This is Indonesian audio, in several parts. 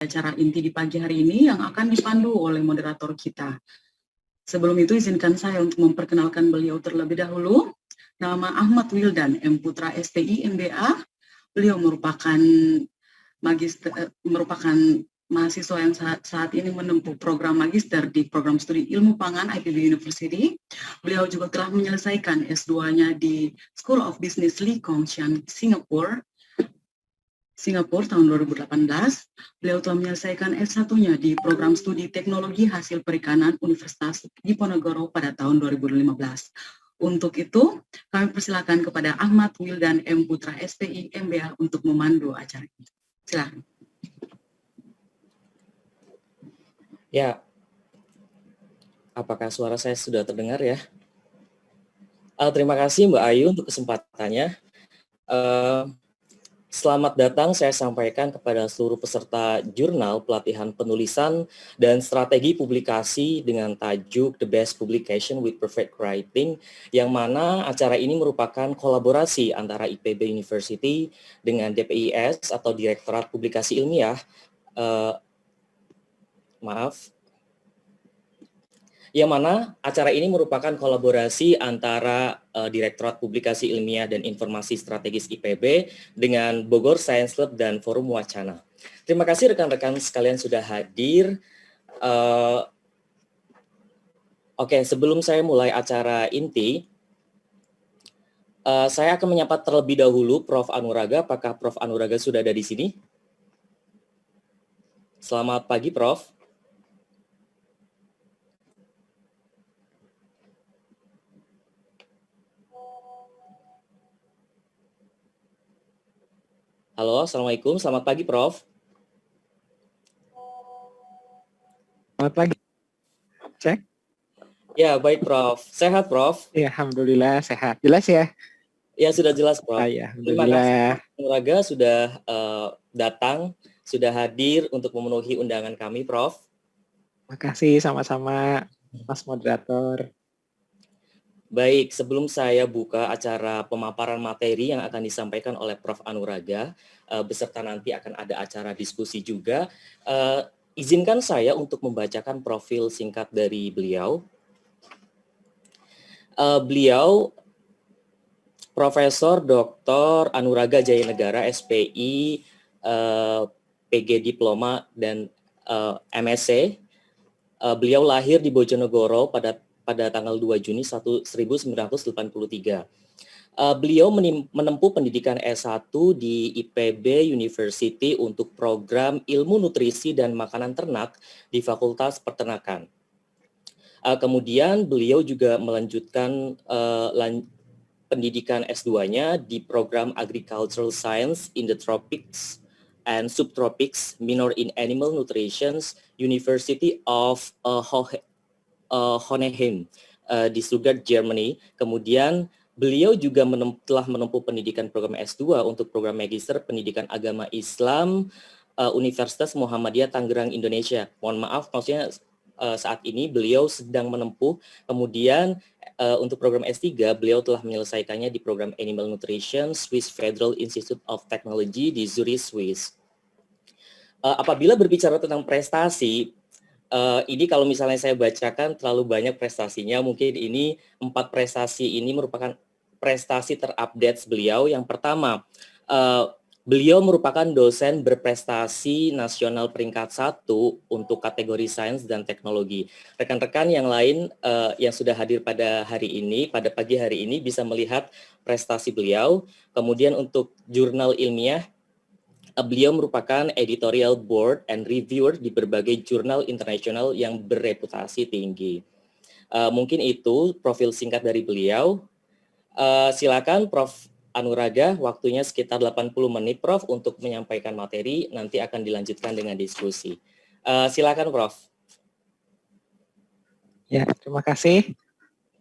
Acara inti di pagi hari ini yang akan dipandu oleh moderator kita. Sebelum itu izinkan saya untuk memperkenalkan beliau terlebih dahulu. Nama Ahmad Wildan M. Putra STI MBA. Beliau merupakan mahasiswa yang saat ini menempuh program magister di program studi ilmu pangan IPB University. Beliau juga telah menyelesaikan S2-nya di School of Business Lee Kong Chian, Singapura tahun 2018. Beliau telah menyelesaikan S1-nya di program studi teknologi hasil perikanan Universitas Diponegoro pada tahun 2015. Untuk itu, kami persilakan kepada Ahmad Wildan M. Putra STI MBA untuk memandu acara ini. Silakan. Ya, apakah suara saya sudah terdengar ya? Terima kasih Mbak Ayu untuk kesempatannya. Selamat datang saya sampaikan kepada seluruh peserta jurnal pelatihan penulisan dan strategi publikasi dengan tajuk The Best Publication with Perfect Writing, yang mana acara ini merupakan kolaborasi antara IPB University dengan DPIS atau Direktorat Publikasi Ilmiah, yang mana acara ini merupakan kolaborasi antara Direktorat Publikasi Ilmiah dan Informasi Strategis IPB dengan Bogor Science Lab dan Forum Wacana. Terima kasih rekan-rekan sekalian sudah hadir. Oke, sebelum saya mulai acara inti, saya akan menyapa terlebih dahulu Prof. Anuraga. Apakah Prof. Anuraga sudah ada di sini? Selamat pagi, Prof. Halo, Assalamualaikum. Selamat pagi, Prof. Selamat pagi. Cek. Ya, baik, Prof. Sehat, Prof? Ya, alhamdulillah sehat. Jelas ya? Ya, sudah jelas, Prof. Ya, Terima kasih, Anuraga sudah datang, sudah hadir untuk memenuhi undangan kami, Prof. Terima kasih, sama-sama, Mas Moderator. Baik, sebelum saya buka acara pemaparan materi yang akan disampaikan oleh Prof. Anuraga, beserta nanti akan ada acara diskusi juga, izinkan saya untuk membacakan profil singkat dari beliau. Beliau Profesor Dr. Anuraga Jayanegara, SPI, PG Diploma, dan MSc. Beliau lahir di Bojonegoro pada tanggal 2 Juni 1983. Beliau menempuh pendidikan S1 di IPB University untuk program Ilmu Nutrisi dan Makanan Ternak di Fakultas Peternakan. Kemudian beliau juga melanjutkan pendidikan S2-nya di program Agricultural Science in the Tropics and Subtropics, Minor in Animal Nutrition, University of Hohenheim di Stuttgart, Germany. Kemudian beliau juga telah menempuh pendidikan program S2 untuk program Magister Pendidikan Agama Islam Universitas Muhammadiyah Tangerang, Indonesia. Mohon maaf, maksudnya saat ini beliau sedang menempuh. Kemudian untuk program S3 beliau telah menyelesaikannya di program Animal Nutrition Swiss Federal Institute of Technology di Zurich, Swiss. Apabila berbicara tentang prestasi, ini kalau misalnya saya bacakan terlalu banyak prestasinya, mungkin ini 4 prestasi ini merupakan prestasi terupdate beliau. Yang pertama, beliau merupakan dosen berprestasi nasional peringkat 1 untuk kategori sains dan teknologi. Rekan-rekan yang lain yang sudah hadir pada hari ini, pada pagi hari ini bisa melihat prestasi beliau. Kemudian untuk jurnal ilmiah, beliau merupakan editorial board and reviewer di berbagai jurnal internasional yang bereputasi tinggi. Mungkin itu profil singkat dari beliau. Silakan Prof. Anuraga, waktunya sekitar 80 menit Prof untuk menyampaikan materi, nanti akan dilanjutkan dengan diskusi. Silakan Prof. Ya, terima kasih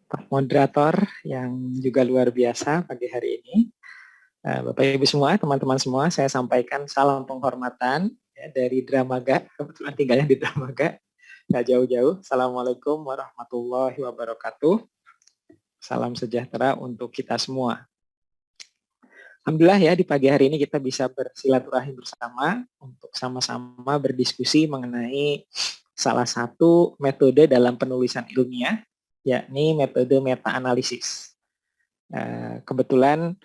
Pak Moderator yang juga luar biasa pagi hari ini. Bapak Ibu semua, teman-teman semua, saya sampaikan salam penghormatan ya, dari Dramaga, kebetulan tinggalnya di Dramaga, nggak jauh-jauh. Assalamualaikum warahmatullahi wabarakatuh. Salam sejahtera untuk kita semua. Alhamdulillah ya di pagi hari ini kita bisa bersilaturahim bersama untuk sama-sama berdiskusi mengenai salah satu metode dalam penulisan ilmiah, yakni metode meta-analisis. Kebetulan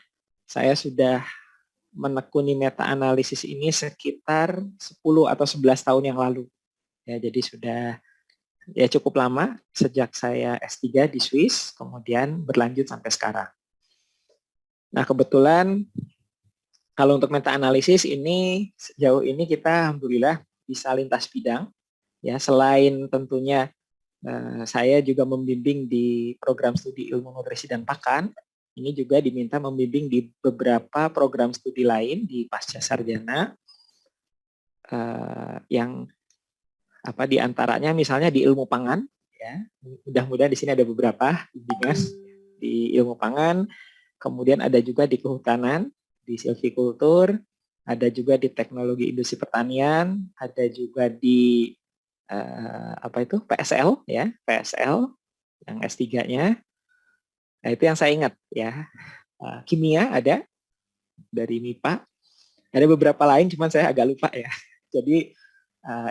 saya sudah menekuni meta-analisis ini sekitar 10 atau 11 tahun yang lalu. Ya, jadi sudah ya cukup lama sejak saya S3 di Swiss, kemudian berlanjut sampai sekarang. Nah, kebetulan kalau untuk meta-analisis ini sejauh ini kita alhamdulillah bisa lintas bidang. Ya, selain tentunya saya juga membimbing di program studi ilmu nutrisi dan pakan. Ini juga diminta membimbing di beberapa program studi lain di pasca sarjana yang di antaranya misalnya di ilmu pangan. Ya, mudah-mudahan di sini ada beberapa bimbingan di ilmu pangan. Kemudian ada juga di kehutanan, di silvikultur, ada juga di teknologi industri pertanian, ada juga di PSL ya, PSL yang S3-nya. Nah, itu yang saya ingat ya. Kimia ada dari MIPA. Ada beberapa lain cuman saya agak lupa ya. Jadi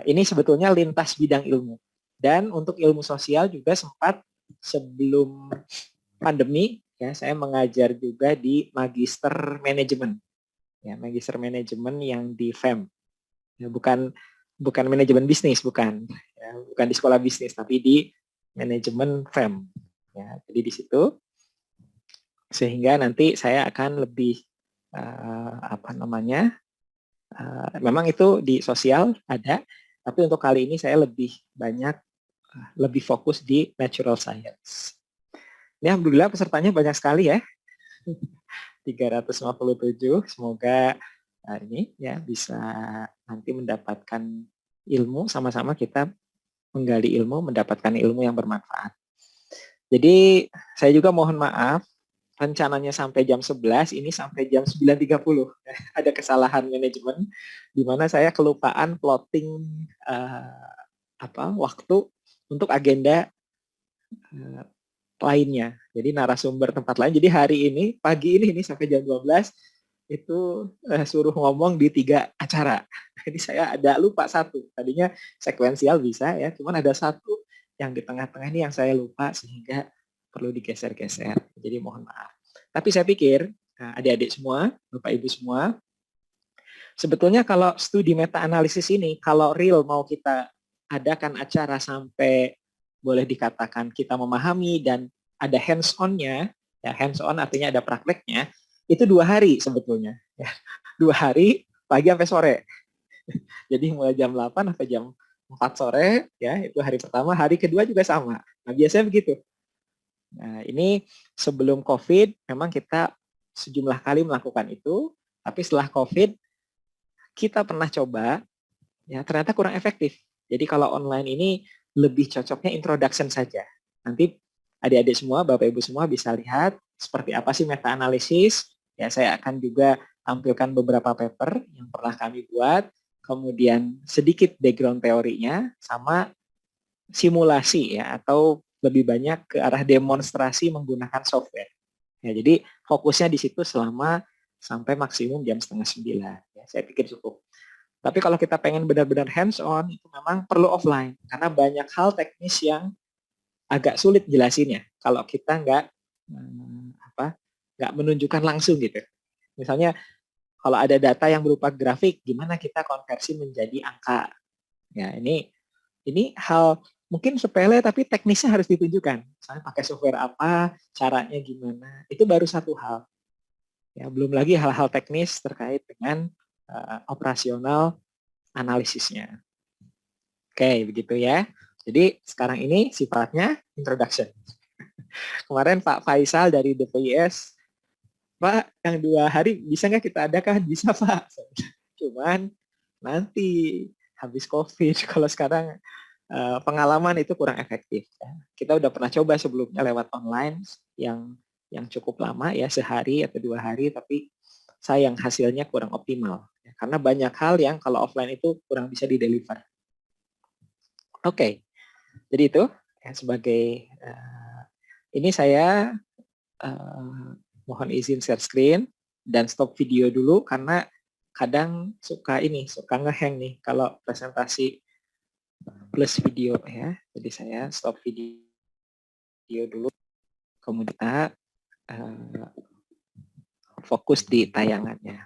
ini sebetulnya lintas bidang ilmu. Dan untuk ilmu sosial juga sempat sebelum pandemi ya, saya mengajar juga di magister manajemen. Ya, magister manajemen yang di FEM. Ya, bukan manajemen bisnis, bukan. Ya, bukan di sekolah bisnis, tapi di manajemen FEM. Ya, jadi di situ sehingga nanti saya akan lebih memang itu di sosial ada, tapi untuk kali ini saya lebih fokus di natural science. Ini alhamdulillah pesertanya banyak sekali ya. 357. Semoga ini ya bisa nanti mendapatkan ilmu, sama-sama kita menggali ilmu, mendapatkan ilmu yang bermanfaat. Jadi saya juga mohon maaf, rencananya sampai jam 11, ini sampai jam 9.30. Ada kesalahan manajemen di mana saya kelupaan plotting waktu untuk agenda lainnya. Jadi narasumber tempat lain. Jadi hari ini, pagi ini sampai jam 12 itu suruh ngomong di 3 acara. Jadi saya ada lupa satu. Tadinya sekuensial bisa ya, cuman ada satu yang di tengah-tengah ini yang saya lupa sehingga perlu digeser-geser. Jadi mohon maaf. Tapi saya pikir adik-adik semua, Bapak Ibu semua, sebetulnya kalau studi meta-analisis ini, kalau real mau kita adakan acara sampai boleh dikatakan kita memahami dan ada hands-on-nya, ya hands-on artinya ada prakteknya, itu 2 hari sebetulnya. Ya. 2 hari, pagi sampai sore. Jadi mulai jam 8 sampai jam 4 sore, ya itu hari pertama, hari kedua juga sama. Nah biasanya begitu. Nah ini sebelum COVID, memang kita sejumlah kali melakukan itu, tapi setelah COVID, kita pernah coba, ya ternyata kurang efektif. Jadi kalau online ini lebih cocoknya introduction saja. Nanti adik-adik semua, Bapak Ibu semua bisa lihat seperti apa sih meta-analisis. Ya, saya akan juga tampilkan beberapa paper yang pernah kami buat, kemudian sedikit background teorinya, sama simulasi ya, atau lebih banyak ke arah demonstrasi menggunakan software. Ya, jadi fokusnya di situ selama sampai maksimum jam 8:30. Ya, saya pikir cukup. Tapi kalau kita pengen benar-benar hands-on, itu memang perlu offline. Karena banyak hal teknis yang agak sulit jelasinnya. Kalau kita nggak menunjukkan langsung gitu. Misalnya, kalau ada data yang berupa grafik, gimana kita konversi menjadi angka. Ya, ini hal mungkin sepele, tapi teknisnya harus ditunjukkan. Misalnya pakai software apa, caranya gimana. Itu baru satu hal. Ya, belum lagi hal-hal teknis terkait dengan operasional analisisnya. Oke, begitu ya. Jadi sekarang ini sifatnya introduction. Kemarin Pak Faisal dari DPIS, Pak, yang 2 hari bisa nggak kita adakan? Bisa Pak. Cuman nanti habis COVID, kalau sekarang pengalaman itu kurang efektif. Ya. Kita udah pernah coba sebelumnya lewat online yang cukup lama ya, sehari atau 2 hari, tapi sayang hasilnya kurang optimal. Ya, karena banyak hal yang kalau offline itu kurang bisa di-deliver. Oke, jadi itu ya, sebagai ini saya mohon izin share screen. dan stop video dulu karena kadang suka ngehang nih kalau presentasi plus video ya. Jadi saya stop video dulu, kemudian kita fokus di tayangannya.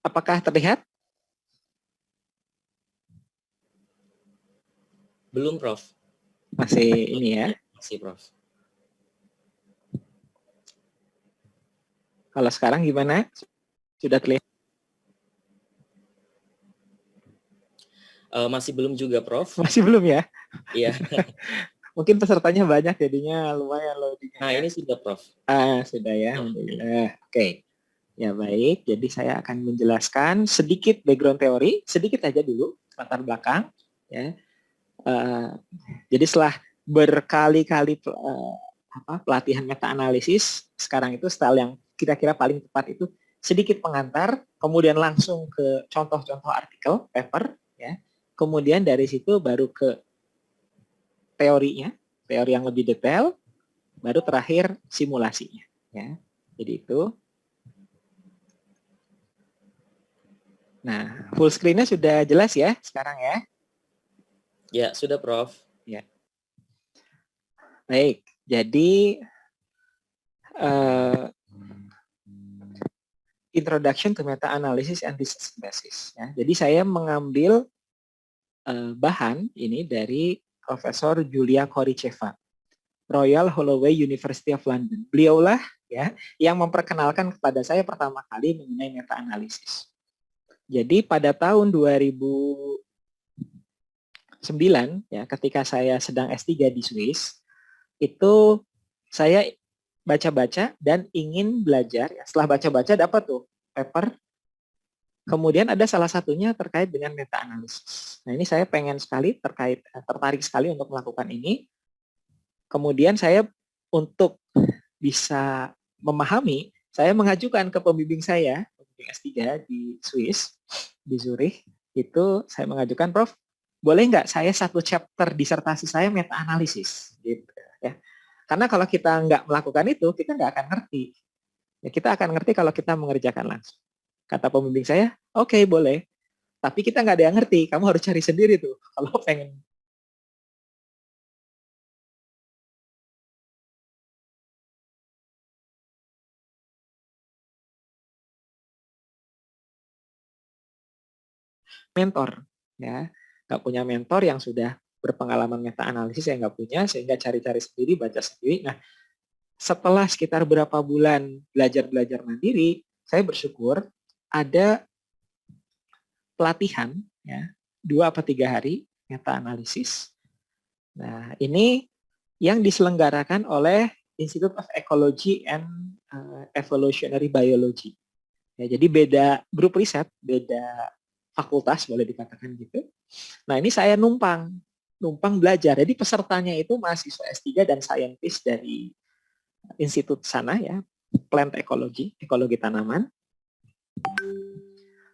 Apakah terlihat? Belum, Prof. Masih ini ya. Masih, Prof. Kalau sekarang gimana? Sudah terlihat? Masih belum juga, Prof. Masih belum ya? Iya. Mungkin pesertanya banyak, jadinya lumayan loadingnya. Nah, ya. ini sudah, Prof. Sudah ya. Oke. Ya baik, jadi saya akan menjelaskan sedikit background teori, sedikit aja dulu, latar belakang. Ya. Jadi setelah berkali-kali pelatihan meta-analisis, sekarang itu style yang kira-kira paling tepat itu sedikit pengantar, kemudian langsung ke contoh-contoh artikel, paper, ya. Kemudian dari situ baru ke teorinya, teori yang lebih detail, baru terakhir simulasinya. Ya. Jadi itu. Nah, full screen-nya sudah jelas ya sekarang ya? Ya, sudah, Prof. Ya. Baik, jadi Introduction to Meta-Analysis and Research Basis. Ya. Jadi saya mengambil bahan ini dari Profesor Julia Korycheva, Royal Holloway University of London. Beliaulah ya yang memperkenalkan kepada saya pertama kali mengenai meta-analisis. Jadi pada tahun 2009 ya, ketika saya sedang S3 di Swiss, itu saya baca-baca dan ingin belajar. Setelah baca-baca dapat tuh paper. Kemudian ada salah satunya terkait dengan meta-analisis. Nah, ini saya pengen sekali tertarik sekali untuk melakukan ini. Kemudian saya untuk bisa memahami, saya mengajukan ke pembimbing saya, pembimbing S3 di Swiss, di Zurich, itu saya mengajukan, Prof, boleh nggak saya satu chapter disertasi saya meta-analisis? Gitu, ya. Karena kalau kita nggak melakukan itu, kita nggak akan ngerti. Ya, kita akan ngerti kalau kita mengerjakan langsung. Kata pembimbing saya, oke, boleh. Tapi kita nggak ada yang ngerti, kamu harus cari sendiri tuh. Kalau pengen mentor, ya, nggak punya mentor yang sudah berpengalaman meta-analisis, saya nggak punya, sehingga cari-cari sendiri, baca sendiri. Nah, setelah sekitar berapa bulan belajar mandiri, saya bersyukur ada pelatihan, ya, 2 atau 3 hari meta-analisis. Nah, ini yang diselenggarakan oleh Institute of Ecology and Evolutionary Biology. Ya, jadi beda grup riset, beda fakultas boleh dikatakan gitu. Nah, ini saya numpang belajar. Jadi pesertanya itu mahasiswa S3 dan saintis dari institut sana ya, plant ecology, ekologi tanaman.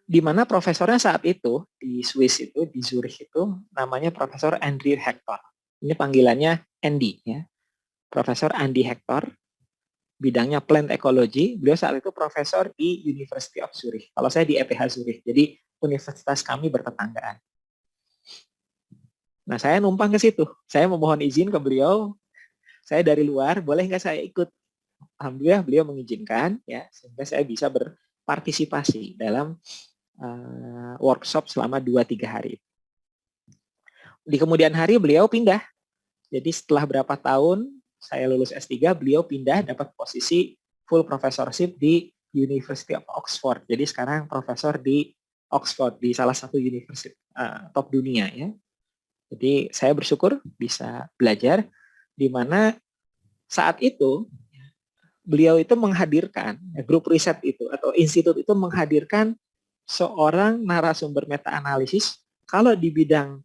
Di mana profesornya saat itu di Swiss itu, di Zurich itu namanya Profesor Andrew Hector. Ini panggilannya Andy ya. Profesor Andy Hector, bidangnya plant ecology. Beliau saat itu profesor di University of Zurich. Kalau saya di ETH Zurich. Jadi universitas kami bertetanggaan. Nah, saya numpang ke situ. Saya memohon izin ke beliau. Saya dari luar, boleh nggak saya ikut? Alhamdulillah beliau mengizinkan, ya, sehingga saya bisa berpartisipasi dalam workshop selama 2-3 hari. Di kemudian hari beliau pindah. Jadi setelah berapa tahun saya lulus S3, beliau pindah dapat posisi full professorship di University of Oxford. Jadi sekarang profesor di Oxford, di salah satu universitas top dunia ya. Jadi saya bersyukur bisa belajar, di mana saat itu beliau itu menghadirkan, grup riset itu atau institut itu menghadirkan seorang narasumber meta-analisis. Kalau di bidang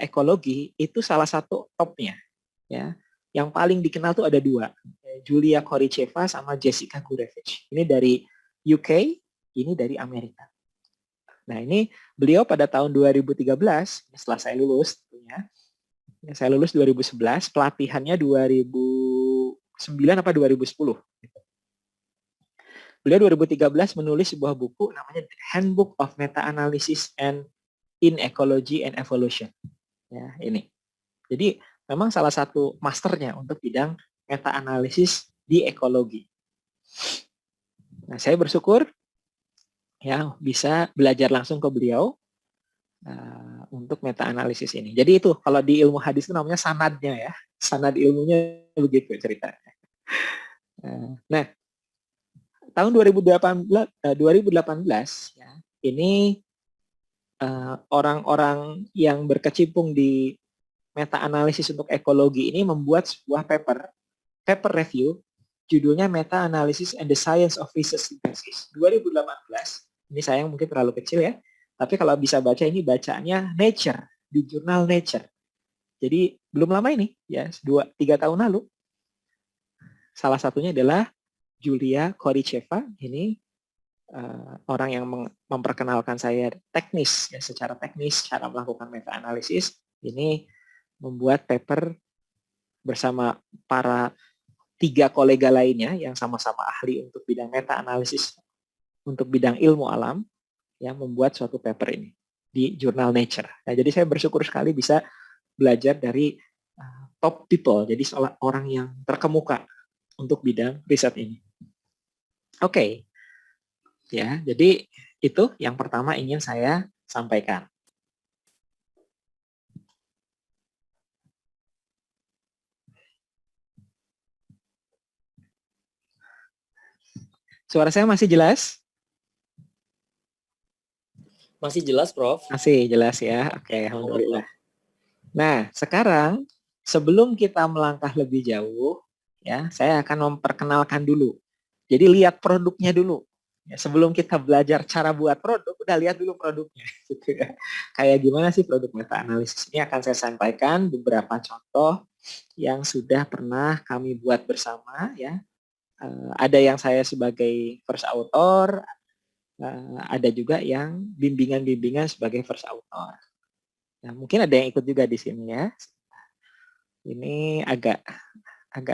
ekologi itu salah satu topnya, ya. Yang paling dikenal tuh ada 2, Julia Korycheva sama Jessica Gurevich. Ini dari UK, ini dari Amerika. Nah, ini beliau pada tahun 2013, setelah saya lulus tentunya. Saya lulus 2011, pelatihannya 2009 apa 2010. Beliau 2013 menulis sebuah buku namanya Handbook of Meta-Analysis and in Ecology and Evolution. Ya, ini. Jadi memang salah satu masternya untuk bidang meta-analisis di ekologi. Nah, saya bersyukur ya bisa belajar langsung ke beliau untuk meta-analisis ini. Jadi itu kalau di ilmu hadis itu namanya sanadnya ya. Sanad ilmunya begitu ceritanya. Nah, tahun 2018 ya, ini orang-orang yang berkecimpung di meta-analisis untuk ekologi ini membuat sebuah paper review judulnya Meta-Analysis and the Science of Research Synthesis 2018. Ini sayang mungkin terlalu kecil ya, tapi kalau bisa baca ini bacanya Nature, di jurnal Nature. Jadi belum lama ini ya, 2-3 tahun lalu. Salah satunya adalah Julia Koricheva, ini orang yang memperkenalkan saya teknis ya, secara teknis cara melakukan meta-analisis. Ini membuat paper bersama para 3 kolega lainnya yang sama-sama ahli untuk bidang meta-analisis untuk bidang ilmu alam, yang membuat suatu paper ini di jurnal Nature. Nah, jadi saya bersyukur sekali bisa belajar dari top people, jadi orang yang terkemuka untuk bidang riset ini. Oke. Ya, jadi itu yang pertama ingin saya sampaikan. Suara saya masih jelas? Masih jelas, Prof? Masih jelas ya. Oke, alhamdulillah. Nah, sekarang sebelum kita melangkah lebih jauh, ya, saya akan memperkenalkan dulu. Jadi lihat produknya dulu. Ya, sebelum kita belajar cara buat produk, udah lihat dulu produknya. Gitu ya. Kayak gimana sih produk meta-analisis ini akan saya sampaikan beberapa contoh yang sudah pernah kami buat bersama. Ya, ada yang saya sebagai first author, ada juga yang bimbingan-bimbingan sebagai first author. Nah, mungkin ada yang ikut juga di sini ya. Ini agak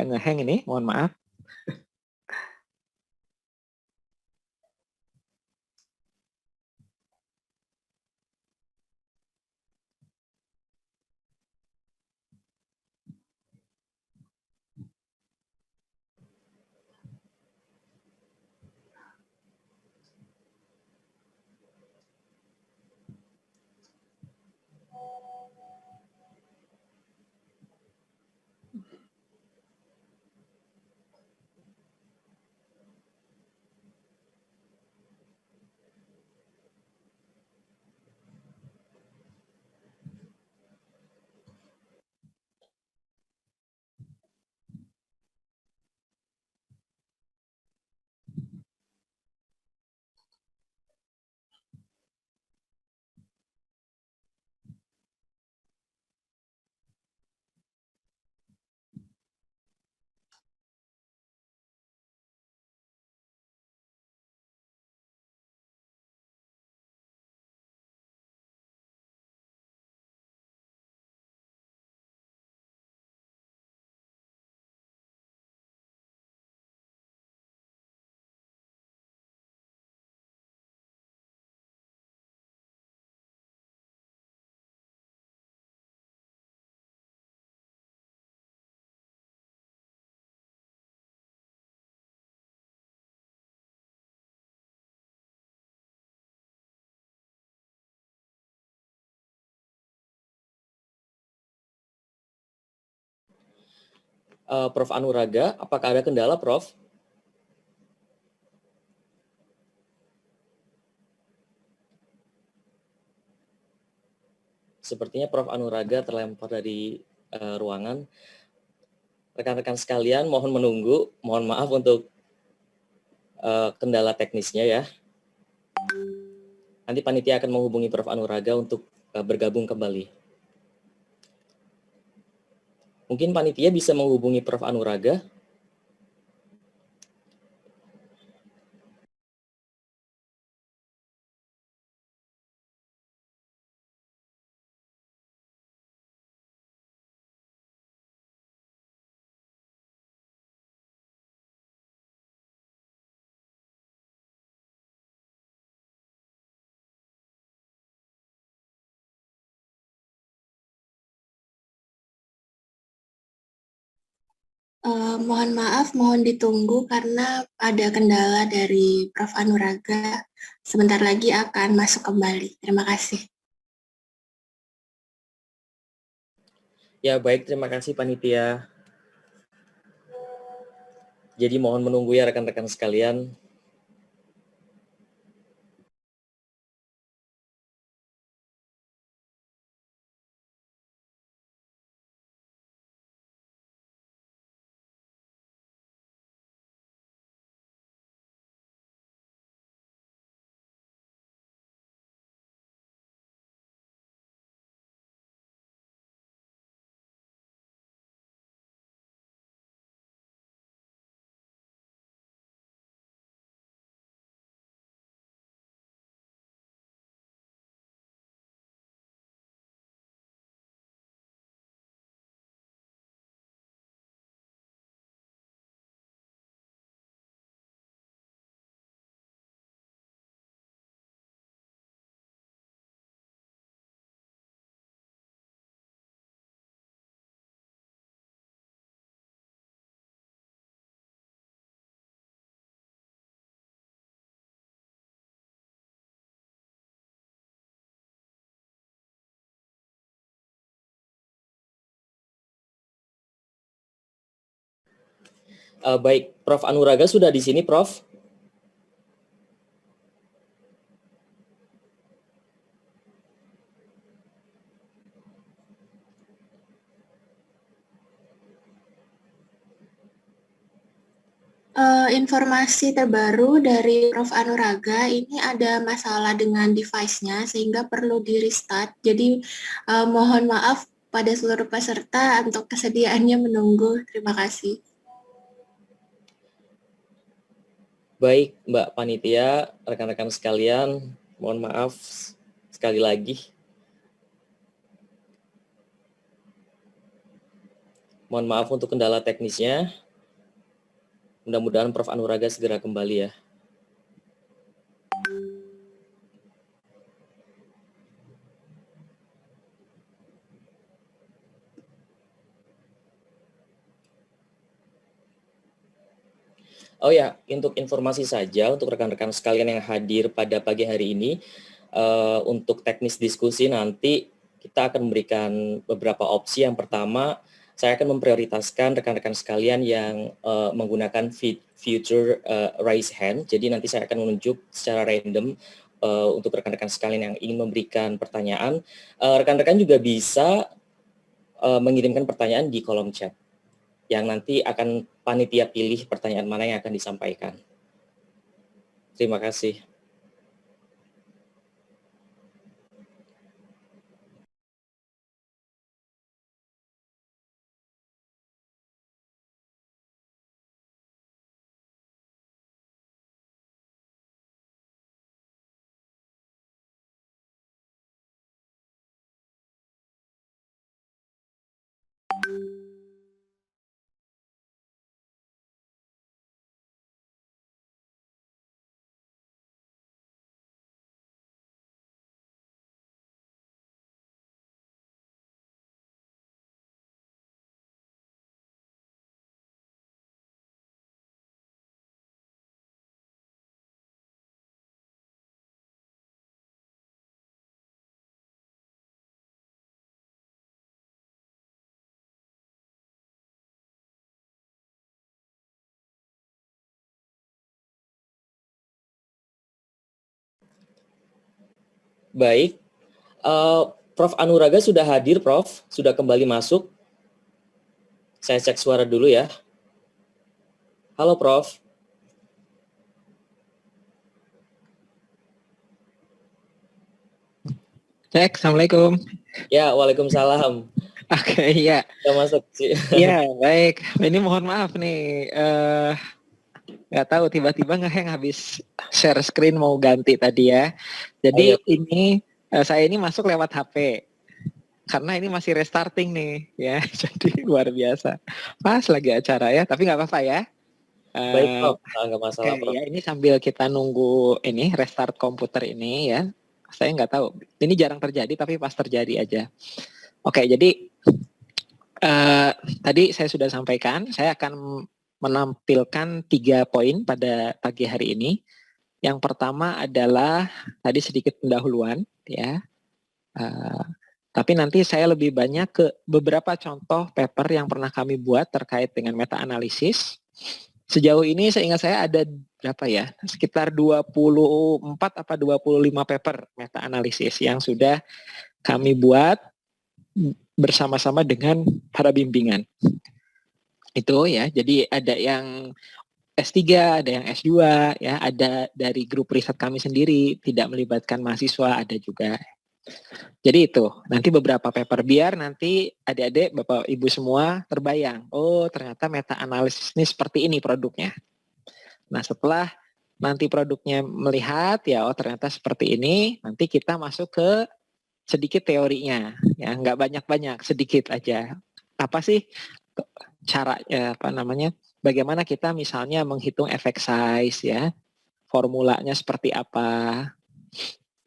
ngehang ini, mohon maaf. Prof. Anuraga, apakah ada kendala, Prof? Sepertinya Prof. Anuraga terlempar dari ruangan. Rekan-rekan sekalian, mohon menunggu. Mohon maaf untuk kendala teknisnya ya. Nanti panitia akan menghubungi Prof. Anuraga untuk bergabung kembali. Mungkin panitia bisa menghubungi Prof. Anuraga. Mohon maaf, mohon ditunggu karena ada kendala dari Prof. Anuraga. Sebentar lagi akan masuk kembali. Terima kasih. Ya, baik, terima kasih panitia. Jadi mohon menunggu ya rekan-rekan sekalian. Baik, Prof. Anuraga sudah di sini, Prof. Informasi terbaru dari Prof. Anuraga, ini ada masalah dengan device-nya sehingga perlu di-restart. Jadi mohon maaf pada seluruh peserta untuk kesediaannya menunggu. Terima kasih. Baik, Mbak Panitia, rekan-rekan sekalian, mohon maaf sekali lagi. Mohon maaf untuk kendala teknisnya. Mudah-mudahan Prof. Anuraga segera kembali ya. Oh ya, untuk informasi saja untuk rekan-rekan sekalian yang hadir pada pagi hari ini, untuk teknis diskusi nanti kita akan memberikan beberapa opsi. Yang pertama, saya akan memprioritaskan rekan-rekan sekalian yang menggunakan feature raise hand. Jadi nanti saya akan menunjuk secara random untuk rekan-rekan sekalian yang ingin memberikan pertanyaan. Rekan-rekan juga bisa mengirimkan pertanyaan di kolom chat, yang nanti akan panitia pilih pertanyaan mana yang akan disampaikan. Terima kasih. Baik, Prof. Anuraga sudah hadir, Prof. Sudah kembali masuk. Saya cek suara dulu ya. Halo, Prof. Cek, Assalamualaikum. Ya, waalaikumsalam. Oke, iya. Sudah masuk sih. Iya, baik. Ini mohon maaf nih, nggak tahu tiba-tiba yang habis share screen mau ganti tadi ya. Jadi ini saya ini masuk lewat HP. Karena ini masih restarting nih ya, jadi luar biasa. Pas lagi acara ya, tapi nggak apa-apa ya. Baik, Prof. Nggak masalah, Oke, Prof. ya ini sambil kita nunggu ini restart komputer ini ya. Saya nggak tahu, ini jarang terjadi tapi pas terjadi aja. Oke, jadi Tadi saya sudah sampaikan, saya akan menampilkan 3 poin pada pagi hari ini. Yang pertama adalah tadi sedikit pendahuluan, ya. Tapi nanti saya lebih banyak ke beberapa contoh paper yang pernah kami buat terkait dengan meta-analisis. Sejauh ini seingat saya ada berapa ya? Sekitar 24 apa 25 paper meta-analisis yang sudah kami buat bersama-sama dengan para bimbingan. Itu ya, jadi ada yang S3, ada yang S2, ya, ada dari grup riset kami sendiri, tidak melibatkan mahasiswa, ada juga. Jadi itu, nanti beberapa paper biar nanti adik-adik, Bapak Ibu semua terbayang, oh ternyata meta-analisis ini seperti ini produknya. Nah setelah nanti produknya melihat, ya oh ternyata seperti ini, nanti kita masuk ke sedikit teorinya, ya nggak banyak-banyak, sedikit aja. Apa sih cara, bagaimana kita misalnya menghitung effect size, ya, formulanya seperti apa.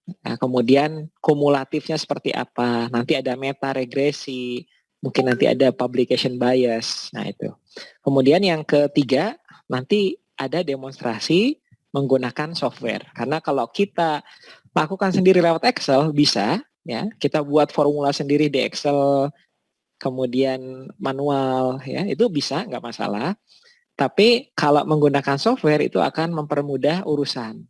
Nah, kemudian kumulatifnya seperti apa, nanti ada meta regresi, mungkin nanti ada publication bias. Nah itu. Kemudian yang ketiga, nanti ada demonstrasi menggunakan software. Karena kalau kita lakukan sendiri lewat Excel bisa, ya, kita buat formula sendiri di Excel, kemudian manual, ya, itu bisa, nggak masalah. Tapi kalau menggunakan software itu akan mempermudah urusan.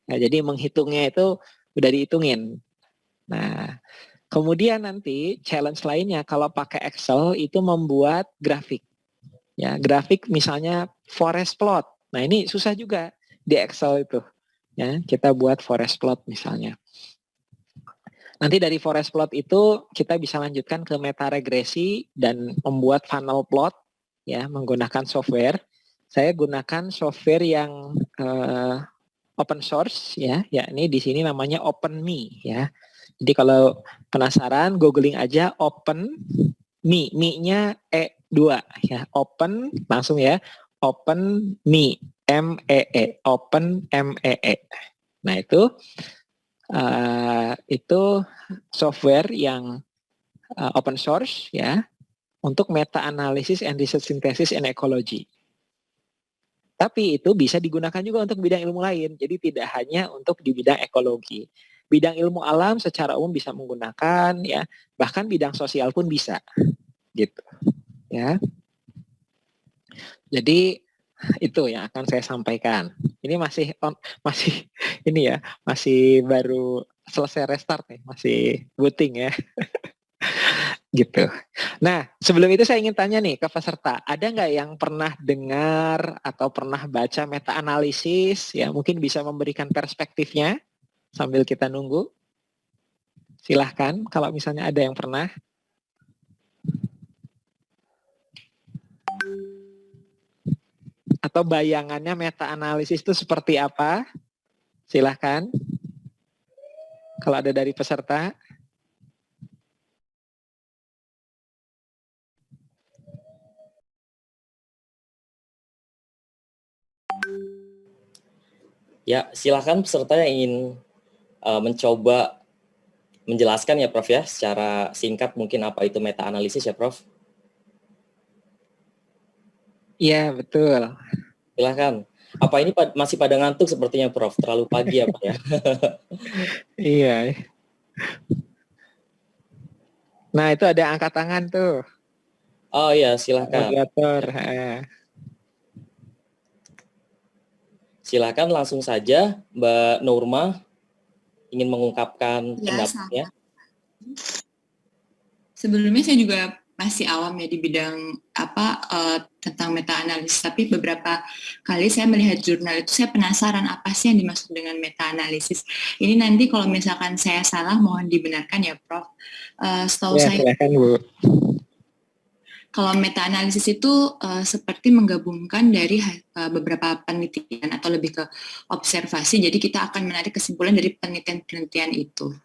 Nah, jadi menghitungnya itu udah dihitungin. Nah, kemudian nanti challenge lainnya kalau pakai Excel itu membuat grafik. Ya, grafik misalnya forest plot. Nah, ini susah juga di Excel itu. Ya, kita buat forest plot misalnya. Nanti dari forest plot itu kita bisa lanjutkan ke meta regresi dan membuat funnel plot, ya, menggunakan software. Saya gunakan software yang open source, ya, yakni di sini namanya OpenMe, ya. Jadi kalau penasaran, googling aja OpenMe, me-nya E2, ya, open langsung ya, OpenMe, M-E-E, Open M-E-E. Nah itu software yang open source, ya, untuk meta analysis and research synthesis and ecology. Tapi itu bisa digunakan juga untuk bidang ilmu lain. Jadi tidak hanya untuk di bidang ekologi. Bidang ilmu alam secara umum bisa menggunakan, ya, bahkan bidang sosial pun bisa. Gitu. Ya. Jadi itu yang akan saya sampaikan. Ini masih ini ya, masih baru selesai restart nih, masih booting ya. Gitu. Nah, sebelum itu saya ingin tanya nih ke peserta, ada nggak yang pernah dengar atau pernah baca meta-analisis, ya, mungkin bisa memberikan perspektifnya sambil kita nunggu? Silahkan, kalau misalnya ada yang pernah. Atau bayangannya meta-analisis itu seperti apa? Silahkan. Kalau ada dari peserta. Ya, silakan peserta yang ingin mencoba menjelaskan ya Prof ya, secara singkat mungkin apa itu meta-analisis ya Prof. Iya, betul. Silakan. Apa ini masih pada ngantuk sepertinya Prof? Terlalu pagi ya Pak ya? Iya. Nah, itu ada angkat tangan tuh. Oh iya, silakan. Moderator. Silakan langsung saja Mbak Nurma ingin mengungkapkan pendapatnya. Sebelumnya saya juga masih awam ya di bidang tentang meta-analisis, tapi beberapa kali saya melihat jurnal itu saya penasaran apa sih yang dimaksud dengan meta-analisis. Ini nanti kalau misalkan saya salah mohon dibenarkan ya Prof. Setahu saya silakan Bu. Kalau meta-analisis itu seperti menggabungkan dari beberapa penelitian atau lebih ke observasi. Jadi kita akan menarik kesimpulan dari penelitian-penelitian itu.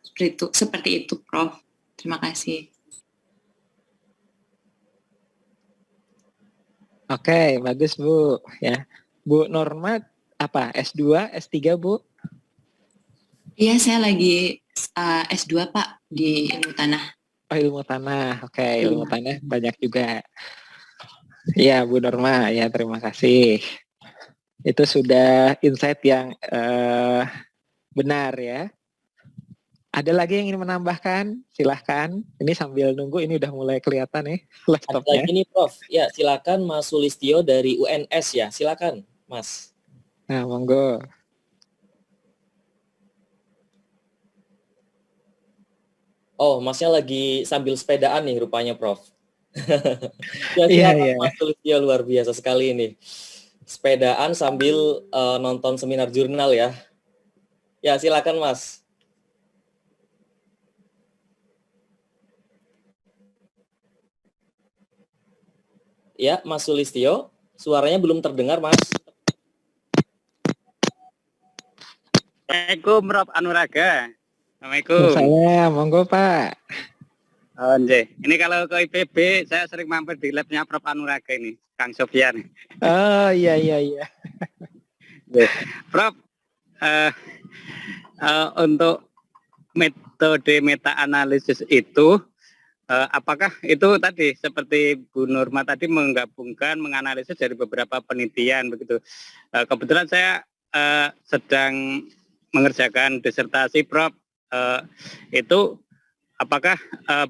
Seperti itu, Prof. Terima kasih. Oke, bagus Bu. Ya, Bu Norma apa? S2, S3 Bu? Iya, saya lagi S2 Pak di ilmu tanah. Oh, ilmu tanah. Oke, ilmu Iya. tanah banyak juga. Iya, Bu Norma. Ya, terima kasih. Itu sudah insight yang benar ya. Ada lagi yang ingin menambahkan? Silahkan. Ini sambil nunggu, ini udah mulai kelihatan nih Ada laptopnya. lagi nih Prof. Ya, silakan Mas Sulistyo dari UNS ya. Silakan, Mas. Nah, monggo. Oh, Masnya lagi sambil sepedaan nih rupanya, Prof. Ya, Iya, silakan iya. Mas Sulistyo, luar biasa sekali ini. Sepedaan sambil nonton seminar jurnal ya. Ya, silakan Mas. Ya, Mas Sulistyo, suaranya belum terdengar, Mas. Assalamualaikum Prof Anuraga. Assalamualaikum. Saya, monggo Pak. Oh, nggih. Ini kalau ke IPB saya sering mampir di labnya Prof Anuraga ini, Kang Sofyan. Oh, iya, iya, iya. Prof, eh, untuk metode meta analisis itu, apakah itu tadi seperti Bu Nurma tadi menggabungkan menganalisis dari beberapa penelitian begitu? Kebetulan saya sedang mengerjakan disertasi Prof. Itu apakah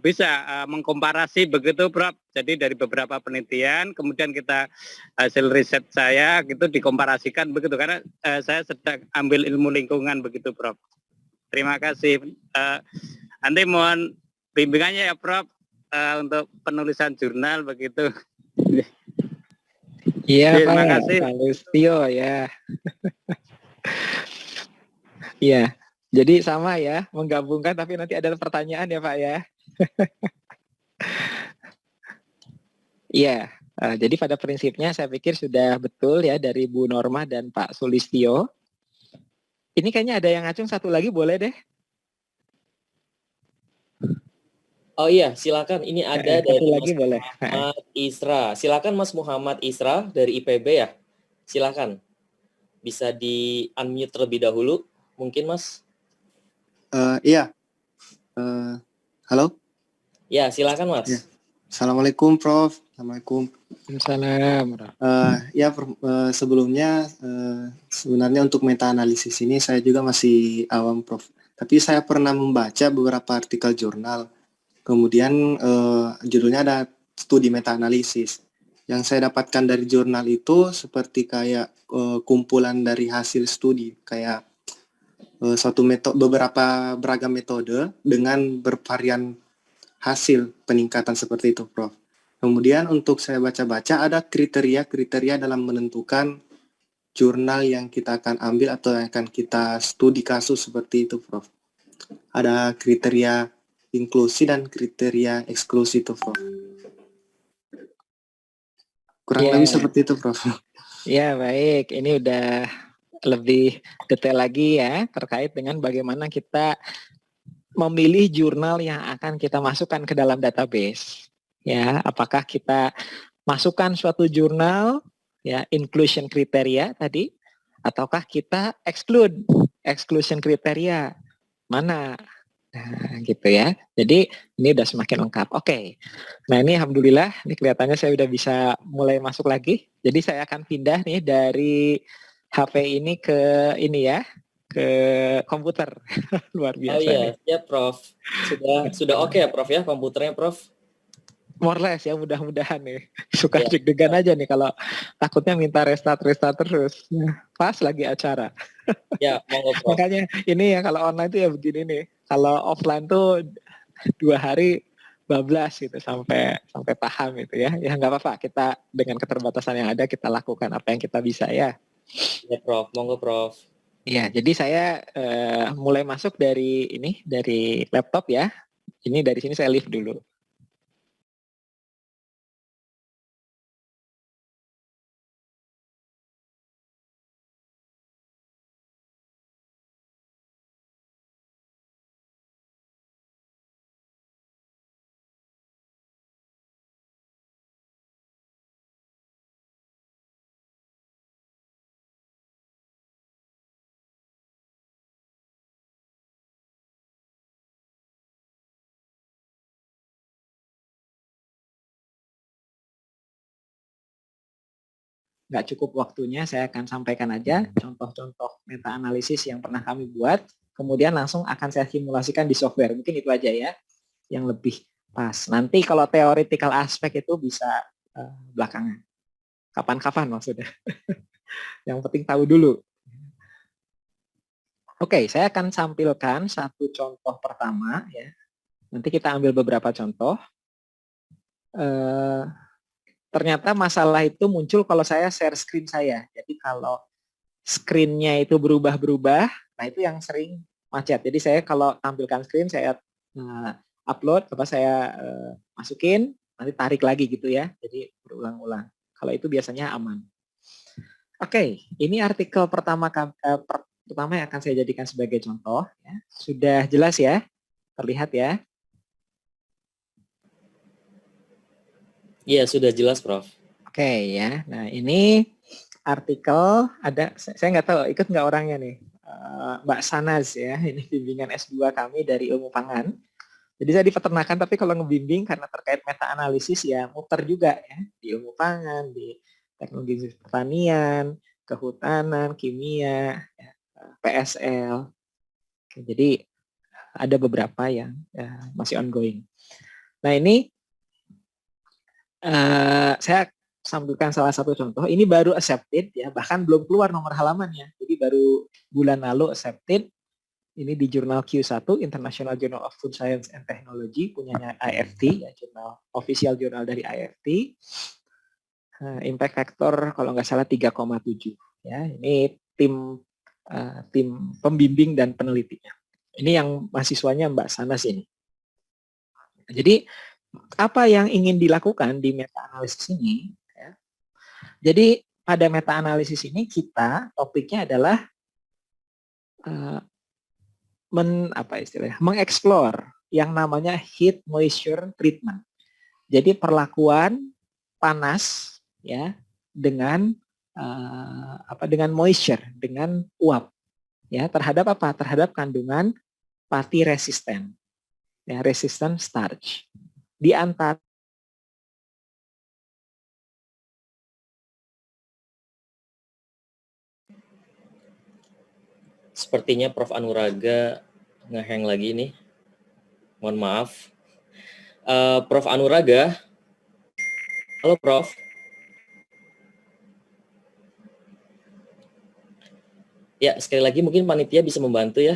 bisa mengkomparasi begitu Prof? Jadi dari beberapa penelitian kemudian kita hasil riset saya gitu dikomparasikan begitu karena saya sedang ambil ilmu lingkungan begitu Prof. Terima kasih. Nanti mohon bimbingannya ya Prof untuk penulisan jurnal begitu. Iya, Terima Pak. kasih. Pak Lustio ya. Iya. Jadi sama ya, menggabungkan tapi nanti ada pertanyaan ya, Pak ya. Iya. Jadi pada prinsipnya saya pikir sudah betul ya dari Bu Norma dan Pak Sulistyo. Ini kayaknya ada yang ngacung satu lagi, boleh deh. Oh iya, silakan. Ini ada Satu dari lagi Mas boleh. Muhammad Isra. Silakan Mas Muhammad Isra dari IPB ya. Silakan. Bisa di-unmute terlebih dahulu, mungkin Mas. Iya. Halo. Ya, silakan Mas. Ya. Assalamualaikum Prof. Assalamualaikum. Waalaikumsalam. Sebelumnya sebenarnya untuk meta analisis ini saya juga masih awam Prof. Tapi saya pernah membaca beberapa artikel jurnal. Kemudian judulnya ada studi meta analisis. Yang saya dapatkan dari jurnal itu seperti kayak kumpulan dari hasil studi, kayak beberapa beragam metode dengan bervarian hasil peningkatan seperti itu, Prof. Kemudian untuk saya baca-baca ada kriteria-kriteria dalam menentukan jurnal yang kita akan ambil atau yang akan kita studi kasus seperti itu, Prof. Ada kriteria inklusi dan kriteria eksklusi itu, Prof. Kurang lebih seperti itu, Prof. Ya, baik. Ini udah lebih detail lagi ya terkait dengan bagaimana kita memilih jurnal yang akan kita masukkan ke dalam database. Ya, apakah kita masukkan suatu jurnal ya inclusion kriteria tadi ataukah kita exclusion kriteria mana? Nah, gitu ya. Jadi ini udah semakin lengkap. Oke. Nah, ini alhamdulillah ini kelihatannya saya udah bisa mulai masuk lagi. Jadi saya akan pindah nih dari HP ini ke ini ya, ke komputer. Luar Oh biasa nih. iya, ya Prof. Sudah oke ya Prof ya komputernya Prof? More or less ya, mudah-mudahan nih. Suka Ya. deg-degan aja nih kalau takutnya minta restart terus. Ya, pas lagi acara. Ya, monggo Prof. Makanya ini ya kalau online tuh ya begini nih. Kalau offline tuh 2 hari bablas gitu sampai paham gitu ya. Ya nggak apa-apa, kita dengan keterbatasan yang ada kita lakukan apa yang kita bisa ya. Ya Prof, monggo Prof. Ya, jadi saya mulai masuk dari laptop ya. Ini dari sini saya live dulu. nggak cukup waktunya, saya akan sampaikan aja contoh-contoh meta-analisis yang pernah kami buat, kemudian langsung akan saya simulasikan di software. Mungkin itu aja ya, yang lebih pas. Nanti kalau theoretical aspek itu bisa belakangan. Kapan-kapan maksudnya. Yang penting tahu dulu. Oke, saya akan sampilkan satu contoh pertama ya. Nanti kita ambil beberapa contoh. Ternyata masalah itu muncul kalau saya share screen saya. Jadi kalau screen-nya itu berubah-berubah, nah itu yang sering macet. Jadi saya kalau tampilkan screen, saya upload, saya masukin, nanti tarik lagi gitu ya. Jadi berulang-ulang. Kalau itu biasanya aman. Oke, ini artikel pertama yang akan saya jadikan sebagai contoh. Ya. Sudah jelas ya? Terlihat ya? Iya, sudah jelas, Prof. Oke ya, nah ini artikel ada, saya nggak tahu ikut nggak orangnya nih, Mbak Sanaz ya, ini bimbingan S2 kami dari ilmu pangan. Jadi saya di peternakan, tapi kalau ngebimbing karena terkait meta-analisis ya muter juga ya, di ilmu pangan, di teknologi pertanian, kehutanan, kimia, ya, PSL. Oke, jadi ada beberapa yang masih ongoing. Nah ini saya sampaikan salah satu contoh. Ini baru accepted ya, bahkan belum keluar nomor halamannya. Jadi baru bulan lalu accepted. Ini di jurnal Q1, International Journal of Food Science and Technology, punyanya IFT, ya, jurnal official jurnal dari IFT. Impact factor kalau nggak salah 3,7. Ya, ini tim pembimbing dan penelitinya. Ini yang mahasiswanya Mbak Sanas ini. Jadi apa yang ingin dilakukan di meta-analisis ini? Ya. Jadi pada meta-analisis ini kita topiknya adalah mengeksplor yang namanya heat moisture treatment. Jadi perlakuan panas ya dengan dengan moisture, dengan uap ya terhadap apa? Terhadap kandungan pati resisten. Ya, resistant starch. Di antara Sepertinya Prof Anuraga ngehang lagi nih. Mohon maaf. Prof Anuraga. Halo Prof. Ya, sekali lagi mungkin panitia bisa membantu ya.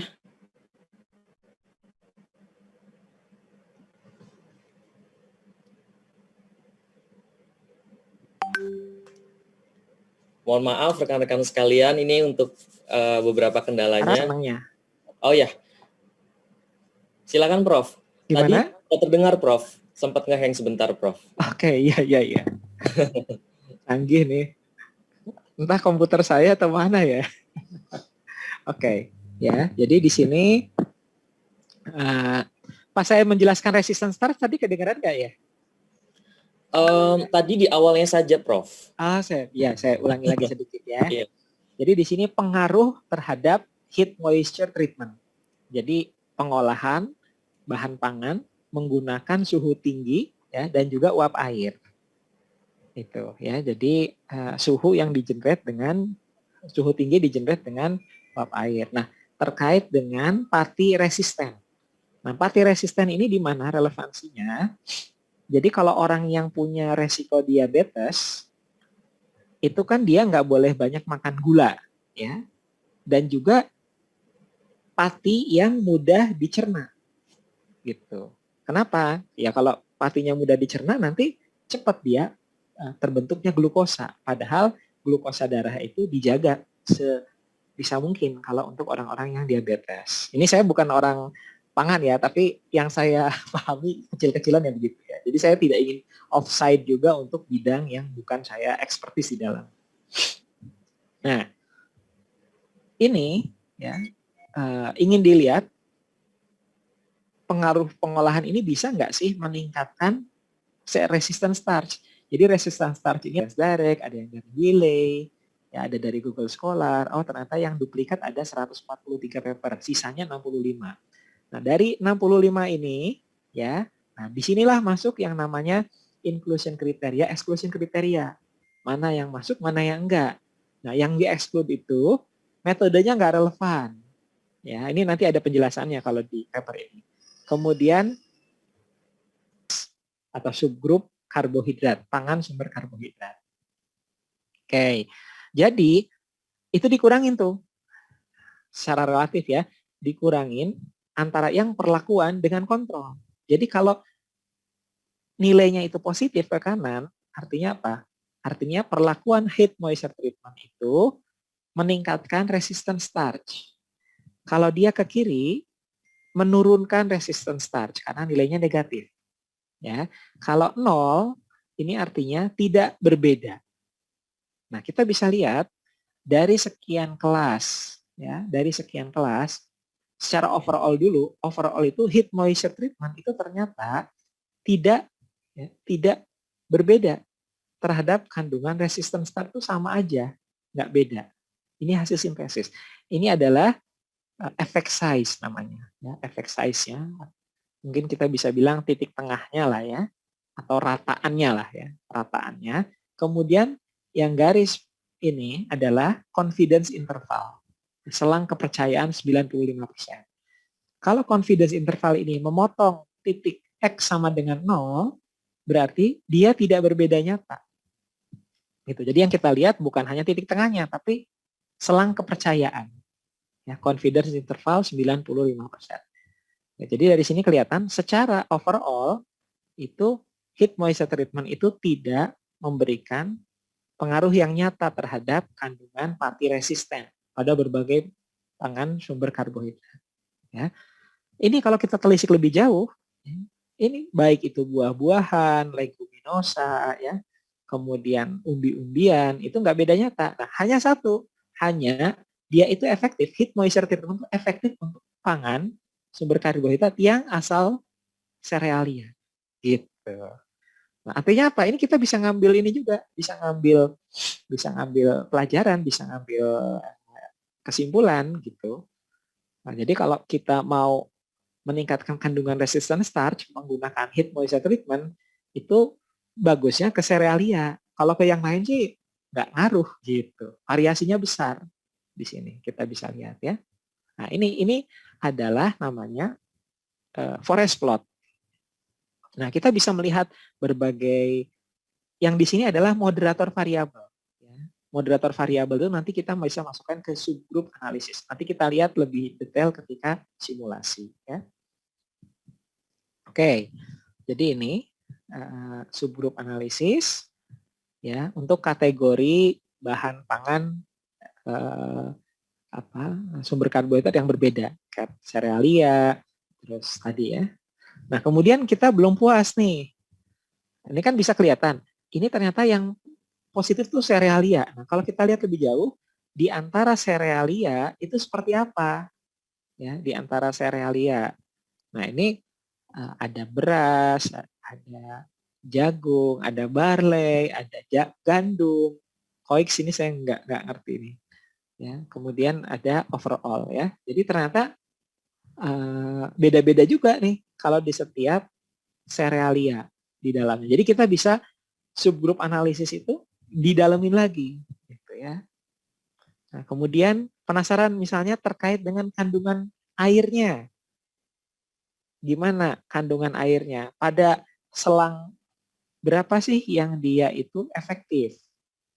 Mohon maaf rekan-rekan sekalian, ini untuk beberapa kendalanya. Oh ya, silakan Prof. Gimana? Tadi terdengar Prof, sempat ngehang sebentar Prof. Oke, iya. Canggih nih. Entah komputer saya atau mana ya. Oke, ya. Jadi di sini pas saya menjelaskan resistance starch tadi kedengaran nggak ya? Tadi di awalnya saja, Prof. Saya ulangi lagi sedikit ya. Yeah. Jadi di sini pengaruh terhadap heat moisture treatment. Jadi pengolahan bahan pangan menggunakan suhu tinggi ya dan juga uap air. Itu ya. Jadi suhu tinggi digenerate dengan uap air. Nah, terkait dengan pati resisten. Nah, pati resisten ini di mana relevansinya? Jadi kalau orang yang punya resiko diabetes, itu kan dia nggak boleh banyak makan gula, ya, dan juga pati yang mudah dicerna, gitu. Kenapa? Ya kalau patinya mudah dicerna nanti cepat dia terbentuknya glukosa. Padahal glukosa darah itu dijaga sebisa mungkin kalau untuk orang-orang yang diabetes. Ini saya bukan orang pangan ya, tapi yang saya pahami kecil-kecilan yang begitu ya. Jadi saya tidak ingin offside juga untuk bidang yang bukan saya ekspertis di dalam. Nah, ini ya ingin dilihat pengaruh pengolahan ini bisa nggak sih meningkatkan resistant starch. Jadi resistant starch ini direct, ada yang dari Wiley, ya ada dari Google Scholar. Oh ternyata yang duplikat ada 143 paper, sisanya 65. Nah, dari 65 ini, ya, nah disinilah masuk yang namanya inclusion kriteria, exclusion kriteria. mana yang masuk, mana yang enggak. Nah, yang di-exclude itu metodenya nggak relevan. Ya, ini nanti ada penjelasannya kalau di paper ini. Kemudian atau subgrup karbohidrat, pangan sumber karbohidrat. Oke, jadi itu dikurangin tuh secara relatif ya, dikurangin antara yang perlakuan dengan kontrol. Jadi kalau nilainya itu positif ke kanan, artinya apa? Artinya perlakuan heat moisture treatment itu meningkatkan resistance starch. Kalau dia ke kiri, menurunkan resistance starch karena nilainya negatif. Ya, kalau 0, ini artinya tidak berbeda. Nah, kita bisa lihat dari sekian kelas, ya, dari sekian kelas, secara overall dulu, overall itu heat moisture treatment itu ternyata tidak berbeda terhadap kandungan resistance starch itu sama aja, nggak beda. Ini hasil sintesis. Ini adalah effect size namanya, ya, effect size-nya. Mungkin kita bisa bilang titik tengahnya lah ya, atau rataannya lah ya, rataannya. Kemudian yang garis ini adalah confidence interval, selang kepercayaan 95%. Kalau confidence interval ini memotong titik X sama dengan 0, berarti dia tidak berbeda nyata. Gitu. Jadi yang kita lihat bukan hanya titik tengahnya, tapi selang kepercayaan. Ya, confidence interval 95%. Ya, jadi dari sini kelihatan secara overall itu heat moisture treatment itu tidak memberikan pengaruh yang nyata terhadap kandungan pati resisten pada berbagai pangan sumber karbohidrat. Ya. Ini kalau kita telisik lebih jauh, ini baik itu buah-buahan, leguminosa, ya, kemudian umbi-umbian, itu nggak beda nyata. Nah, hanya satu, hanya dia itu efektif, heat moisture treatment itu efektif untuk pangan sumber karbohidrat yang asal serealia. Gitu. Nah, artinya apa? Ini kita bisa ngambil ini juga, bisa ngambil pelajaran, bisa ngambil kesimpulan gitu. Nah, jadi kalau kita mau meningkatkan kandungan resistance starch menggunakan heat moisture treatment, itu bagusnya ke serealia. Kalau ke yang lain sih nggak ngaruh gitu. Variasinya besar di sini kita bisa lihat ya. Nah, ini adalah namanya forest plot. Nah, kita bisa melihat berbagai, yang di sini adalah moderator variabel. Ya. Moderator variabel itu nanti kita bisa masukkan ke subgroup analisis. Nanti kita lihat lebih detail ketika simulasi. Ya. Oke, jadi ini subgroup analisis ya untuk kategori bahan pangan sumber karbohidrat yang berbeda, kayak serealia, terus tadi ya. Nah, kemudian kita belum puas nih. Ini kan bisa kelihatan, ini ternyata yang positif tuh serealia. Nah, kalau kita lihat lebih jauh, di antara serealia itu seperti apa? Ya, di antara serealia. Nah, ini ada beras, ada jagung, ada barley, ada gandum. Koix ini saya nggak ngerti ini. Ya, kemudian ada overall ya. Jadi ternyata beda-beda juga nih kalau di setiap serealia di dalamnya. Jadi kita bisa subgroup analisis itu didalamin lagi, gitu ya. Nah, kemudian penasaran misalnya terkait dengan kandungan airnya. Gimana kandungan airnya? Pada selang berapa sih yang dia itu efektif,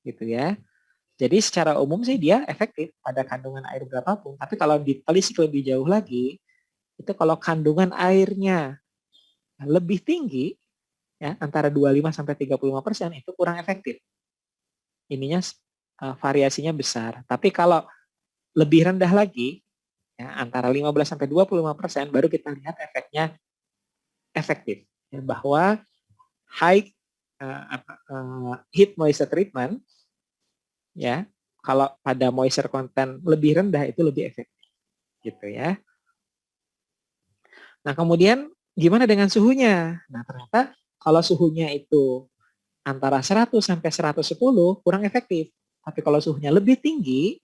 gitu ya. Jadi secara umum sih dia efektif pada kandungan air berapapun. Tapi kalau ditelisik lebih jauh lagi, itu kalau kandungan airnya lebih tinggi, ya antara 25 sampai 35% itu kurang efektif. Ininya variasinya besar. Tapi kalau lebih rendah lagi, ya, antara 15 sampai 25%, baru kita lihat efeknya efektif. Ya, bahwa high heat moisture treatment, ya kalau pada moisture content lebih rendah itu lebih efektif, gitu ya. Nah, kemudian gimana dengan suhunya? Nah, ternyata kalau suhunya itu antara 100 sampai 110 kurang efektif. Tapi kalau suhunya lebih tinggi,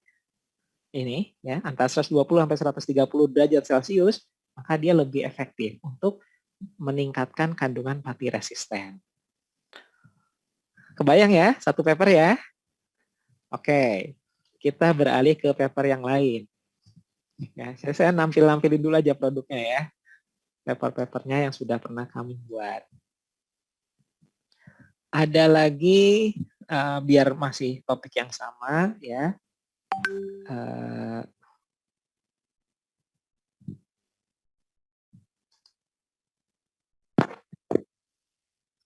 ini ya antara 120 sampai 130 derajat Celcius, maka dia lebih efektif untuk meningkatkan kandungan pati resisten. Kebayang ya, satu paper ya. Oke, kita beralih ke paper yang lain. Ya, saya nampilin dulu aja produknya ya. Paper-papernya yang sudah pernah kami buat. Ada lagi, biar masih topik yang sama ya.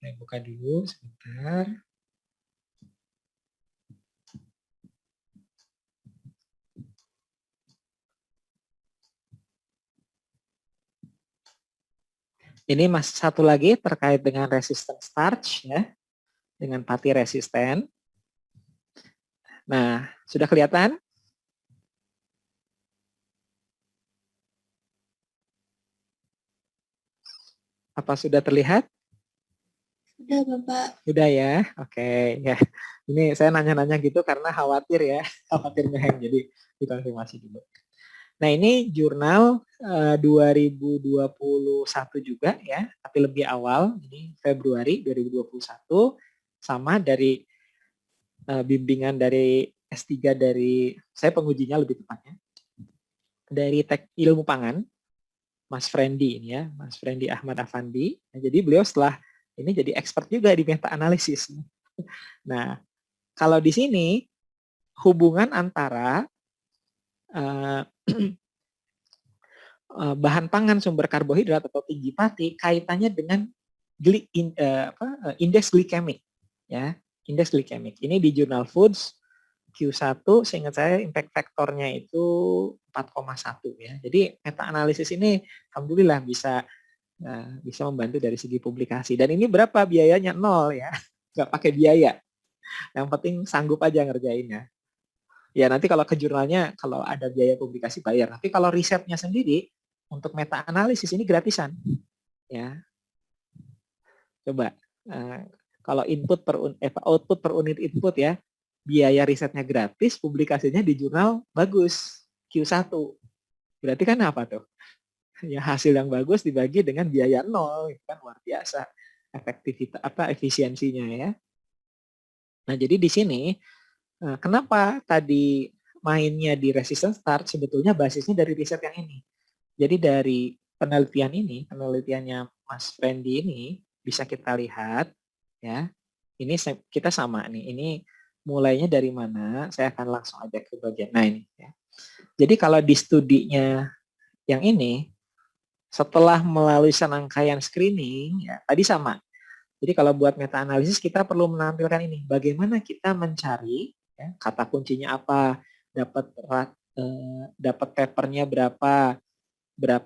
Saya buka dulu sebentar. Ini satu lagi terkait dengan resistant starch ya, dengan pati resisten. Nah, sudah kelihatan? Apa sudah terlihat? Sudah, Bapak. Sudah ya, oke ya. Ini saya nanya-nanya gitu karena khawatir ya, khawatir ngehang, jadi dikonfirmasi dulu. Nah ini jurnal 2021 juga ya, tapi lebih awal, ini Februari 2021, sama dari bimbingan dari S3 dari, saya pengujinya lebih tepatnya, dari ilmu pangan, Mas Frendi ini ya, Mas Frendi Ahmad Afandi. Nah, jadi beliau setelah ini jadi expert juga di meta analisis. Nah, kalau di sini hubungan antara bahan pangan sumber karbohidrat atau tinggi pati kaitannya dengan indeks glikemik ya, indeks glikemik. Ini di Jurnal Foods Q1, seingat saya impact faktornya itu 4,1 ya. Jadi meta analisis ini alhamdulillah bisa membantu dari segi publikasi. Dan ini berapa biayanya? 0 ya, nggak pakai biaya. Yang penting sanggup aja ngerjainnya. Ya nanti kalau ke jurnalnya, kalau ada biaya publikasi bayar. Tapi kalau risetnya sendiri, untuk meta analisis ini gratisan. Ya, coba kalau output per unit input ya, biaya risetnya gratis, publikasinya di jurnal bagus, Q1. Berarti kan apa tuh? Ya hasil yang bagus dibagi dengan biaya 0, itu kan luar biasa efektivitas efisiensinya ya. Nah jadi di sini kenapa tadi mainnya di resistance starch, sebetulnya basisnya dari riset yang ini. Jadi dari penelitiannya Mas Fendi ini bisa kita lihat ya. Ini kita sama nih. Ini mulainya dari mana? Saya akan langsung aja ke bagian ini ya. Jadi kalau di studinya yang ini, setelah melalui serangkaian screening ya, tadi sama. Jadi kalau buat meta analisis kita perlu menampilkan ini, bagaimana kita mencari ya, kata kuncinya apa, dapat papernya berapa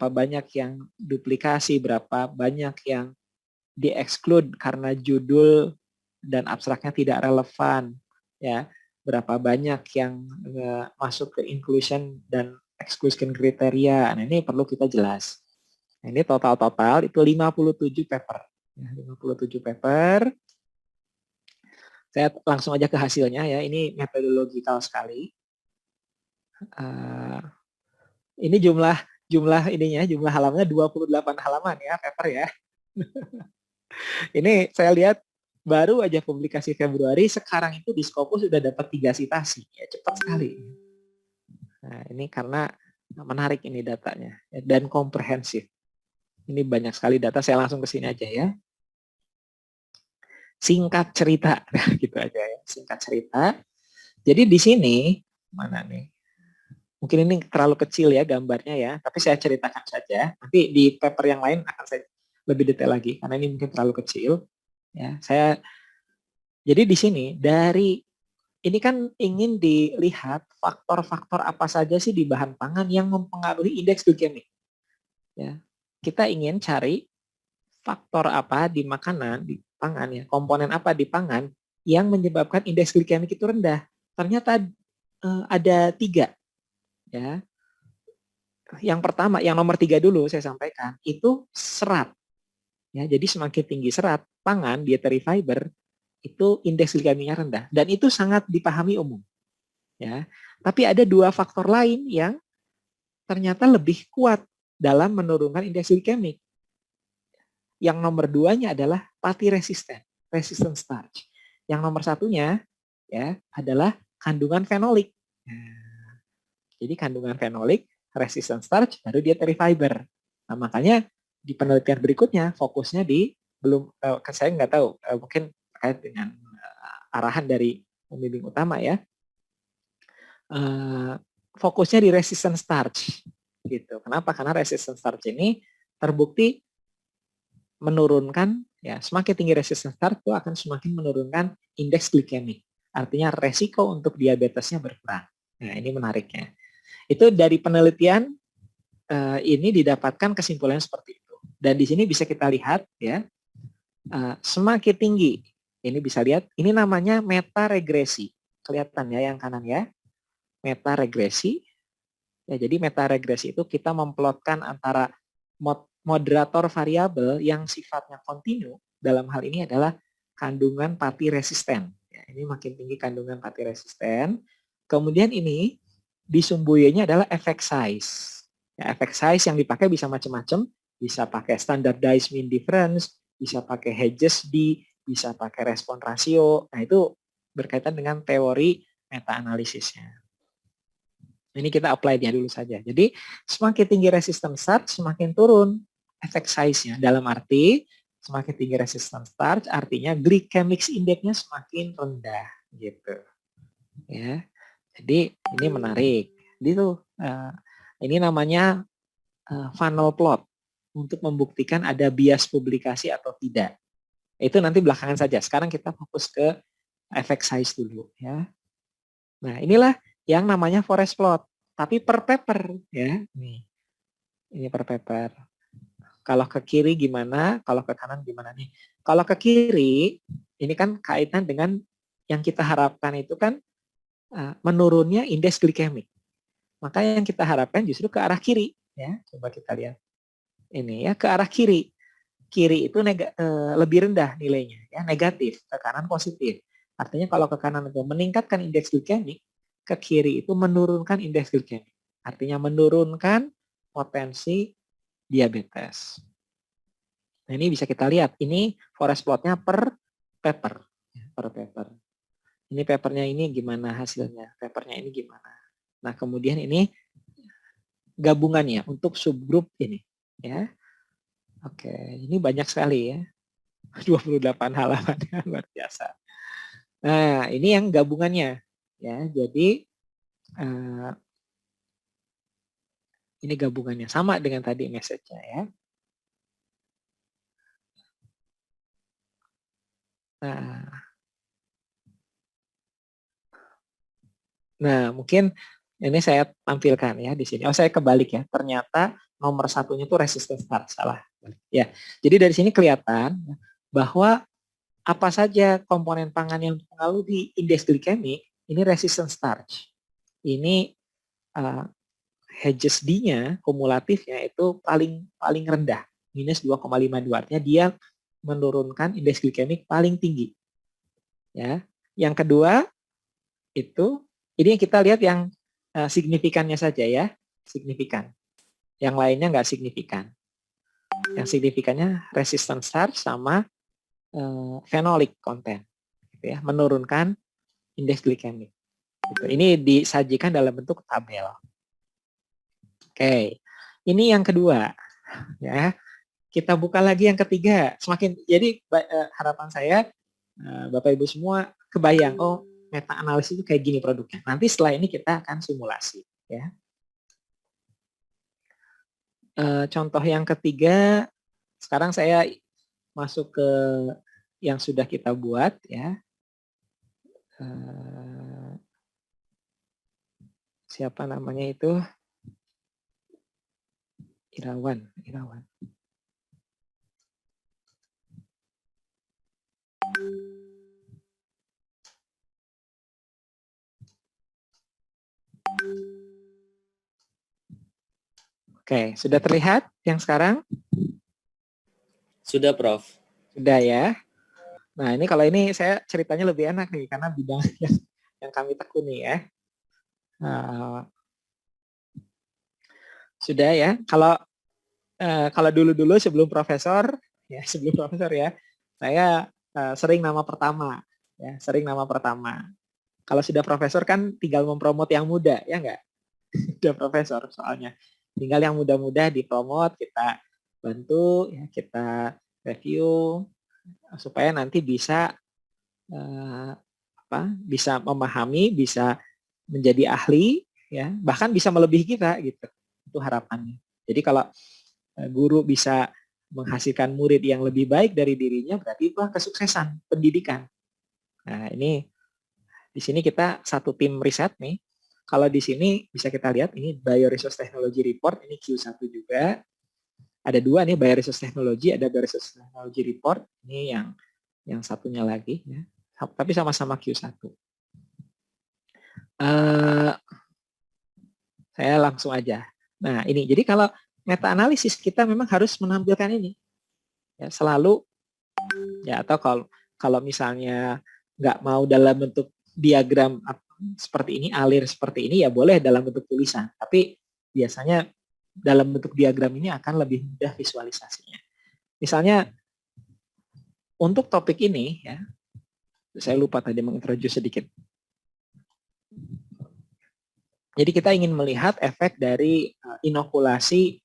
banyak yang duplikasi, berapa banyak yang di-exclude karena judul dan abstraknya tidak relevan, ya, berapa banyak yang masuk ke inclusion dan exclusion kriteria. Nah ini perlu kita jelas. Nah, ini total itu 57 paper. Ya, 57 paper. Saya langsung aja ke hasilnya ya. Ini metodologikal sekali. Ini jumlah halamannya 28 halaman ya, paper ya. Ini saya lihat baru aja publikasi Februari, sekarang itu di Scopus sudah dapat 3 citasi. Ya, cepat sekali. Nah, ini karena menarik ini datanya dan komprehensif. Ini banyak sekali data, saya langsung ke sini aja ya. Singkat cerita, gitu aja ya. Singkat cerita. Jadi di sini mana nih? Mungkin ini terlalu kecil ya gambarnya ya, tapi saya ceritakan saja. Nanti di paper yang lain akan saya lebih detail lagi karena ini mungkin terlalu kecil. Ya, jadi di sini ini kan ingin dilihat faktor-faktor apa saja sih di bahan pangan yang mempengaruhi indeks glikemik. Ya, kita ingin cari faktor apa di makanan, di pangan ya, komponen apa di pangan yang menyebabkan indeks glikemik itu rendah. Ternyata ada 3. Ya. Yang pertama, yang nomor 3 dulu saya sampaikan, itu serat. Ya, jadi semakin tinggi serat pangan, dietary fiber, itu indeks glikemiknya rendah. Dan itu sangat dipahami umum. Ya. Tapi ada 2 faktor lain yang ternyata lebih kuat dalam menurunkan indeks glikemik. Yang nomor 2-nya adalah pati resistant starch. Yang nomor satunya ya adalah kandungan fenolik. Nah, jadi kandungan fenolik, resistant starch, baru dia fiber. Nah, makanya di penelitian berikutnya fokusnya di saya nggak tahu, mungkin terkait dengan arahan dari pembimbing utama ya. Fokusnya di resistant starch gitu. Kenapa? Karena resistant starch ini terbukti menurunkan, ya semakin tinggi resistant starch itu akan semakin menurunkan indeks glikemik. Artinya resiko untuk diabetesnya berkurang. Nah, ini menariknya. Itu dari penelitian ini didapatkan kesimpulan seperti itu. Dan di sini bisa kita lihat ya, semakin tinggi, ini bisa lihat, ini namanya meta regresi. Kelihatan ya yang kanan ya, meta regresi. Ya, jadi meta regresi itu kita memplotkan antara moderator variabel yang sifatnya kontinu, dalam hal ini adalah kandungan pati resisten. Ya, ini makin tinggi kandungan pati resisten. Kemudian ini di sumbu Y-nya adalah effect size. Ya, effect size yang dipakai bisa macam-macam, bisa pakai standardized mean difference, bisa pakai Hedges D, bisa pakai respon rasio. Nah, itu berkaitan dengan teori meta-analisisnya. Ini kita apply-nya dulu saja. Jadi semakin tinggi resistance starch, semakin turun effect size-nya. Dalam arti semakin tinggi resistance starch, artinya glycemic index-nya semakin rendah, gitu. Ya, jadi ini menarik. Itu ini namanya funnel plot untuk membuktikan ada bias publikasi atau tidak. Itu nanti belakangan saja. Sekarang kita fokus ke effect size dulu, ya. Nah, inilah yang namanya forest plot, tapi per paper ya. Nih. Ini per paper. Kalau ke kiri gimana, kalau ke kanan gimana nih? Kalau ke kiri, ini kan kaitan dengan yang kita harapkan itu kan menurunnya indeks glikemik. Maka yang kita harapkan justru ke arah kiri ya. Coba kita lihat. Ini ya ke arah kiri. Kiri itu lebih rendah nilainya ya, negatif, ke kanan positif. Artinya kalau ke kanan itu meningkatkan indeks glikemik, ke kiri itu menurunkan indeks glikemik. Artinya menurunkan potensi diabetes. Nah, ini bisa kita lihat. Ini forest plotnya per paper. Per paper. Ini papernya ini gimana hasilnya. Papernya ini gimana. Nah, kemudian ini gabungannya untuk subgrup ini. Ya. Oke, ini banyak sekali ya. 28 halaman, luar biasa. Nah, ini yang gabungannya. Ya, jadi ini gabungannya sama dengan tadi message-nya ya. Nah, mungkin ini saya tampilkan ya di sini. Oh, saya kebalik ya. Ternyata nomor satunya itu resistance starch, salah. Ya, jadi dari sini kelihatan bahwa apa saja komponen pangan yang mempengaruhi indeks glikemik ini resistance starch. Ini Hedges D-nya, kumulatifnya itu paling rendah, minus 2,52. Artinya dia menurunkan indeks glikemik paling tinggi. Ya, yang kedua itu ini kita lihat yang signifikannya saja ya, signifikan. Yang lainnya nggak signifikan. Yang signifikannya resistant starch sama phenolic content, gitu ya, menurunkan indeks glikemik. Gitu. Ini disajikan dalam bentuk tabel. Oke, ini yang kedua, ya. Kita buka lagi yang ketiga. Jadi harapan saya Bapak Ibu semua kebayang, oh meta analisis itu kayak gini produknya. Nanti setelah ini kita akan simulasi, ya. Contoh yang ketiga, sekarang saya masuk ke yang sudah kita buat, ya. Siapa namanya itu? Irawan. Oke, sudah terlihat yang sekarang? Sudah, Prof. Sudah ya. Nah, ini kalau ini saya ceritanya lebih enak nih karena bidang yang kami tekuni ya. Sudah ya. Kalau dulu sebelum profesor ya, saya sering nama pertama ya, sering nama pertama. Kalau sudah profesor kan tinggal mempromot yang muda, ya enggak? Sudah profesor soalnya. Tinggal yang muda-muda dipromot, kita bantu, ya, kita review supaya nanti bisa bisa memahami, bisa menjadi ahli, ya, bahkan bisa melebihi kita gitu. Itu harapannya. Jadi kalau guru bisa menghasilkan murid yang lebih baik dari dirinya, berarti itu kesuksesan pendidikan. Nah, ini di sini kita satu tim riset nih. Kalau di sini bisa kita lihat ini Bioresource Technology Report, ini Q1 juga. Ada dua nih, Bioresource Technology, ada Bioresource Technology Report. Ini yang satunya lagi, ya. Tapi sama-sama Q1. Saya langsung aja. Nah, ini jadi kalau meta analisis kita memang harus menampilkan ini, ya, selalu, ya, atau kalau misalnya nggak mau dalam bentuk diagram seperti ini, alir seperti ini, ya boleh dalam bentuk tulisan. Tapi biasanya dalam bentuk diagram ini akan lebih mudah visualisasinya. Misalnya untuk topik ini, ya, saya lupa tadi mengintroduce sedikit. Jadi kita ingin melihat efek dari inokulasi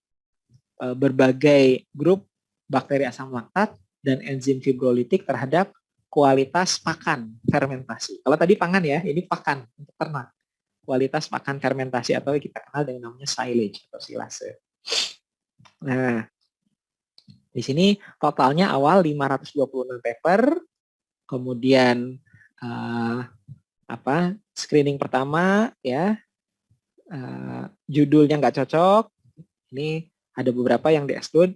berbagai grup bakteri asam laktat dan enzim fibrolitik terhadap kualitas pakan fermentasi. Kalau tadi pangan, ya, ini pakan untuk ternak. Kualitas pakan fermentasi atau kita kenal dengan namanya silage atau silase. Nah, di sini totalnya awal 526 paper, kemudian screening pertama, ya, judulnya nggak cocok, ini ada beberapa yang di-exclude,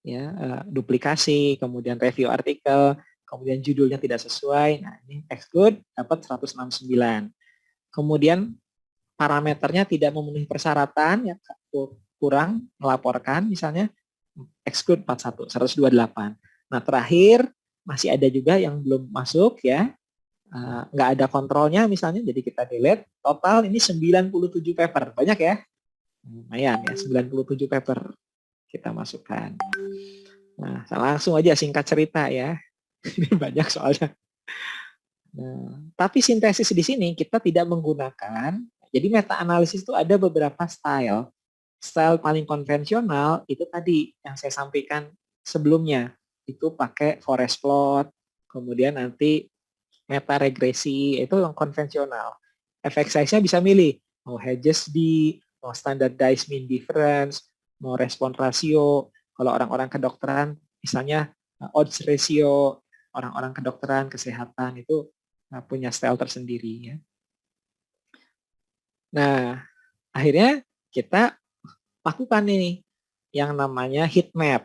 ya, duplikasi, kemudian review artikel, kemudian judulnya tidak sesuai, nah ini exclude, dapat 169. Kemudian parameternya tidak memenuhi persyaratan, ya, kurang melaporkan, misalnya exclude 41, 128. Nah, terakhir masih ada juga yang belum masuk, ya, nggak ada kontrolnya misalnya, jadi kita delete. Total ini 97 paper, banyak ya, lumayan ya, 97 paper kita masukkan. Nah, langsung aja singkat cerita, ya. Ini banyak soalnya. Nah, tapi sintesis di sini kita tidak menggunakan, jadi meta analisis itu ada beberapa style. Style paling konvensional itu tadi yang saya sampaikan sebelumnya, itu pakai forest plot, kemudian nanti meta regresi, itu yang konvensional. Effect size-nya bisa milih, mau Hedges D, mau standardized mean difference, mau respon rasio. Kalau orang-orang kedokteran, misalnya odds ratio, orang-orang kedokteran, kesehatan itu punya style tersendiri, ya. Nah, akhirnya kita lakukan nih yang namanya heat map.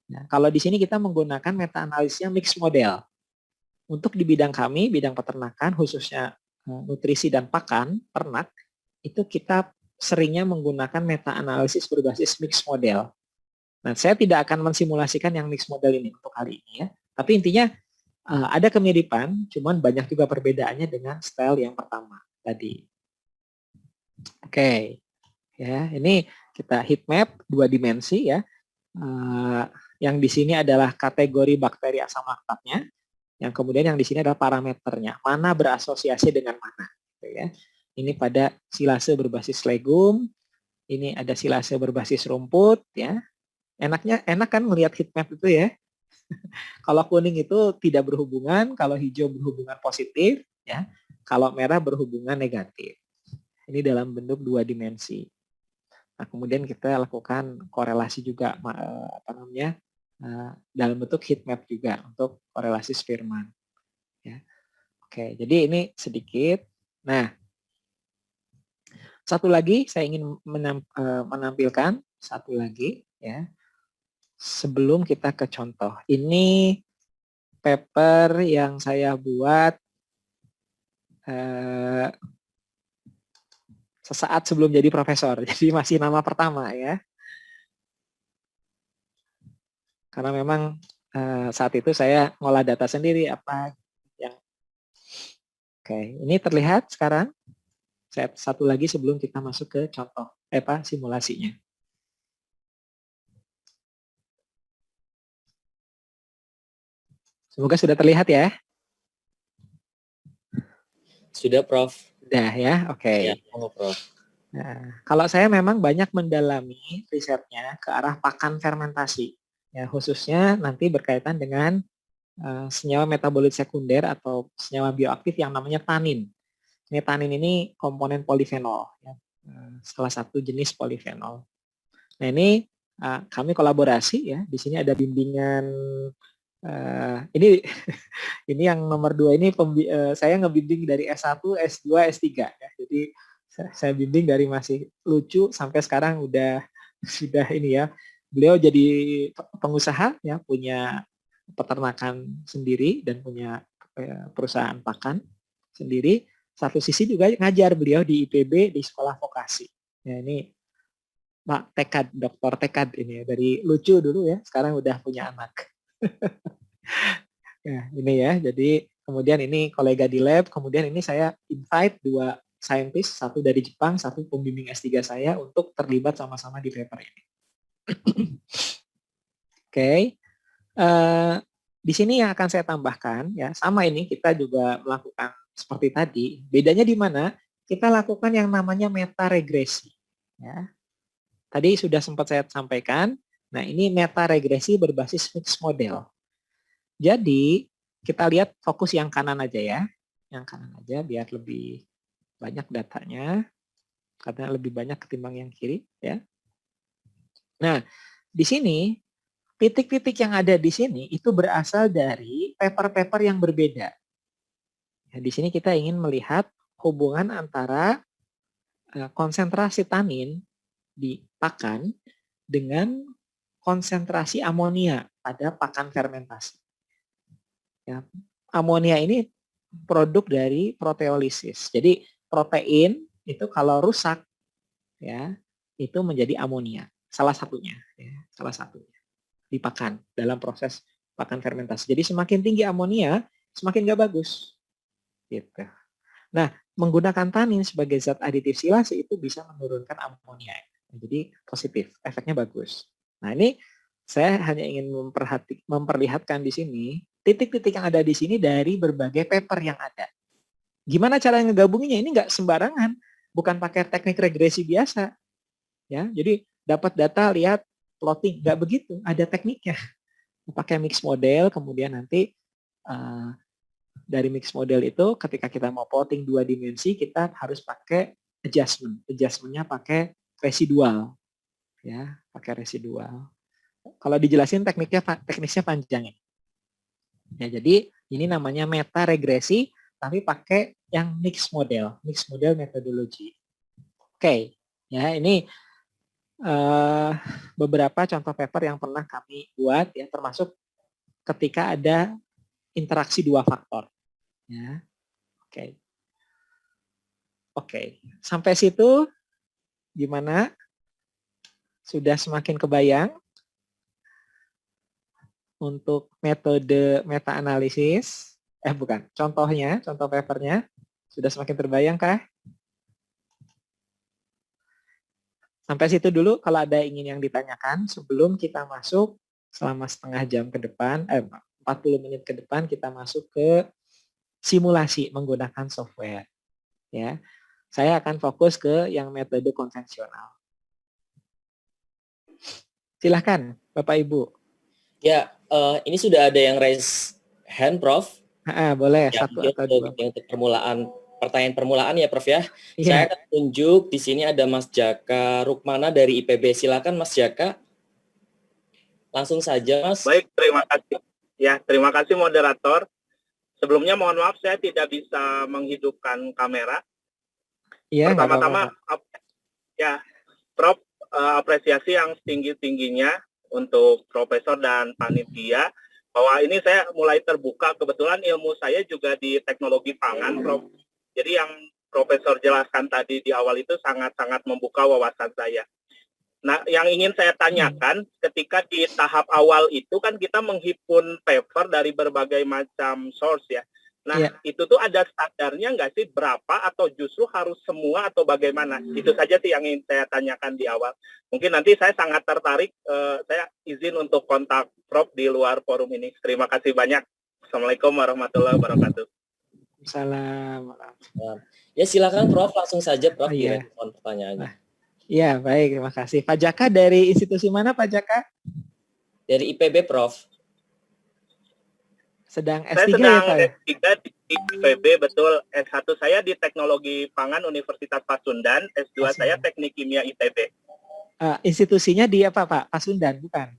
Nah, kalau di sini kita menggunakan meta analisisnya mixed model. Untuk di bidang kami, bidang peternakan, khususnya nutrisi dan pakan ternak, itu kita seringnya menggunakan meta analisis berbasis mixed model. Nah, saya tidak akan mensimulasikan yang mixed model ini untuk kali ini, ya. Tapi intinya ada kemiripan, cuman banyak juga perbedaannya dengan style yang pertama tadi. Oke, ya, ini kita heat map 2 dimensi, ya. Yang di sini adalah kategori bakteri asam laktatnya. Yang kemudian yang di sini adalah parameternya, mana berasosiasi dengan mana, gitu, ya. Ini pada silase berbasis legum, ini ada silase berbasis rumput, ya. Enak kan melihat heat map itu, ya. Kalau kuning itu tidak berhubungan, kalau hijau berhubungan positif, ya. Kalau merah berhubungan negatif. Ini dalam bentuk 2 dimensi. Nah, kemudian kita lakukan korelasi juga, dalam bentuk heat map juga untuk korelasi Spearman, ya. Oke, jadi ini sedikit. Nah, satu lagi saya ingin menampilkan satu lagi, ya, sebelum kita ke contoh. Ini paper yang saya buat sesaat sebelum jadi profesor, jadi masih nama pertama, ya. Karena memang saat itu saya ngolah data sendiri apa yang. Oke, ini terlihat sekarang. Saya satu lagi sebelum kita masuk ke contoh simulasinya. Semoga sudah terlihat, ya. Sudah, Prof. Udah ya, oke. Ya, monggo, Prof. Nah, kalau saya memang banyak mendalami risetnya ke arah pakan fermentasi, ya khususnya nanti berkaitan dengan senyawa metabolit sekunder atau senyawa bioaktif yang namanya tanin. Ini tanin ini komponen polifenol, ya, salah satu jenis polifenol. Nah ini kami kolaborasi ya, di sini ada bimbingan. Ini ini yang nomor 2 ini saya ngebimbing dari S1, S2, S3 ya. Jadi saya bimbing dari masih lucu sampai sekarang sudah ini ya. Beliau jadi pengusaha ya, punya peternakan sendiri dan punya perusahaan pakan sendiri. Satu sisi juga ngajar beliau di IPB di sekolah vokasi. Ya ini Pak Tekad, Dokter Tekad ini ya, dari lucu dulu ya, sekarang udah punya anak. Ya, ini ya. Jadi kemudian ini kolega di lab, kemudian ini saya invite 2 scientist, satu dari Jepang, satu pembimbing S3 saya untuk terlibat sama-sama di paper ini. Oke. Di sini yang akan saya tambahkan ya, sama ini kita juga melakukan seperti tadi. Bedanya di mana? Kita lakukan yang namanya meta regresi ya. Tadi sudah sempat saya sampaikan. Nah, ini meta regresi berbasis mixed model. Jadi, kita lihat fokus yang kanan aja ya. Yang kanan aja biar lebih banyak datanya. Karena lebih banyak ketimbang yang kiri ya. Nah, di sini titik-titik yang ada di sini itu berasal dari paper-paper yang berbeda. Ya, di sini kita ingin melihat hubungan antara konsentrasi tanin di pakan dengan konsentrasi amonia pada pakan fermentasi. Ya, amonia ini produk dari proteolisis. Jadi protein itu kalau rusak ya itu menjadi amonia. Salah satunya di pakan dalam proses pakan fermentasi. Jadi semakin tinggi amonia, semakin nggak bagus. Gitu. Nah, menggunakan tanin sebagai zat aditif silase itu bisa menurunkan amonia. Jadi positif, efeknya bagus. Nah, ini saya hanya ingin memperlihatkan di sini titik-titik yang ada di sini dari berbagai paper yang ada. Gimana cara ngegabunginnya? Ini nggak sembarangan, bukan pakai teknik regresi biasa. Ya, jadi dapat data, lihat plotting, nggak begitu, ada tekniknya. Pakai mix model, kemudian nanti dari mix model itu ketika kita mau plotting 2 dimensi, kita harus pakai adjustment. Adjustmentnya pakai residual, ya, pakai residual. Kalau dijelasin teknisnya panjang ya. Ya, jadi ini namanya meta regresi, tapi pakai yang mix model methodology. Oke, ya ini beberapa contoh paper yang pernah kami buat ya, termasuk ketika ada interaksi 2 faktor. Ya, oke. Sampai situ gimana? Sudah semakin kebayang untuk metode meta-analisis? Bukan, contoh papernya sudah semakin terbayang kah? Sampai situ dulu kalau ada ingin yang ditanyakan sebelum kita masuk selama setengah jam ke depan, 40 menit ke depan kita masuk ke simulasi menggunakan software. Ya, saya akan fokus ke yang metode konvensional. Silahkan, Bapak Ibu. Ya, ini sudah ada yang raise hand, Prof. Boleh, ya, 1 atau 2. Untuk pertanyaan permulaan ya, Prof ya. Iya. Saya akan tunjuk di sini ada Mas Jaka Rukmana dari IPB. Silakan Mas Jaka. Langsung saja, Mas. Baik, terima kasih. Ya, terima kasih moderator. Sebelumnya mohon maaf saya tidak bisa menghidupkan kamera. Iya, pertama-tama ya, Prof, apresiasi yang setinggi-tingginya untuk Profesor dan panitia bahwa ini saya mulai terbuka. Kebetulan ilmu saya juga di teknologi pangan, Prof. Jadi yang Profesor jelaskan tadi di awal itu sangat-sangat membuka wawasan saya. Nah, yang ingin saya tanyakan, ketika di tahap awal itu kan kita menghimpun paper dari berbagai macam source ya. Nah, itu tuh ada standarnya nggak sih, berapa atau justru harus semua atau bagaimana? Itu saja sih yang ingin saya tanyakan di awal. Mungkin nanti saya sangat tertarik, saya izin untuk kontak Prof di luar forum ini. Terima kasih banyak. Assalamualaikum warahmatullahi wabarakatuh. Waalaikumsalam. Ya silakan Prof, langsung saja Prof Oh, iya. direspon pertanyaannya. Iya, baik, terima kasih. Pak Jaka dari institusi mana Pak Jaka? Dari IPB Prof. Sedang Saya S3 ya sedang Pak ya? S3 di IPB, betul. S1 saya di Teknologi Pangan Universitas Pasundan, S2 saya Teknik Kimia ITB. Institusinya di apa Pak? Pasundan, bukan?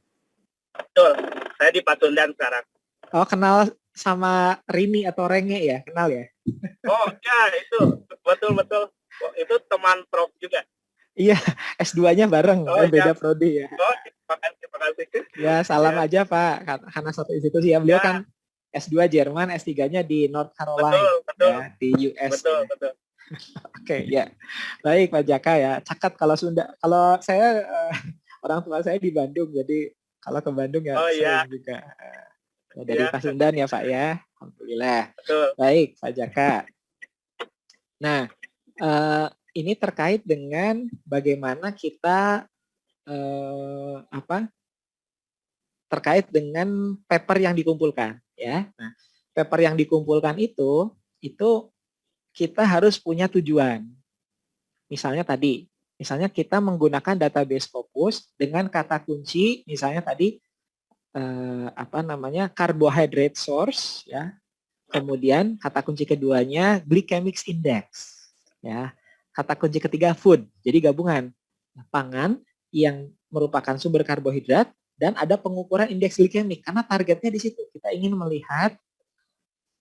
Betul, saya di Pasundan sekarang. Oh, kenal sama Rini atau Renge ya? Kenal ya? Oh ya, itu betul-betul. Oh, itu teman Prof juga. Iya, S2-nya bareng, Oh, beda ya. prodi ya. Oh, terima kasih. Ya, salam Ya. aja Pak, karena satu institusi ya. Beliau Ya. kan S2 Jerman, S3-nya di North Caroline, Betul. ya, di US. Betul, ya. betul. Oke, ya. Baik Pak Jaka ya. Cakat kalau Sunda. Kalau saya orang tua saya di Bandung, jadi kalau ke Bandung ya Oh, sering ya. juga. Ya, dari Ya. Pasundan ya Pak ya. Alhamdulillah. Betul. Baik Pak Jaka. Nah, ini terkait dengan bagaimana kita terkait dengan paper yang dikumpulkan ya. Nah, paper yang dikumpulkan itu kita harus punya tujuan. Misalnya kita menggunakan database Scopus dengan kata kunci misalnya tadi carbohydrate source ya. Kemudian kata kunci keduanya glycemic index ya. Kata kunci ketiga food. Jadi gabungan pangan yang merupakan sumber karbohidrat dan ada pengukuran indeks glikemik karena targetnya di situ. Kita ingin melihat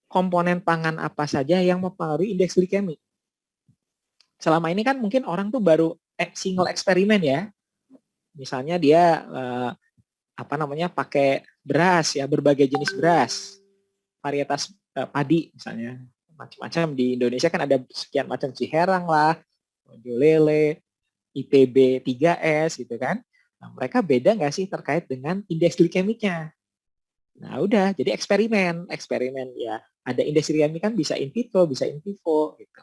komponen pangan apa saja yang mempengaruhi indeks glikemik. Selama ini kan mungkin orang tuh baru single eksperimen ya. Misalnya dia pakai beras ya, berbagai jenis beras, varietas padi misalnya. Macam-macam di Indonesia kan ada sekian macam Ciherang lah, Jolele, IPB 3S gitu kan. Nah, mereka beda nggak sih terkait dengan indeks glikemiknya? Nah udah, jadi eksperimen ya. Ada indeks glikemik kan bisa in vitro, bisa in vivo gitu.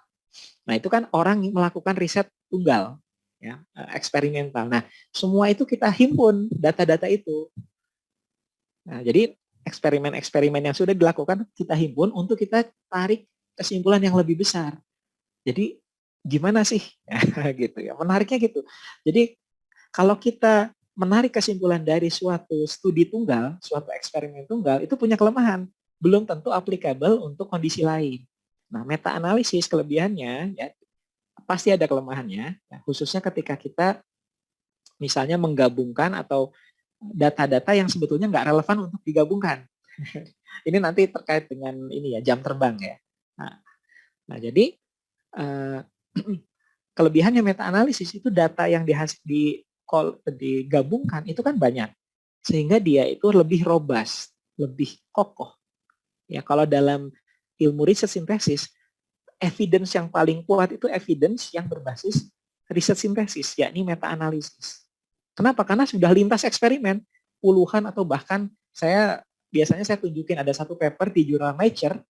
Nah itu kan orang melakukan riset tunggal, ya, eksperimental. Nah semua itu kita himpun data-data itu. Nah jadi eksperimen-eksperimen yang sudah dilakukan kita himpun untuk kita tarik kesimpulan yang lebih besar. Jadi gimana sih gitu ya, menariknya gitu. Jadi kalau kita menarik kesimpulan dari suatu studi tunggal, suatu eksperimen tunggal itu punya kelemahan, belum tentu applicable untuk kondisi lain. Nah, meta analisis kelebihannya ya pasti ada kelemahannya, ya, khususnya ketika kita misalnya menggabungkan atau data-data yang sebetulnya nggak relevan untuk digabungkan. Ini nanti terkait dengan ini ya, jam terbang ya. Nah jadi kelebihannya meta analisis itu data yang digabungkan itu kan banyak, sehingga dia itu lebih robust, lebih kokoh. Ya kalau dalam ilmu riset sintesis, evidence yang paling kuat itu evidence yang berbasis riset sintesis, yakni meta analisis. Kenapa? Karena sudah lintas eksperimen, puluhan atau bahkan biasanya saya tunjukin ada satu paper di jurnal Nature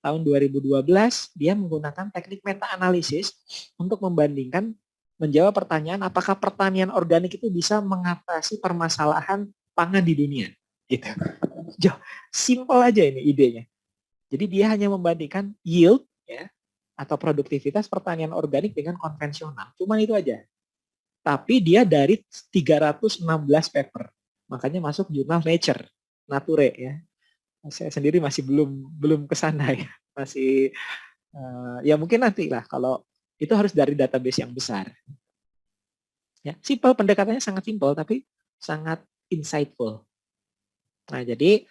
tahun 2012, dia menggunakan teknik meta-analisis untuk menjawab pertanyaan apakah pertanian organik itu bisa mengatasi permasalahan pangan di dunia. Gitu. Simple aja ini idenya. Jadi dia hanya membandingkan yield ya atau produktivitas pertanian organik dengan konvensional. Cuman itu aja. Tapi dia dari 316 paper. Makanya masuk jurnal Nature, Nature ya. Saya sendiri masih belum ke sana ya. Masih ya mungkin nanti lah kalau itu harus dari database yang besar. Ya, simple, pendekatannya sangat simple tapi sangat insightful. Nah, jadi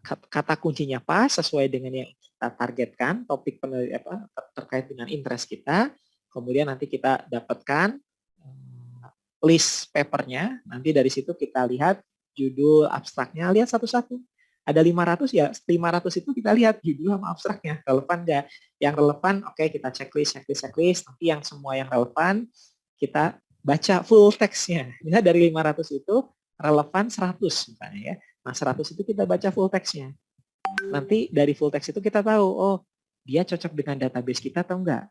kata kuncinya pas sesuai dengan yang kita targetkan, topik terkait dengan interest kita. Kemudian nanti kita dapatkan list papernya. Nanti dari situ kita lihat judul, abstraknya, lihat satu-satu. Ada 500 ya, 500 itu kita lihat judul sama abstraknya, relevan nggak? Yang relevan, oke, kita checklist. Nanti yang semua yang relevan, kita baca full text-nya. Misalnya dari 500 itu, relevan 100 misalnya ya. Nah 100 itu kita baca full text-nya. Nanti dari full text itu kita tahu, oh dia cocok dengan database kita atau enggak.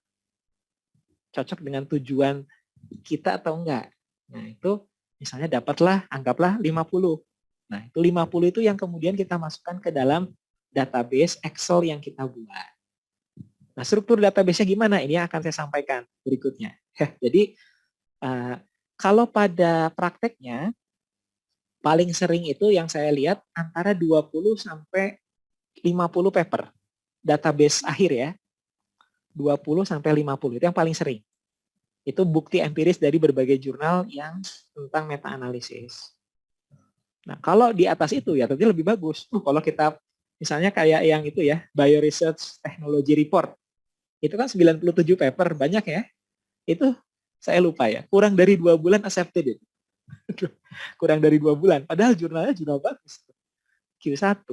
Cocok dengan tujuan kita atau enggak. Nah itu misalnya dapatlah, anggaplah 50. Nah, itu 50 itu yang kemudian kita masukkan ke dalam database Excel yang kita buat. Nah, struktur database-nya gimana? Ini yang akan saya sampaikan berikutnya. Jadi, kalau pada prakteknya, paling sering itu yang saya lihat antara 20 sampai 50 paper. Database akhir ya, 20 sampai 50, itu yang paling sering. Itu bukti empiris dari berbagai jurnal yang tentang meta-analisis. Nah, kalau di atas itu ya tentu lebih bagus. Kalau kita misalnya kayak yang itu ya, Bioresearch Technology Report, itu kan 97 paper, banyak ya. Itu saya lupa ya, kurang dari 2 bulan accepted itu. Kurang dari 2 bulan, padahal jurnalnya jurnal bagus. Q1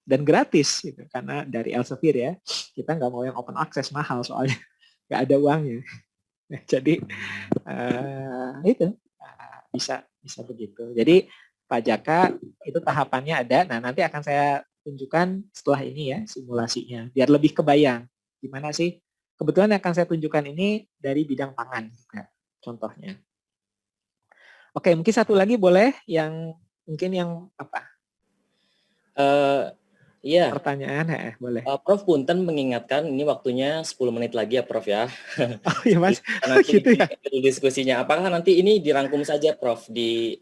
dan gratis gitu, karena dari Elsevier ya, kita nggak mau yang open access mahal soalnya nggak ada uangnya. Jadi itu bisa begitu. Jadi Pak Jaka itu tahapannya ada. Nah, nanti akan saya tunjukkan setelah ini ya simulasinya biar lebih kebayang gimana sih. Kebetulan yang akan saya tunjukkan ini dari bidang pangan juga contohnya. Oke, mungkin satu lagi boleh yang mungkin yang apa? Iya. Pertanyaan, boleh. Prof Punten mengingatkan ini waktunya 10 menit lagi ya Prof ya. Oh iya Mas, nanti gitu ya. Diskusinya. Apakah nanti ini dirangkum saja Prof di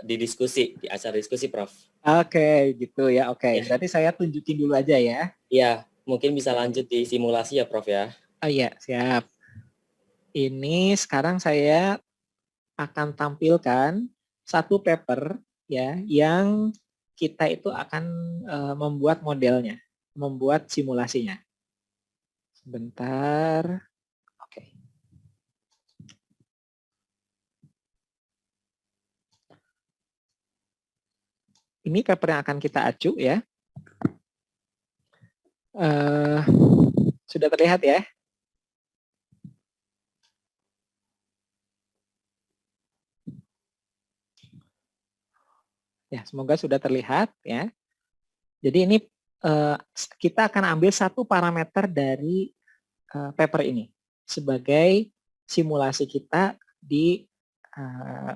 diskusi, di acara diskusi Prof? Oke, gitu ya. Oke, Ya. berarti saya tunjukin dulu aja ya. Iya, mungkin bisa lanjut di simulasi ya Prof ya. Oh iya, siap. Ini sekarang saya akan tampilkan satu paper ya yang kita itu akan membuat modelnya, membuat simulasinya. Sebentar. Oke. Ini paper yang akan kita acu ya. Sudah terlihat ya? Ya, semoga sudah terlihat ya. Jadi ini kita akan ambil satu parameter dari paper ini sebagai simulasi kita di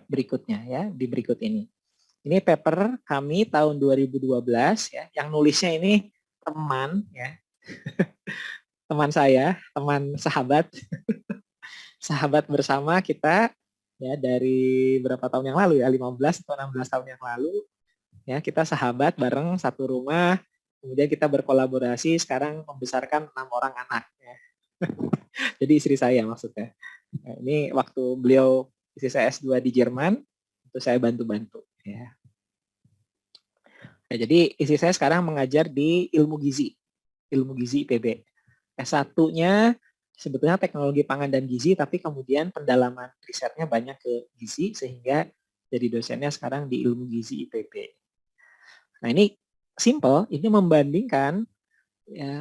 berikutnya ya, di berikut ini. Ini paper kami tahun 2012 ya, yang nulisnya ini teman ya. Teman saya, teman sahabat. Sahabat bersama kita ya dari berapa tahun yang lalu ya, 15 atau 16 tahun yang lalu ya, kita sahabat bareng satu rumah, kemudian kita berkolaborasi sekarang membesarkan 6 orang anak ya. Jadi istri saya maksudnya. Nah, ini waktu beliau istri saya S2 di Jerman, itu saya bantu-bantu ya. Nah, jadi istri saya sekarang mengajar di ilmu gizi IPB. S1-nya sebetulnya teknologi pangan dan gizi, tapi kemudian pendalaman risetnya banyak ke gizi sehingga jadi dosennya sekarang di ilmu gizi IPB. Nah, ini simple, ini membandingkan ya,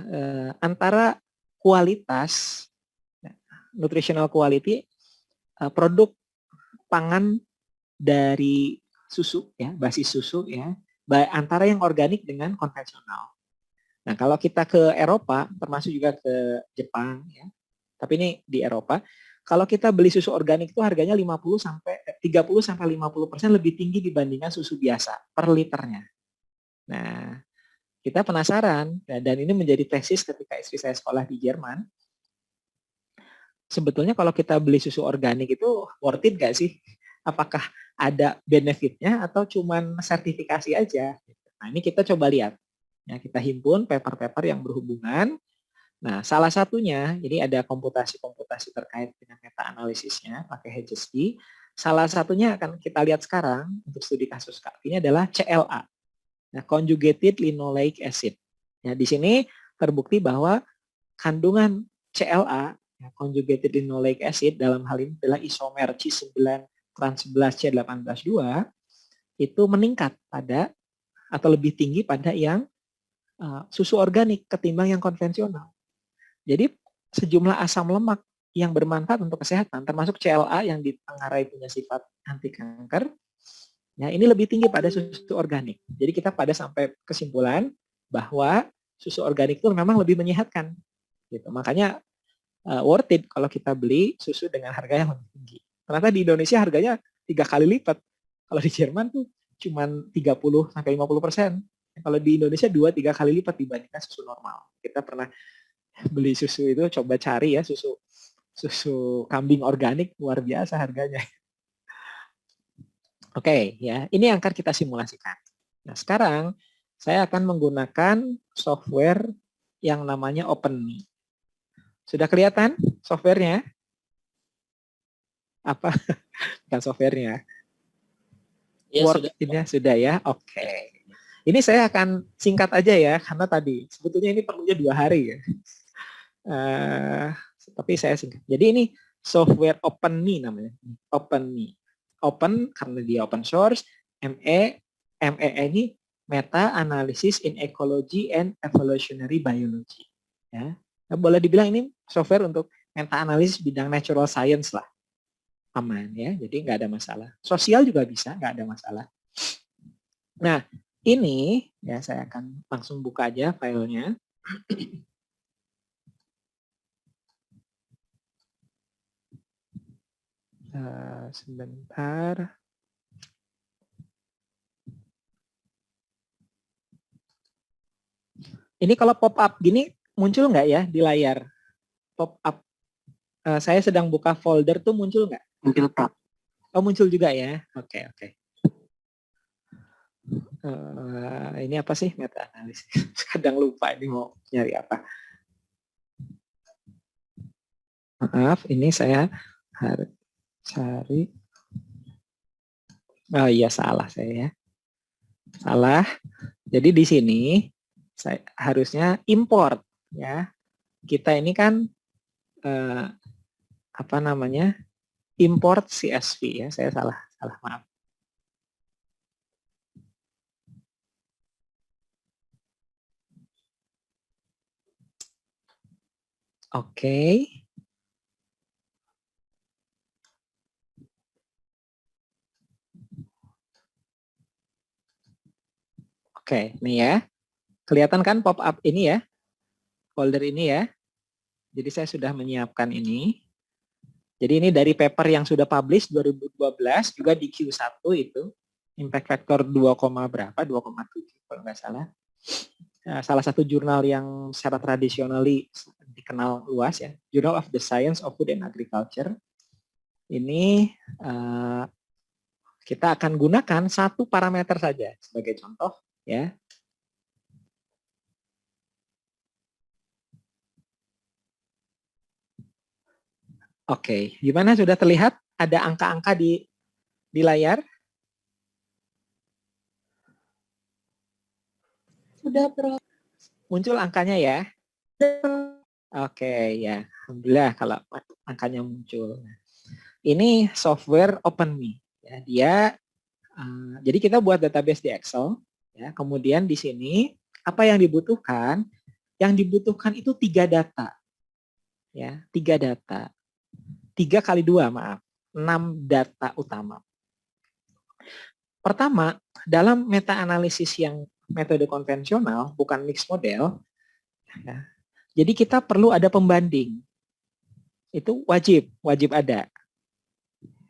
antara kualitas nutritional quality produk pangan dari susu ya, basis susu ya, antara yang organik dengan konvensional. Nah, kalau kita ke Eropa, termasuk juga ke Jepang ya. Tapi ini di Eropa, kalau kita beli susu organik itu harganya 30 sampai 50% lebih tinggi dibandingkan susu biasa per liternya. Nah, kita penasaran dan ini menjadi tesis ketika istri saya sekolah di Jerman. Sebetulnya kalau kita beli susu organik itu worth it gak sih? Apakah ada benefitnya atau cuman sertifikasi aja? Nah, ini kita coba lihat. Ya, kita himpun paper-paper yang berhubungan. Nah, salah satunya, ini ada komputasi-komputasi terkait dengan meta-analisisnya pakai HSP. Salah satunya akan kita lihat sekarang untuk studi kasus ini adalah CLA. Nah, conjugated linoleic acid. Ya, di sini terbukti bahwa kandungan CLA, ya, conjugated linoleic acid dalam hal ini adalah isomer C9 trans 11 C18+2 itu meningkat pada atau lebih tinggi pada yang susu organik ketimbang yang konvensional. Jadi sejumlah asam lemak yang bermanfaat untuk kesehatan, termasuk CLA yang ditengarai punya sifat anti kanker, ya ini lebih tinggi pada susu organik. Jadi kita pada sampai kesimpulan bahwa susu organik itu memang lebih menyehatkan. Gitu. Makanya worth it kalau kita beli susu dengan harga yang lebih tinggi. Ternyata di Indonesia harganya 3 kali lipat. Kalau di Jerman tuh cuma 30 sampai 50%. Kalau di Indonesia 2-3 kali lipat dibandingkan susu normal. Kita pernah beli susu itu coba cari ya, susu kambing organik luar biasa harganya. Oke, ya, ini yang akan kita simulasikan. Nah, sekarang saya akan menggunakan software yang namanya OpenMe. Sudah kelihatan softwarenya? Apa? Bukan softwarenya. Ya, Word ini sudah ya. Oke. Ini saya akan singkat aja ya, karena tadi sebetulnya ini perlunya 2 hari ya. Tapi saya singkat. Jadi ini software OpenMe namanya. OpenMe. Open karena dia open source. ME ini Meta Analysis in Ecology and Evolutionary Biology. Ya. Nah, boleh dibilang ini software untuk meta analisis bidang natural science lah. Aman ya, jadi nggak ada masalah. Sosial juga bisa, nggak ada masalah. Nah, ini ya saya akan langsung buka aja filenya. Sebentar. Ini kalau pop up gini muncul nggak ya di layar? Pop up. Saya sedang buka folder tuh muncul nggak? Muncul, Pak. Oh, muncul juga ya. Oke. Ini apa sih meta analisis? Kadang lupa ini mau nyari apa. Maaf, ini saya harus cari. Oh iya, salah saya ya. Salah. Jadi di sini saya harusnya import ya. Kita ini kan apa namanya? Import CSV ya. Saya salah maaf. Oke. Oke, nih ya. Kelihatan kan pop up ini ya? Folder ini ya. Jadi saya sudah menyiapkan ini. Jadi ini dari paper yang sudah publish 2012 juga di Q1 itu. Impact factor 2, berapa? 2,7 kalau nggak salah. Salah satu jurnal yang secara tradisionally dikenal luas ya. Journal of the Science of Food and Agriculture. Ini kita akan gunakan satu parameter saja sebagai contoh ya. Oke, gimana sudah terlihat ada angka-angka di layar? Sudah, Prof. Muncul angkanya ya? Oke, ya. Alhamdulillah kalau angkanya muncul. Ini software OpenMe. Ya, dia jadi kita buat database di Excel. Ya, kemudian di sini apa yang dibutuhkan? Yang dibutuhkan itu 3 data. Ya, 3 data. 3 kali 2, maaf. 6 data utama. Pertama, dalam meta-analisis yang metode konvensional, bukan mixed model, ya, jadi kita perlu ada pembanding. Itu wajib ada.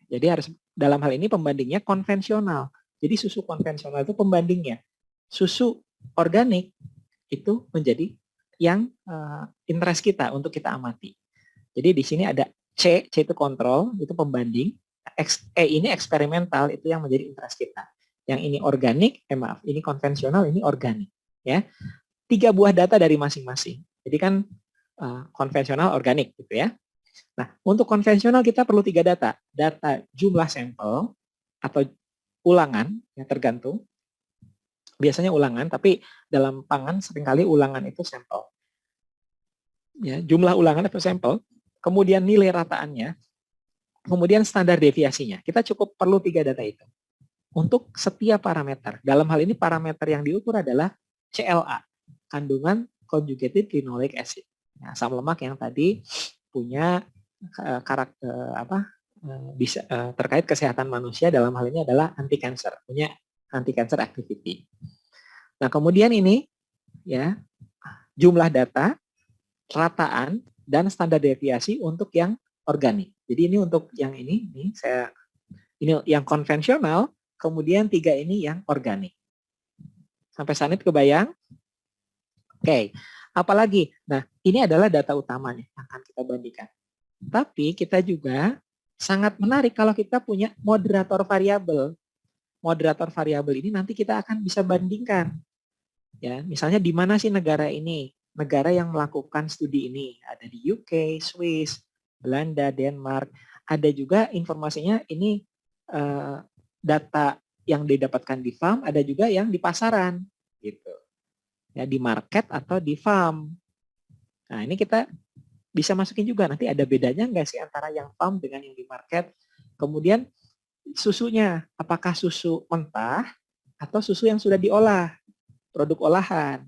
Jadi harus dalam hal ini pembandingnya konvensional. Jadi susu konvensional itu pembandingnya. Susu organik itu menjadi yang interest kita untuk kita amati. Jadi di sini ada C itu kontrol, itu pembanding. E ini eksperimental, itu yang menjadi interest kita. Yang ini organik, ini konvensional, ini organik. Ya, 3 buah data dari masing-masing. Jadi kan konvensional, organik gitu ya. Nah, untuk konvensional kita perlu 3 data. Data jumlah sampel atau ulangan, yang tergantung. Biasanya ulangan, tapi dalam pangan seringkali ulangan itu sampel. Ya, jumlah ulangan atau sampel, kemudian nilai rataannya, kemudian standar deviasinya. Kita cukup perlu 3 data itu. Untuk setiap parameter. Dalam hal ini parameter yang diukur adalah CLA, kandungan conjugated linoleic acid. Nah, asam lemak yang tadi punya karakter bisa terkait kesehatan manusia, dalam hal ini adalah anti cancer, punya anti cancer activity. Nah, kemudian ini ya jumlah data, rataan dan standar deviasi untuk yang organik. Jadi ini untuk yang ini yang konvensional, kemudian 3 ini yang organik. Sampai sana kebayang? Oke. Apalagi, nah ini adalah data utamanya yang akan kita bandingkan. Tapi kita juga sangat menarik kalau kita punya moderator variabel. Moderator variabel ini nanti kita akan bisa bandingkan. Ya, misalnya di mana sih negara ini? Negara yang melakukan studi ini ada di UK, Swiss, Belanda, Denmark. Ada juga informasinya ini data yang didapatkan di farm, ada juga yang di pasaran, gitu. Ya, di market atau di farm. Nah, ini kita bisa masukin juga, nanti ada bedanya nggak sih antara yang farm dengan yang di market. Kemudian susunya, apakah susu mentah atau susu yang sudah diolah, produk olahan.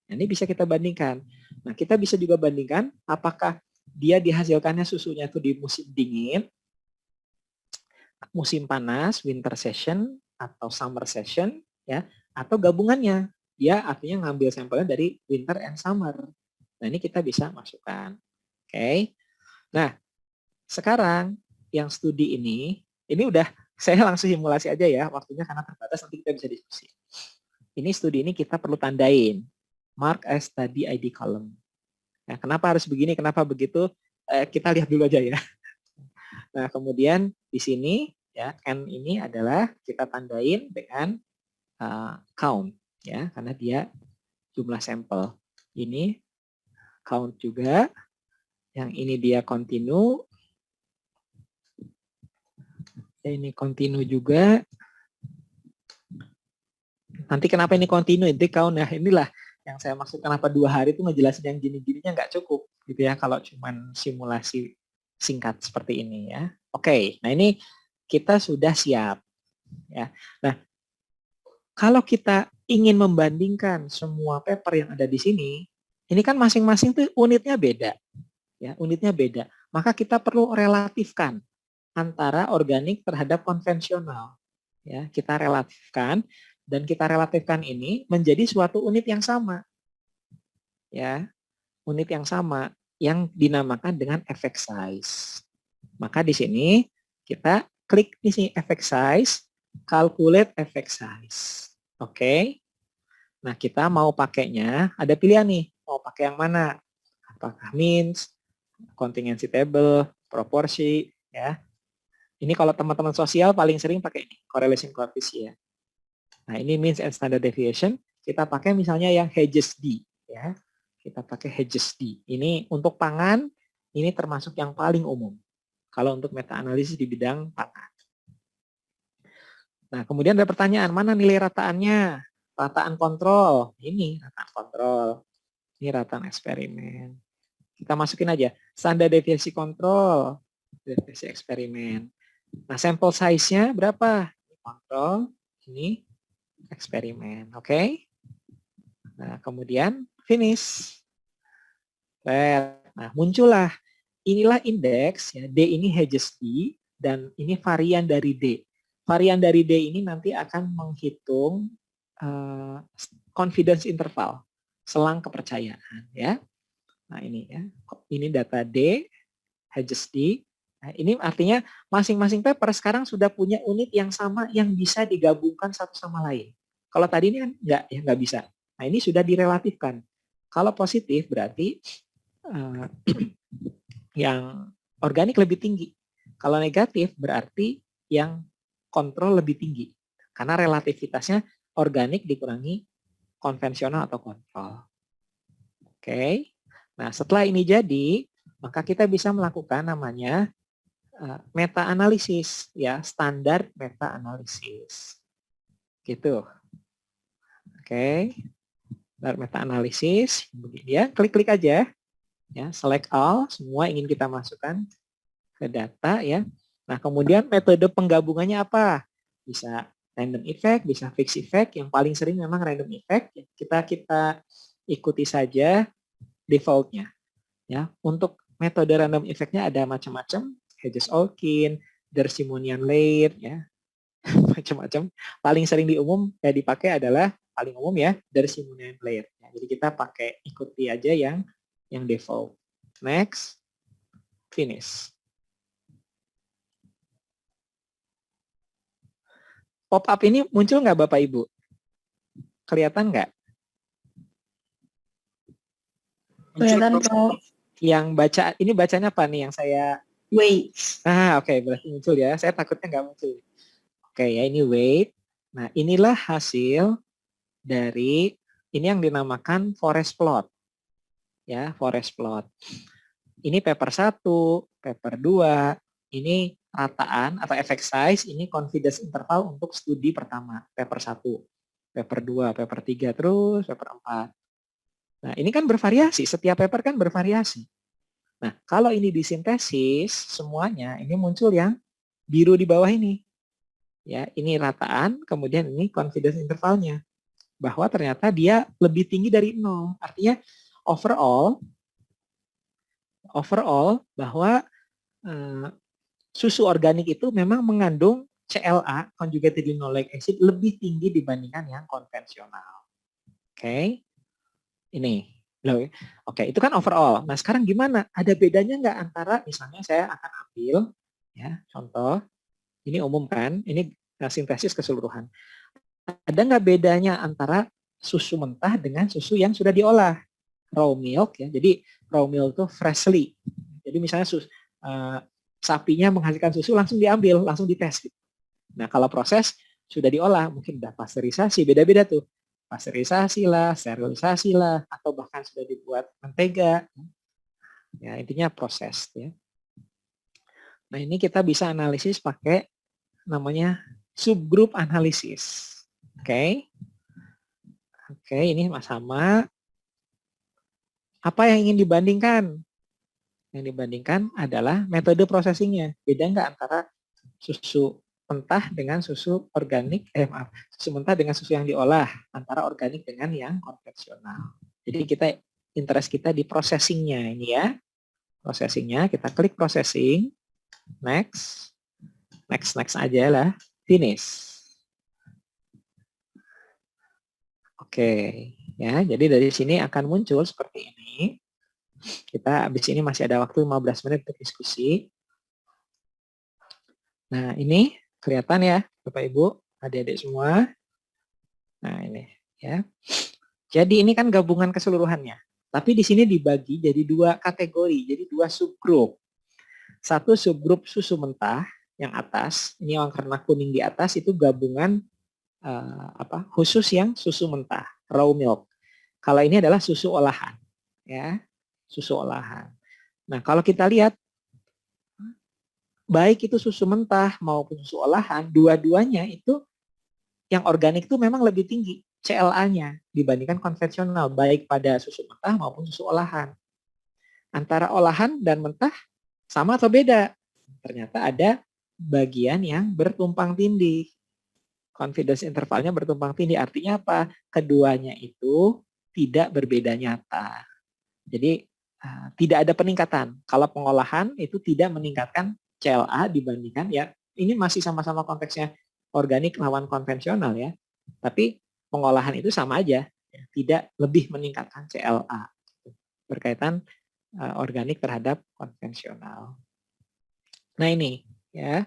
Nah, ini bisa kita bandingkan. Nah, kita bisa juga bandingkan apakah dia dihasilkannya susunya itu di musim dingin, musim panas, winter session, atau summer session, ya, atau gabungannya. Dia artinya ngambil sampelnya dari winter and summer. Nah, ini kita bisa masukkan. Oke. Nah, sekarang yang studi ini udah saya langsung simulasi aja ya, waktunya karena terbatas, nanti kita bisa diskusi. Ini studi ini kita perlu tandain. Mark as study ID column. Nah, kenapa harus begini, kenapa begitu? Kita lihat dulu aja ya. Nah, kemudian di sini ya, N ini adalah kita tandain dengan count ya, karena dia jumlah sampel. Ini count juga. Yang ini dia continue. Ini continue juga. Nanti kenapa ini continue? Itu count. Nah, inilah yang saya maksud kenapa 2 hari itu ngejelasin yang gini-gininya nggak cukup gitu ya kalau cuman simulasi singkat seperti ini ya. Oke, nah ini kita sudah siap ya. Nah, kalau kita ingin membandingkan semua paper yang ada di sini, ini kan masing-masing tuh unitnya beda. Ya, unitnya beda. Maka kita perlu relatifkan antara organik terhadap konvensional. Ya, kita relatifkan dan kita relatifkan ini menjadi suatu unit yang sama. Ya, unit yang sama yang dinamakan dengan effect size. Maka di sini kita klik di sini effect size, calculate effect size. Oke. Nah, kita mau pakainya ada pilihan nih, mau pakai yang mana? Apakah means, contingency table, proporsi, ya. Ini kalau teman-teman sosial paling sering pakai ini, correlation coefficient. Nah, ini means and standard deviation. Kita pakai misalnya yang Hedges D, ya. Kita pakai Hedges D. Ini untuk pangan, ini termasuk yang paling umum. Kalau untuk meta-analisis di bidang pangan. Nah, kemudian ada pertanyaan, mana nilai rataannya? Rataan kontrol. Ini rataan kontrol. Ini rataan eksperimen. Kita masukin aja. Standar deviasi kontrol. Deviasi eksperimen. Nah, sampel size-nya berapa? Ini kontrol. Ini eksperimen. Oke. Nah, kemudian finish. Nah, muncullah. Inilah indeks. Ya, D ini Hedges D. Dan ini varian dari D. Varian dari D ini nanti akan menghitung confidence interval. Selang kepercayaan. Ya. Nah, ini ya. Ini data D. Hedges D. Nah, ini artinya masing-masing paper sekarang sudah punya unit yang sama yang bisa digabungkan satu sama lain. Kalau tadi ini kan nggak bisa. Nah, ini sudah direlatifkan. Kalau positif berarti yang organik lebih tinggi. Kalau negatif berarti yang kontrol lebih tinggi. Karena relativitasnya organik dikurangi konvensional atau kontrol. Oke. Nah, setelah ini jadi, maka kita bisa melakukan namanya meta-analisis, ya, standar meta-analisis. Gitu. Oke. Standar meta-analisis, ya, klik-klik aja. Ya, select all, semua ingin kita masukkan ke data, ya. Nah, kemudian metode penggabungannya apa? Bisa random effect, bisa fixed effect, yang paling sering memang random effect. Kita ikuti saja default-nya. Ya, untuk metode random effect-nya ada macam-macam. Hedges-Olkin, Der-Simonian layer, ya, macam-macam. Paling sering dipakai adalah paling umum ya Der-Simonian layer. Ya, jadi kita pakai ikuti aja yang default. Next, finish. Pop-up ini muncul nggak Bapak Ibu? Kelihatan nggak? Kelihatan, Prof. Prof. Yang baca, ini bacanya apa nih yang saya... Wait. Oke, berarti muncul ya. Saya takutnya nggak muncul. Oke ya, ini wait. Nah, inilah hasil dari ini yang dinamakan forest plot. Ya, forest plot. Ini paper 1, paper 2, ini rataan atau effect size, ini confidence interval untuk studi pertama, paper 1, paper 2, paper 3, terus paper 4. Nah, ini kan bervariasi, setiap paper kan bervariasi. Nah, kalau ini disintesis semuanya, ini muncul yang biru di bawah ini. Ya, ini rataan, kemudian ini confidence intervalnya. Bahwa ternyata dia lebih tinggi dari 0. Artinya overall bahwa susu organik itu memang mengandung CLA, conjugated linoleic acid, lebih tinggi dibandingkan yang konvensional. Oke. Ini. Loh, oke, itu kan overall. Nah, sekarang gimana? Ada bedanya nggak antara, misalnya saya akan ambil, ya, contoh, ini umum kan, ini sintesis keseluruhan. Ada nggak bedanya antara susu mentah dengan susu yang sudah diolah? Raw milk, ya, jadi raw milk itu freshly. Jadi misalnya sapinya menghasilkan susu langsung diambil, langsung dites. Nah, kalau proses sudah diolah, mungkin udah pasteurisasi, beda-beda tuh. Pasteurisasi lah, sterilisasi lah, atau bahkan sudah dibuat mentega. Ya, intinya proses. Ya. Nah, ini kita bisa analisis pakai namanya subgroup analisis. Oke. Oke, ini sama. Apa yang ingin dibandingkan? Yang dibandingkan adalah metode processingnya. Beda nggak antara susu mentah dengan susu organik, susu mentah dengan susu yang diolah, antara organik dengan yang konvensional. Jadi interest kita di processingnya ini ya. Processingnya, kita klik processing, next aja lah, finish. Oke, ya, jadi dari sini akan muncul seperti ini. Kita habis ini masih ada waktu 15 menit untuk diskusi. Nah, ini kelihatan ya, Bapak Ibu, adik-adik semua. Nah, ini ya. Jadi ini kan gabungan keseluruhannya. Tapi di sini dibagi jadi 2 kategori, jadi 2 subgroup. Satu subgroup susu mentah yang atas, ini yang warna kuning di atas itu gabungan khusus yang susu mentah, raw milk. Kalau ini adalah susu olahan, ya, susu olahan. Nah, kalau kita lihat baik itu susu mentah maupun susu olahan, dua-duanya itu yang organik itu memang lebih tinggi CLA-nya dibandingkan konvensional, baik pada susu mentah maupun susu olahan. Antara olahan dan mentah sama atau beda? Ternyata ada bagian yang bertumpang tindih. Confidence intervalnya bertumpang tindih. Artinya apa? Keduanya itu tidak berbeda nyata. Jadi tidak ada peningkatan. Kalau pengolahan itu tidak meningkatkan CLA dibandingkan, ya, ini masih sama-sama konteksnya organik lawan konvensional ya. Tapi pengolahan itu sama aja, ya, tidak lebih meningkatkan CLA berkaitan organik terhadap konvensional. Nah, ini ya.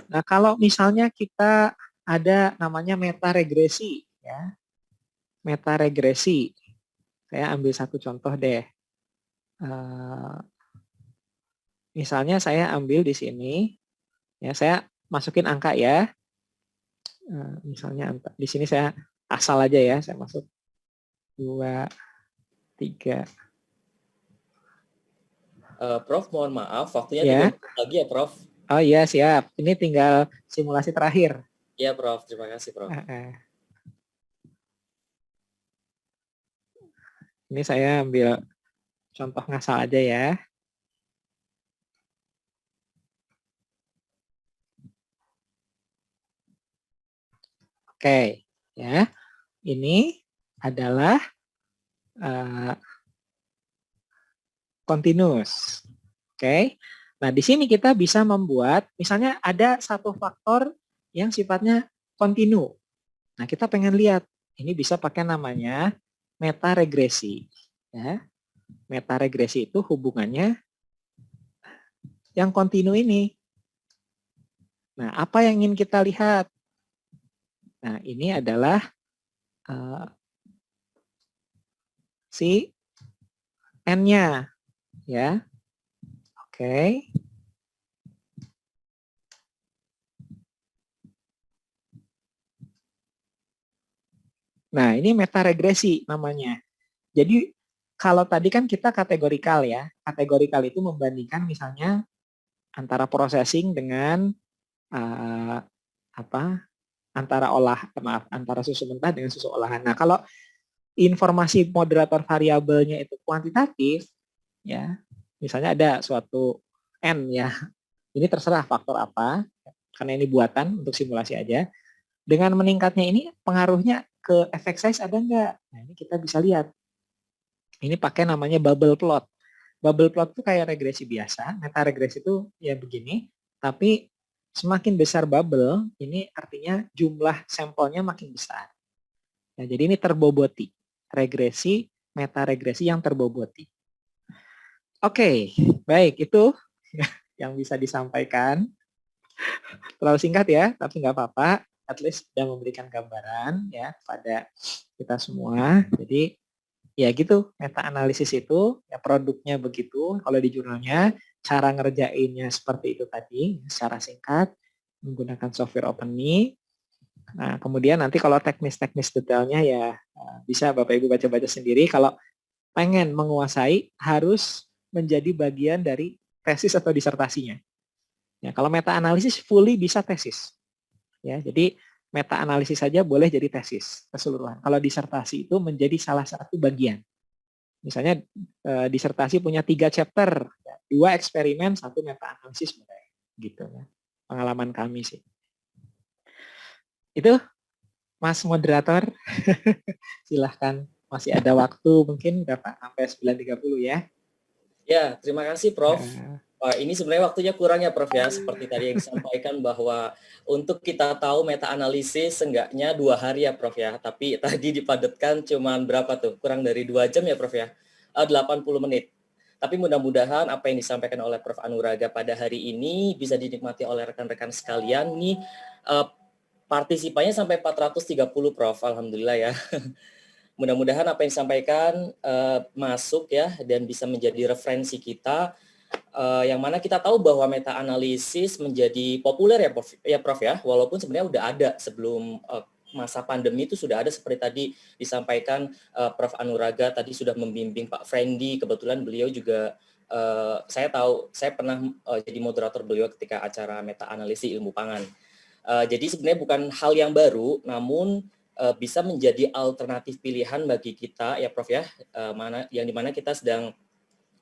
Nah, kalau misalnya kita ada namanya meta regresi ya. Meta regresi. Saya ambil satu contoh deh. Misalnya saya ambil di sini, ya, saya masukin angka ya. Misalnya di sini saya asal aja ya, saya masuk 2, 3. Prof, mohon maaf, waktunya Ya. 3 menit lagi ya, Prof. Oh iya, siap. Ini tinggal simulasi terakhir. Ya, Prof. Terima kasih, Prof. Ini saya ambil contoh ngasal aja ya. Oke, ya. Ini adalah continuous. Oke. Nah, di sini kita bisa membuat, misalnya ada satu faktor yang sifatnya kontinu. Nah, kita pengen lihat, ini bisa pakai namanya meta regresi. Ya. Meta regresi itu hubungannya yang kontinu ini. Nah, apa yang ingin kita lihat? Nah, ini adalah si N-nya, ya. Oke. Nah, ini metaregresi namanya. Jadi kalau tadi kan kita kategorikal ya. Kategorikal itu membandingkan misalnya antara processing dengan antara susu mentah dengan susu olahan. Nah, kalau informasi moderator variabelnya itu kuantitatif, ya, misalnya ada suatu N ya, ini terserah faktor apa, karena ini buatan untuk simulasi aja. Dengan meningkatnya ini pengaruhnya ke effect size ada enggak? Nah, ini kita bisa lihat. Ini pakai namanya bubble plot. Bubble plot itu kayak regresi biasa, meta regresi itu ya begini, tapi semakin besar bubble, ini artinya jumlah sampelnya makin besar. Nah, jadi ini terboboti. Regresi, meta regresi yang terboboti. Oke, baik, itu yang bisa disampaikan. Terlalu singkat ya, tapi nggak apa-apa. At least sudah memberikan gambaran ya kepada kita semua. Jadi ya gitu, meta analisis itu ya produknya begitu. Kalau di jurnalnya cara ngerjainnya seperti itu tadi, secara singkat menggunakan software OpenMe. Nah, kemudian nanti kalau teknis-teknis detailnya ya bisa Bapak Ibu baca-baca sendiri. Kalau pengen menguasai harus menjadi bagian dari tesis atau disertasinya. Ya, kalau meta analisis fully bisa tesis. Ya, jadi meta analisis saja boleh jadi tesis keseluruhan. Kalau disertasi itu menjadi salah satu bagian. Misalnya disertasi punya 3 chapter, 2 eksperimen, 1 meta analisis, gitu ya. Pengalaman kami sih. Itu, Mas moderator, silahkan. Masih ada waktu mungkin berapa? Sampai 9.30 ya. Ya, terima kasih Prof. Ini sebenarnya waktunya kurang ya Prof ya, seperti tadi yang disampaikan bahwa untuk kita tahu meta analisis seenggaknya 2 hari ya Prof ya, tapi tadi dipadatkan cuman berapa tuh, kurang dari 2 jam ya Prof ya, 80 menit. Tapi mudah-mudahan apa yang disampaikan oleh Prof Anuraga pada hari ini bisa dinikmati oleh rekan-rekan sekalian. Nih partisipannya sampai 430 Prof, alhamdulillah ya. Mudah-mudahan apa yang disampaikan masuk ya dan bisa menjadi referensi kita. Yang mana kita tahu bahwa meta analisis menjadi populer ya Prof ya, walaupun sebenarnya udah ada sebelum masa pandemi itu sudah ada seperti tadi disampaikan Prof Anuraga tadi sudah membimbing Pak Friendly, kebetulan beliau juga saya pernah jadi moderator beliau ketika acara meta analisis ilmu pangan. Jadi sebenarnya bukan hal yang baru, namun bisa menjadi alternatif pilihan bagi kita ya Prof ya, yang dimana kita sedang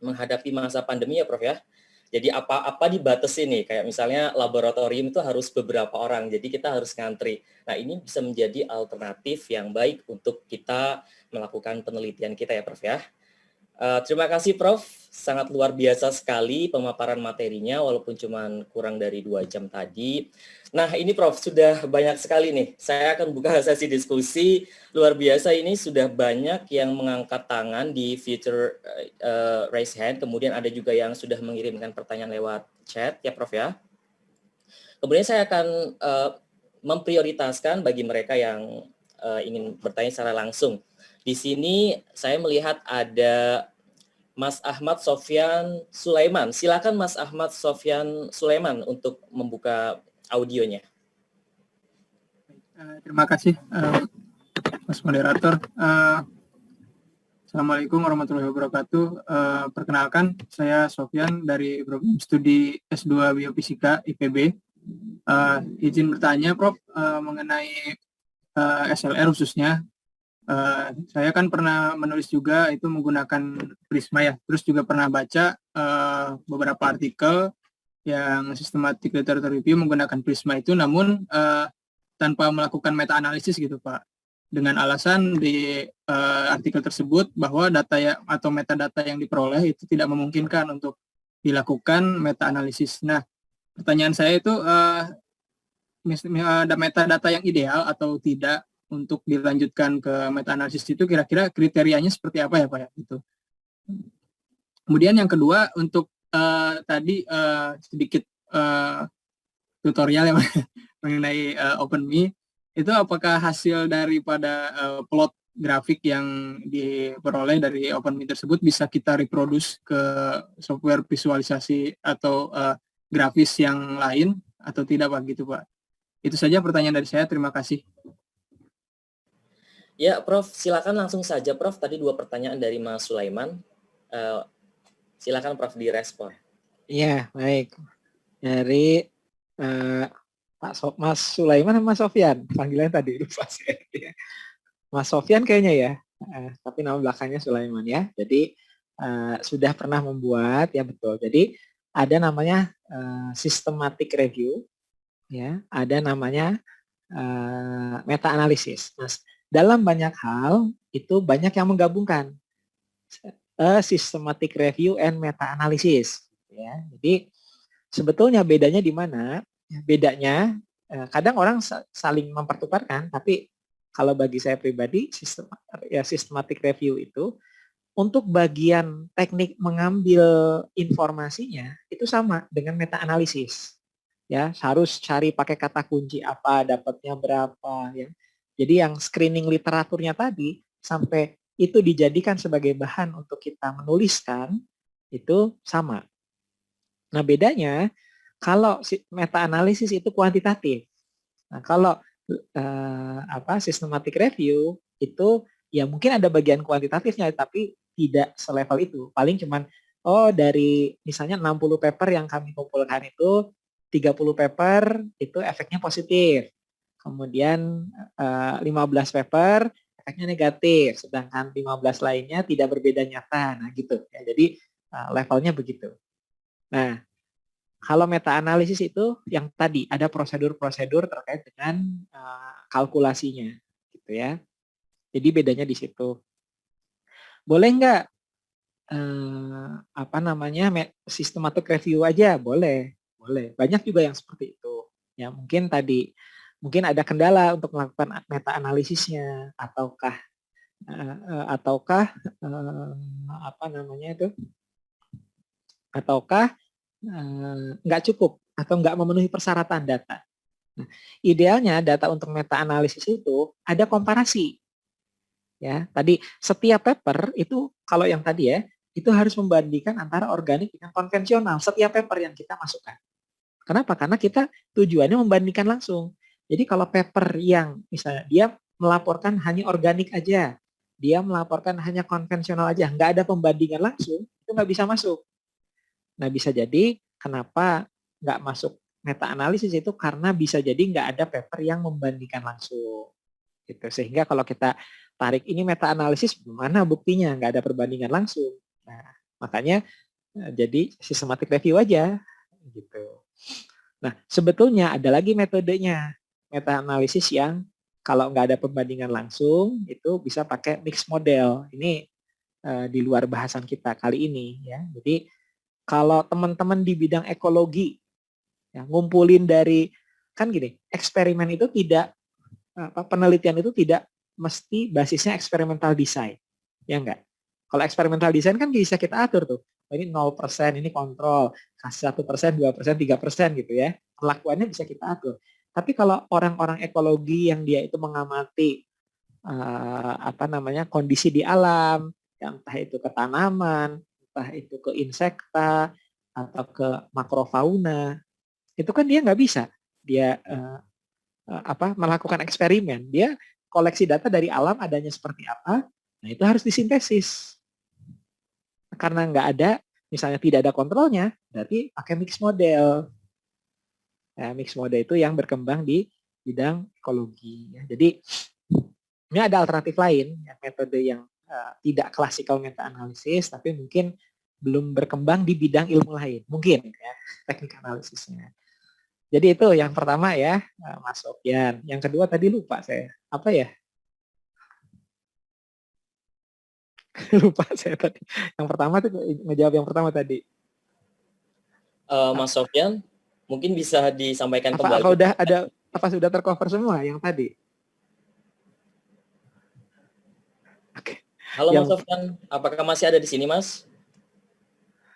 menghadapi masa pandemi ya Prof ya. Jadi apa dibatasi nih, kayak misalnya laboratorium itu harus beberapa orang, jadi kita harus ngantri. Nah ini bisa menjadi alternatif yang baik untuk kita melakukan penelitian kita ya Prof ya. Terima kasih Prof, sangat luar biasa sekali pemaparan materinya walaupun cuma kurang dari 2 jam tadi. Nah ini Prof, sudah banyak sekali nih, saya akan buka sesi diskusi. Luar biasa ini sudah banyak yang mengangkat tangan di feature raise hand, kemudian ada juga yang sudah mengirimkan pertanyaan lewat chat ya Prof ya. Kemudian saya akan memprioritaskan bagi mereka yang ingin bertanya secara langsung. Di sini saya melihat ada Mas Ahmad Sofyan Sulaiman. Silakan Mas Ahmad Sofyan Sulaiman untuk membuka audionya. Terima kasih Mas Moderator. Assalamualaikum warahmatullahi wabarakatuh. Perkenalkan, saya Sofyan dari program studi S2 Biofisika IPB. Izin bertanya Prof mengenai SLR khususnya. Saya kan pernah menulis juga itu menggunakan Prisma ya, terus juga pernah baca beberapa artikel yang systematic literature review menggunakan Prisma itu, namun tanpa melakukan meta analisis gitu Pak, dengan alasan di artikel tersebut bahwa data atau metadata yang diperoleh itu tidak memungkinkan untuk dilakukan meta analisis. Nah, pertanyaan saya itu ada metadata yang ideal atau tidak untuk dilanjutkan ke meta analisis itu, kira-kira kriterianya seperti apa ya Pak ya gitu. Kemudian yang kedua untuk tadi sedikit tutorial ya mengenai OpenMe itu, apakah hasil daripada plot grafik yang diperoleh dari OpenMint tersebut bisa kita reproduce ke software visualisasi atau grafis yang lain atau tidak Pak gitu Pak. Itu saja pertanyaan dari saya, terima kasih. Ya, Prof, silakan langsung saja, Prof. Tadi 2 pertanyaan dari Mas Sulaiman. Silakan, Prof, direspon. Iya, baik. Dari Mas Sulaiman sama Mas Sofyan, panggilan tadi lupa saya. Mas Sofyan kayaknya ya, tapi nama belakangnya Sulaiman ya. Jadi sudah pernah membuat, ya betul. Jadi ada namanya systematic review, ya. Ada namanya meta analisis. Nah, dalam banyak hal itu banyak yang menggabungkan systematic review and meta analisis. Ya. Jadi sebetulnya bedanya di mana? Bedanya kadang orang saling mempertukarkan, tapi kalau bagi saya pribadi, systematic review itu untuk bagian teknik mengambil informasinya itu sama dengan meta analisis. Ya, harus cari pakai kata kunci apa, dapatnya berapa ya. Jadi yang screening literaturnya tadi sampai itu dijadikan sebagai bahan untuk kita menuliskan itu sama. Nah, bedanya kalau meta analisis itu kuantitatif. Nah, kalau systematic review itu ya mungkin ada bagian kuantitatifnya tapi tidak selevel itu. Paling cuman dari misalnya 60 paper yang kami kumpulkan itu 30 paper itu efeknya positif. Kemudian 15 paper efeknya negatif, sedangkan 15 lainnya tidak berbeda nyata. Nah, gitu ya. Jadi levelnya begitu. Nah, kalau meta analisis itu yang tadi ada prosedur-prosedur terkait dengan kalkulasinya, gitu ya. Jadi bedanya di situ. Boleh nggak systematic review aja? Boleh, boleh. Banyak juga yang seperti itu. Ya mungkin ada kendala untuk melakukan meta analisisnya, ataukah nggak cukup atau nggak memenuhi persyaratan data. Nah, idealnya data untuk meta analisis itu ada komparasi. Ya, tadi setiap paper itu kalau yang tadi ya, itu harus membandingkan antara organik dengan konvensional setiap paper yang kita masukkan. Kenapa? Karena kita tujuannya membandingkan langsung. Jadi kalau paper yang misalnya dia melaporkan hanya organik aja, dia melaporkan hanya konvensional aja, nggak ada pembandingan langsung, itu nggak bisa masuk. Nah, bisa jadi kenapa nggak masuk meta analisis itu karena bisa jadi nggak ada paper yang membandingkan langsung. Gitu. Sehingga kalau kita tarik ini meta analisis, mana buktinya? Nggak ada perbandingan langsung. Nah, makanya jadi systematic review aja. Gitu. Nah, sebetulnya ada lagi metodenya. Meta analisis yang kalau nggak ada perbandingan langsung, itu bisa pakai mixed model. Ini di luar bahasan kita kali ini. Ya. Jadi, kalau teman-teman di bidang ekologi ya, ngumpulin dari kan gini, eksperimen itu tidak penelitian itu tidak mesti basisnya eksperimental design. Ya enggak? Kalau eksperimental design kan bisa kita atur tuh. Ini 0%, ini kontrol, kasih 1%, 2%, 3% gitu ya. Perlakuannya bisa kita atur. Tapi kalau orang-orang ekologi yang dia itu mengamati kondisi di alam, yang entah itu ke tanaman, entah itu ke insekta atau ke makrofauna, itu kan dia nggak bisa dia melakukan eksperimen. Dia koleksi data dari alam adanya seperti apa, nah itu harus disintesis. Karena nggak ada, misalnya tidak ada kontrolnya, berarti pakai mixed model. Ya, mixed model itu yang berkembang di bidang ekologi. Ya. Jadi ini ada alternatif lain, ya, metode yang tidak klasikal meta analisis, tapi mungkin belum berkembang di bidang ilmu lain, mungkin ya teknik analisisnya. Jadi itu yang pertama ya, Mas Sofyan. Yang kedua tadi lupa saya, apa ya? Lupa saya tadi. Yang pertama tuh ngejawab yang pertama tadi. Mas Sofyan, mungkin bisa disampaikan kembali. Apa sudah tercover semua yang tadi? Oke. Halo Mas Sofyan, apakah masih ada di sini, Mas?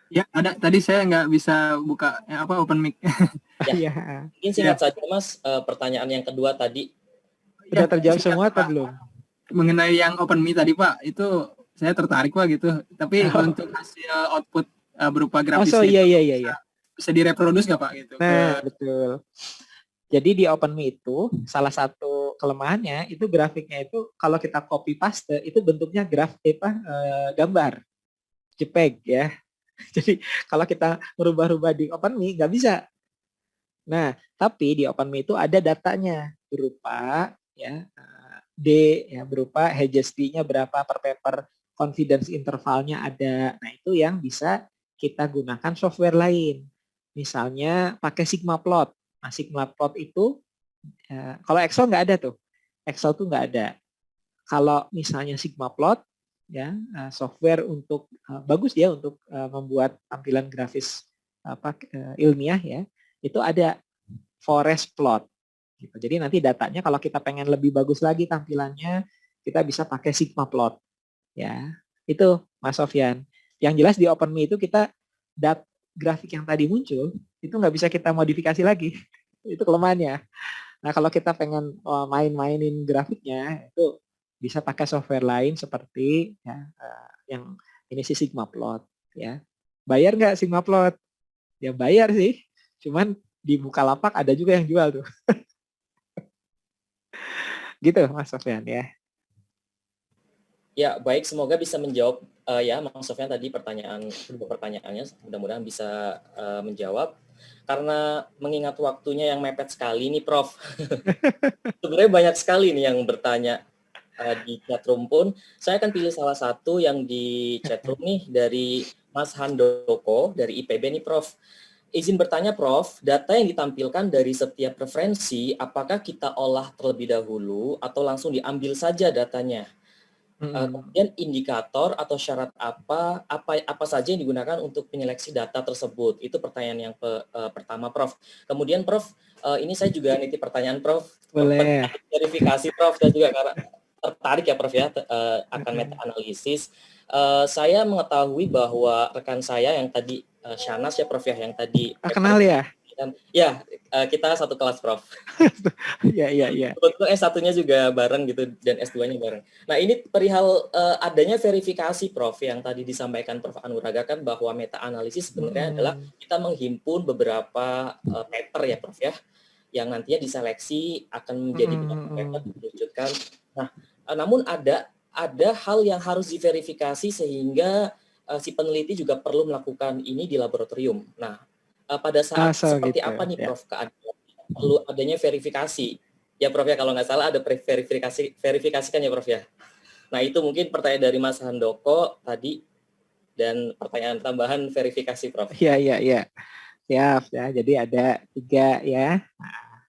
Ya, ada. Tadi saya nggak bisa buka open mic. Ya. Mungkin singkat saja, Mas. Pertanyaan yang kedua tadi. Sudah terjawab semua atau belum? mengenai yang OpenMe tadi Pak, itu saya tertarik Pak gitu. Tapi untuk hasil output berupa grafisnya iya. bisa direproduce nggak Pak gitu? Nah, betul. Jadi di OpenMe itu salah satu kelemahannya itu grafiknya itu kalau kita copy paste itu bentuknya gambar JPEG ya. Jadi kalau kita merubah-rubah di OpenMe nggak bisa. Nah, tapi di OpenMe itu ada datanya berupa ya D ya berupa hedges D-nya berapa per paper, confidence intervalnya ada. Nah, itu yang bisa kita gunakan software lain. Misalnya pakai Sigma Plot. Nah, Sigma Plot itu kalau Excel nggak ada tuh. Excel tuh nggak ada. Kalau misalnya Sigma Plot ya software untuk bagus ya untuk membuat tampilan grafis ilmiah ya, itu ada Forest Plot gitu. Jadi nanti datanya kalau kita pengen lebih bagus lagi tampilannya, kita bisa pakai Sigma Plot ya. Itu Mas Sofyan. Yang jelas di OpenMe itu kita grafik yang tadi muncul itu nggak bisa kita modifikasi lagi. Itu kelemahannya. Nah, kalau kita pengen main-mainin grafiknya itu bisa pakai software lain seperti ya, yang ini sih Sigma Plot ya. Bayar nggak Sigma Plot? Ya bayar sih. Cuman di Bukalapak ada juga yang jual tuh. Gitu Mas Sofyan ya. Ya, baik, semoga bisa menjawab ya Mas Sofyan tadi pertanyaannya, mudah-mudahan bisa menjawab. Karena mengingat waktunya yang mepet sekali nih Prof. Sebenarnya banyak sekali nih yang bertanya di chatroom pun. Saya akan pilih salah satu yang di chatroom nih dari Mas Handoko dari IPB nih Prof. Izin bertanya Prof, data yang ditampilkan dari setiap referensi, apakah kita olah terlebih dahulu atau langsung diambil saja datanya? Kemudian indikator atau syarat apa saja yang digunakan untuk penyeleksi data tersebut? Itu pertanyaan yang pertama Prof. Kemudian Prof, ini saya juga nitip pertanyaan Prof. Boleh. Verifikasi Prof, saya juga karena tertarik ya Prof ya akan meta-analisis. Saya mengetahui bahwa rekan saya yang tadi Shanas ya Prof ya, yang tadi kenal ya? Ya, kita satu kelas Prof. Iya. Kebetulan S1-nya juga bareng gitu dan S2-nya bareng. Nah, ini perihal adanya verifikasi Prof yang tadi disampaikan Prof Anuraga kan bahwa meta-analisis sebenarnya adalah kita menghimpun beberapa paper ya Prof ya, yang nantinya diseleksi akan menjadi beberapa paper diwujudkan. Nah, namun ada hal yang harus diverifikasi sehingga si peneliti juga perlu melakukan ini di laboratorium. Nah, pada saat seperti gitu, apa nih ya. Prof perlu adanya verifikasi ya Prof ya, kalau nggak salah ada verifikasikan ya Prof ya. Nah itu mungkin pertanyaan dari Mas Handoko tadi dan pertanyaan tambahan verifikasi Prof. Iya. Siap ya. Jadi ada 3 ya. Nah,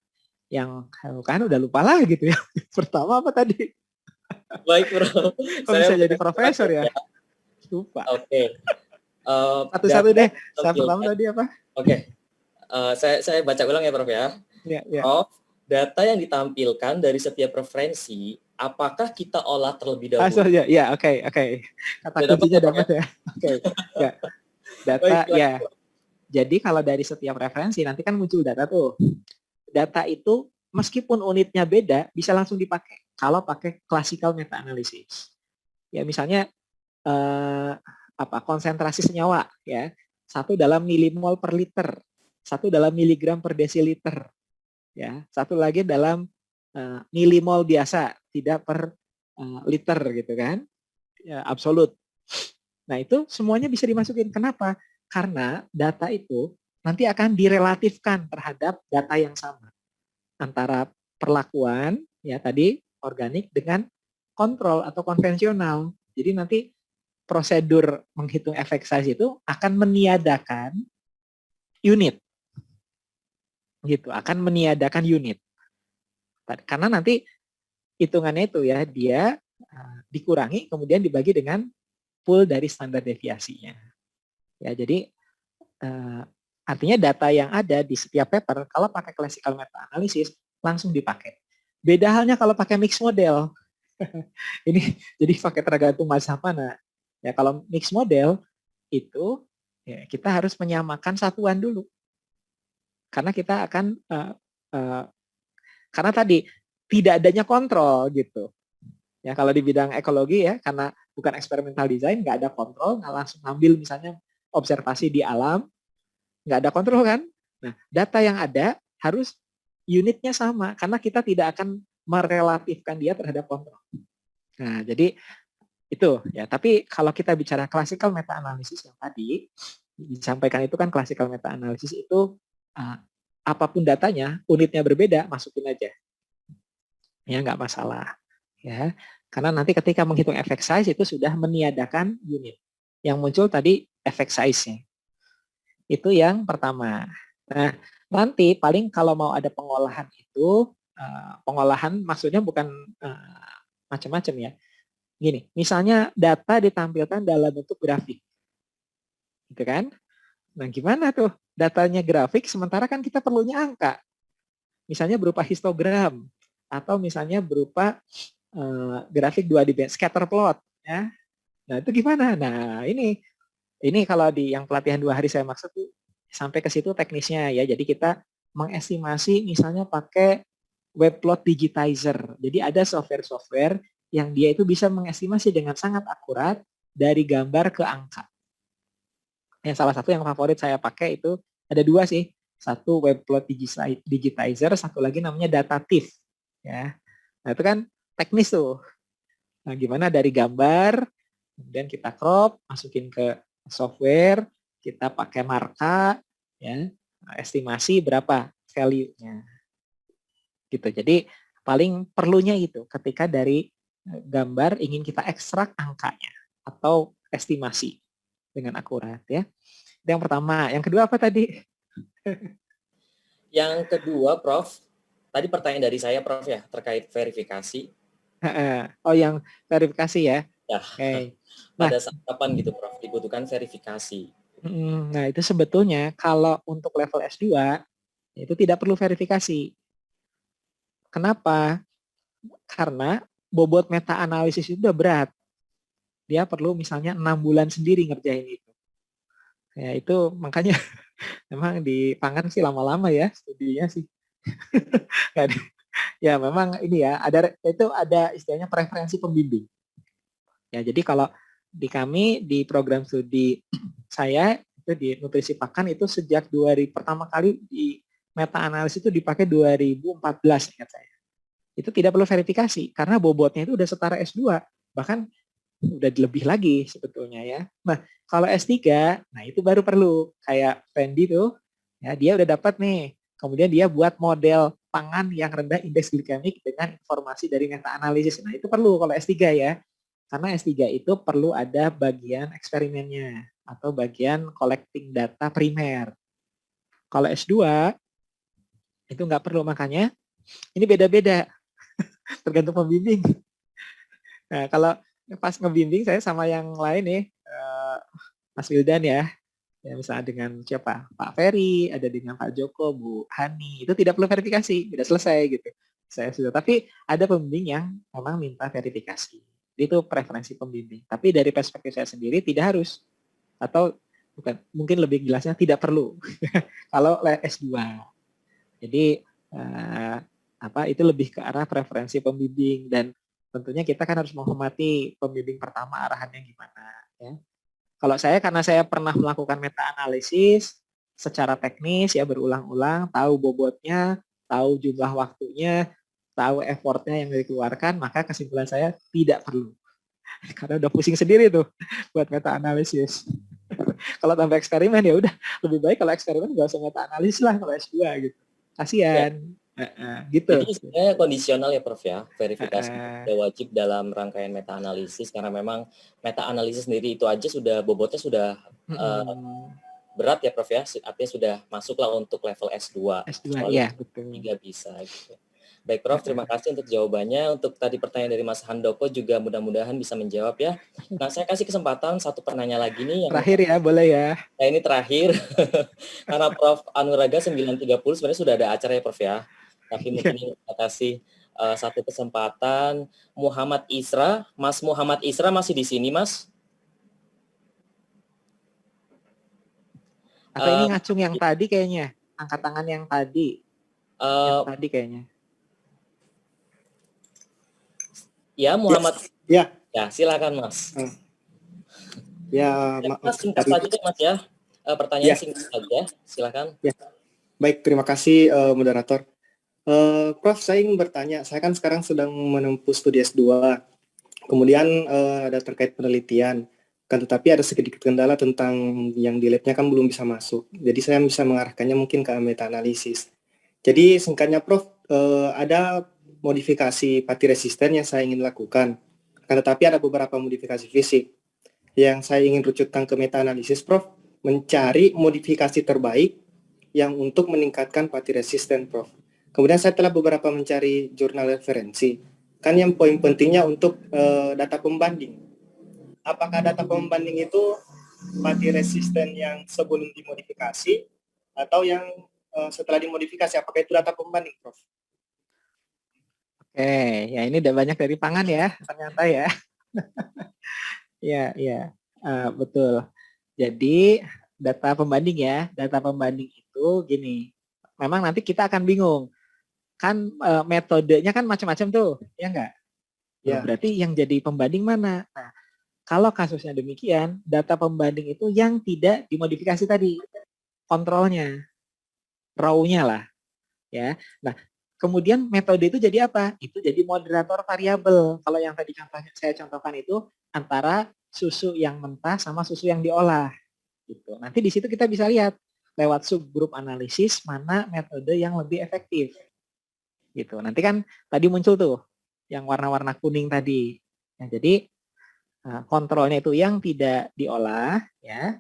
yang kan udah lupa lah gitu ya. Pertama apa tadi? Baik Prof. Kok bisa jadi profesor ya? Lupa. Oke. Satu-satu deh. Yang pertama tadi apa? Oke. Saya baca ulang ya Prof ya. Ya. Prof, data yang ditampilkan dari setiap referensi, apakah kita olah terlebih dahulu? Ya, oke. Kata kuncinya dapat ya. Oke. Ya. Data ya. Jadi kalau dari setiap referensi nanti kan muncul data tuh. Data itu meskipun unitnya beda bisa langsung dipakai kalau pakai classical meta-analysis. Ya misalnya konsentrasi senyawa ya. 1 dalam milimol per liter, 1 dalam miligram per desiliter. Ya, 1 lagi dalam milimol biasa, tidak per liter gitu kan. Ya, absolut. Nah, itu semuanya bisa dimasukin. Kenapa? Karena data itu nanti akan direlatifkan terhadap data yang sama. Antara perlakuan ya tadi organik dengan kontrol atau konvensional. Jadi nanti prosedur menghitung efek size itu akan meniadakan unit. Gitu, akan meniadakan unit. Karena nanti hitungannya itu ya dia dikurangi kemudian dibagi dengan pool dari standar deviasinya. Ya, jadi artinya data yang ada di setiap paper kalau pakai classical meta-analysis langsung dipakai. Beda halnya kalau pakai mixed model. Ini jadi pakai tergantung mazhab mana. Ya kalau mixed model itu ya, kita harus menyamakan satuan dulu. Karena kita akan karena tadi tidak adanya kontrol gitu. Ya, kalau di bidang ekologi ya, karena bukan eksperimental design, nggak ada kontrol, nggak langsung ambil misalnya observasi di alam, nggak ada kontrol kan. Nah, data yang ada harus unitnya sama, karena kita tidak akan merelatifkan dia terhadap kontrol. Nah, jadi itu ya. Tapi kalau kita bicara classical meta analysis yang tadi disampaikan itu kan classical meta analysis itu apapun datanya, unitnya berbeda, masukin aja. Ya, nggak masalah. Ya, karena nanti ketika menghitung effect size itu sudah meniadakan unit. Yang muncul tadi effect size-nya. Itu yang pertama. Nah, nanti paling kalau mau ada pengolahan itu, pengolahan maksudnya bukan macam-macam ya. Gini, misalnya data ditampilkan dalam bentuk grafik. Gitu kan? Nah, gimana tuh datanya grafik sementara kan kita perlunya angka. Misalnya berupa histogram atau misalnya berupa grafik 2D scatter plot ya. Nah, itu gimana? Nah, ini kalau di yang pelatihan 2 hari saya maksud tuh sampai ke situ teknisnya ya. Jadi kita mengestimasi misalnya pakai webplot digitizer. Jadi ada software-software yang dia itu bisa mengestimasi dengan sangat akurat dari gambar ke angka. Yang salah satu yang favorit saya pakai itu ada 2 sih. Satu webplot digitizer, satu lagi namanya Dativ ya. Nah, itu kan teknis tuh. Nah, gimana dari gambar, kemudian kita crop, masukin ke software, kita pakai marka, ya, estimasi berapa value-nya. Gitu. Jadi paling perlunya itu ketika dari gambar ingin kita ekstrak angkanya atau estimasi dengan akurat ya. Itu yang pertama. Yang kedua apa tadi? Yang kedua, Prof, tadi pertanyaan dari saya, Prof ya, terkait verifikasi. Oh, yang verifikasi ya. Ya. Okay. Nah, pada saat kapan gitu, Prof, dibutuhkan verifikasi? Nah, itu sebetulnya kalau untuk level S2 itu tidak perlu verifikasi. Kenapa? Karena bobot meta analisis itu udah berat. Dia perlu misalnya 6 bulan sendiri ngerjain itu. Ya, itu makanya memang di Pangan sih lama-lama ya studinya sih. Ya memang ini ya, ada istilahnya preferensi pembimbing. Ya, jadi kalau di kami di program studi saya itu di nutrisi pakan itu sejak pertama kali di meta analisis itu dipakai 2014 ingat saya. Itu tidak perlu verifikasi karena bobotnya itu udah setara S2, bahkan udah lebih lagi sebetulnya ya. Nah, kalau S3, nah itu baru perlu kayak Randy tuh, ya dia udah dapat nih. Kemudian dia buat model pangan yang rendah indeks glikemik dengan informasi dari meta analisis. Nah, itu perlu kalau S3 ya. Karena S3 itu perlu ada bagian eksperimennya atau bagian collecting data primer. Kalau S2 itu nggak perlu, makanya ini beda-beda tergantung pembimbing. Nah, kalau pas ngebimbing saya sama yang lain nih, Mas Wildan ya misalnya dengan siapa? Pak Ferry, ada dengan Pak Joko, Bu Hani, itu tidak perlu verifikasi, sudah selesai gitu. Saya sudah, tapi ada pembimbing yang memang minta verifikasi. Itu preferensi pembimbing. Tapi dari perspektif saya sendiri tidak harus, atau bukan, mungkin lebih jelasnya tidak perlu kalau S2. Jadi itu lebih ke arah preferensi pembimbing, dan tentunya kita kan harus menghormati pembimbing pertama arahannya gimana ya. Kalau saya karena saya pernah melakukan meta analisis secara teknis ya berulang-ulang, tahu bobotnya, tahu jumlah waktunya, tahu effortnya yang dikeluarkan, maka kesimpulan saya tidak perlu. Karena udah pusing sendiri tuh buat meta analisis. Kalau tambah eksperimen ya udah lebih baik kalau eksperimen nggak usah meta analisis lah kalau S2 gitu. Kasihan. Gitu. Jadi sebenarnya kondisional ya Prof ya, verifikasi wajib dalam rangkaian meta analisis karena memang meta analisis sendiri itu aja sudah bobotnya sudah berat ya Prof ya, artinya sudah masuklah untuk level S2. S2 ya betul. 3 bisa gitu. Baik Prof, terima kasih untuk jawabannya. Untuk tadi pertanyaan dari Mas Handoko juga mudah-mudahan bisa menjawab ya. Nah, saya kasih kesempatan satu penanya lagi nih. Yang terakhir ya, boleh ya. Nah, ini terakhir. Karena Prof Anuraga 9.30 sebenarnya sudah ada acara ya Prof ya. Tapi mungkin kita kasih satu kesempatan. Muhammad Isra, Mas Muhammad Isra masih di sini Mas? Atau ini ngacung yang tadi kayaknya, angkat tangan yang tadi. Yang tadi kayaknya. Ya, Muhammad. Ya. Ya, silakan Mas. Ya, Mas, singkat saja deh Mas ya. Pertanyaan singkat saja, silakan. Ya. Baik, terima kasih moderator. Prof, saya ingin bertanya, saya kan sekarang sedang menempuh studi S2, kemudian ada terkait penelitian, kan tetapi ada sedikit kendala tentang yang di labnya kan belum bisa masuk, jadi saya bisa mengarahkannya mungkin ke meta-analisis. Jadi singkatnya Prof, ada modifikasi pati resisten yang saya ingin lakukan, kan tetapi ada beberapa modifikasi fisik. Yang saya ingin rucutkan ke meta-analisis Prof, mencari modifikasi terbaik yang untuk meningkatkan pati resisten Prof. Kemudian saya telah beberapa mencari jurnal referensi. Kan yang poin pentingnya untuk data pembanding. Apakah data pembanding itu pati resisten yang sebelum dimodifikasi atau yang setelah dimodifikasi? Apakah itu data pembanding, Prof? Oke, ya ini udah banyak dari pangan ya, ternyata ya. Ya, betul. Jadi data pembanding ya, data pembanding itu gini. Memang nanti kita akan bingung. Kan metodenya kan macam-macam tuh, ya enggak? Ya. Berarti yang jadi pembanding mana? Nah, kalau kasusnya demikian, data pembanding itu yang tidak dimodifikasi tadi, kontrolnya, raw-nya lah, ya. Nah, kemudian metode itu jadi apa? Itu jadi moderator variabel. Kalau yang tadi contohnya saya contohkan itu antara susu yang mentah sama susu yang diolah, gitu. Nanti di situ kita bisa lihat lewat subgroup analisis mana metode yang lebih efektif. Gitu. Nanti kan tadi muncul tuh yang warna-warna kuning tadi. Ya, jadi kontrolnya itu yang tidak diolah, ya,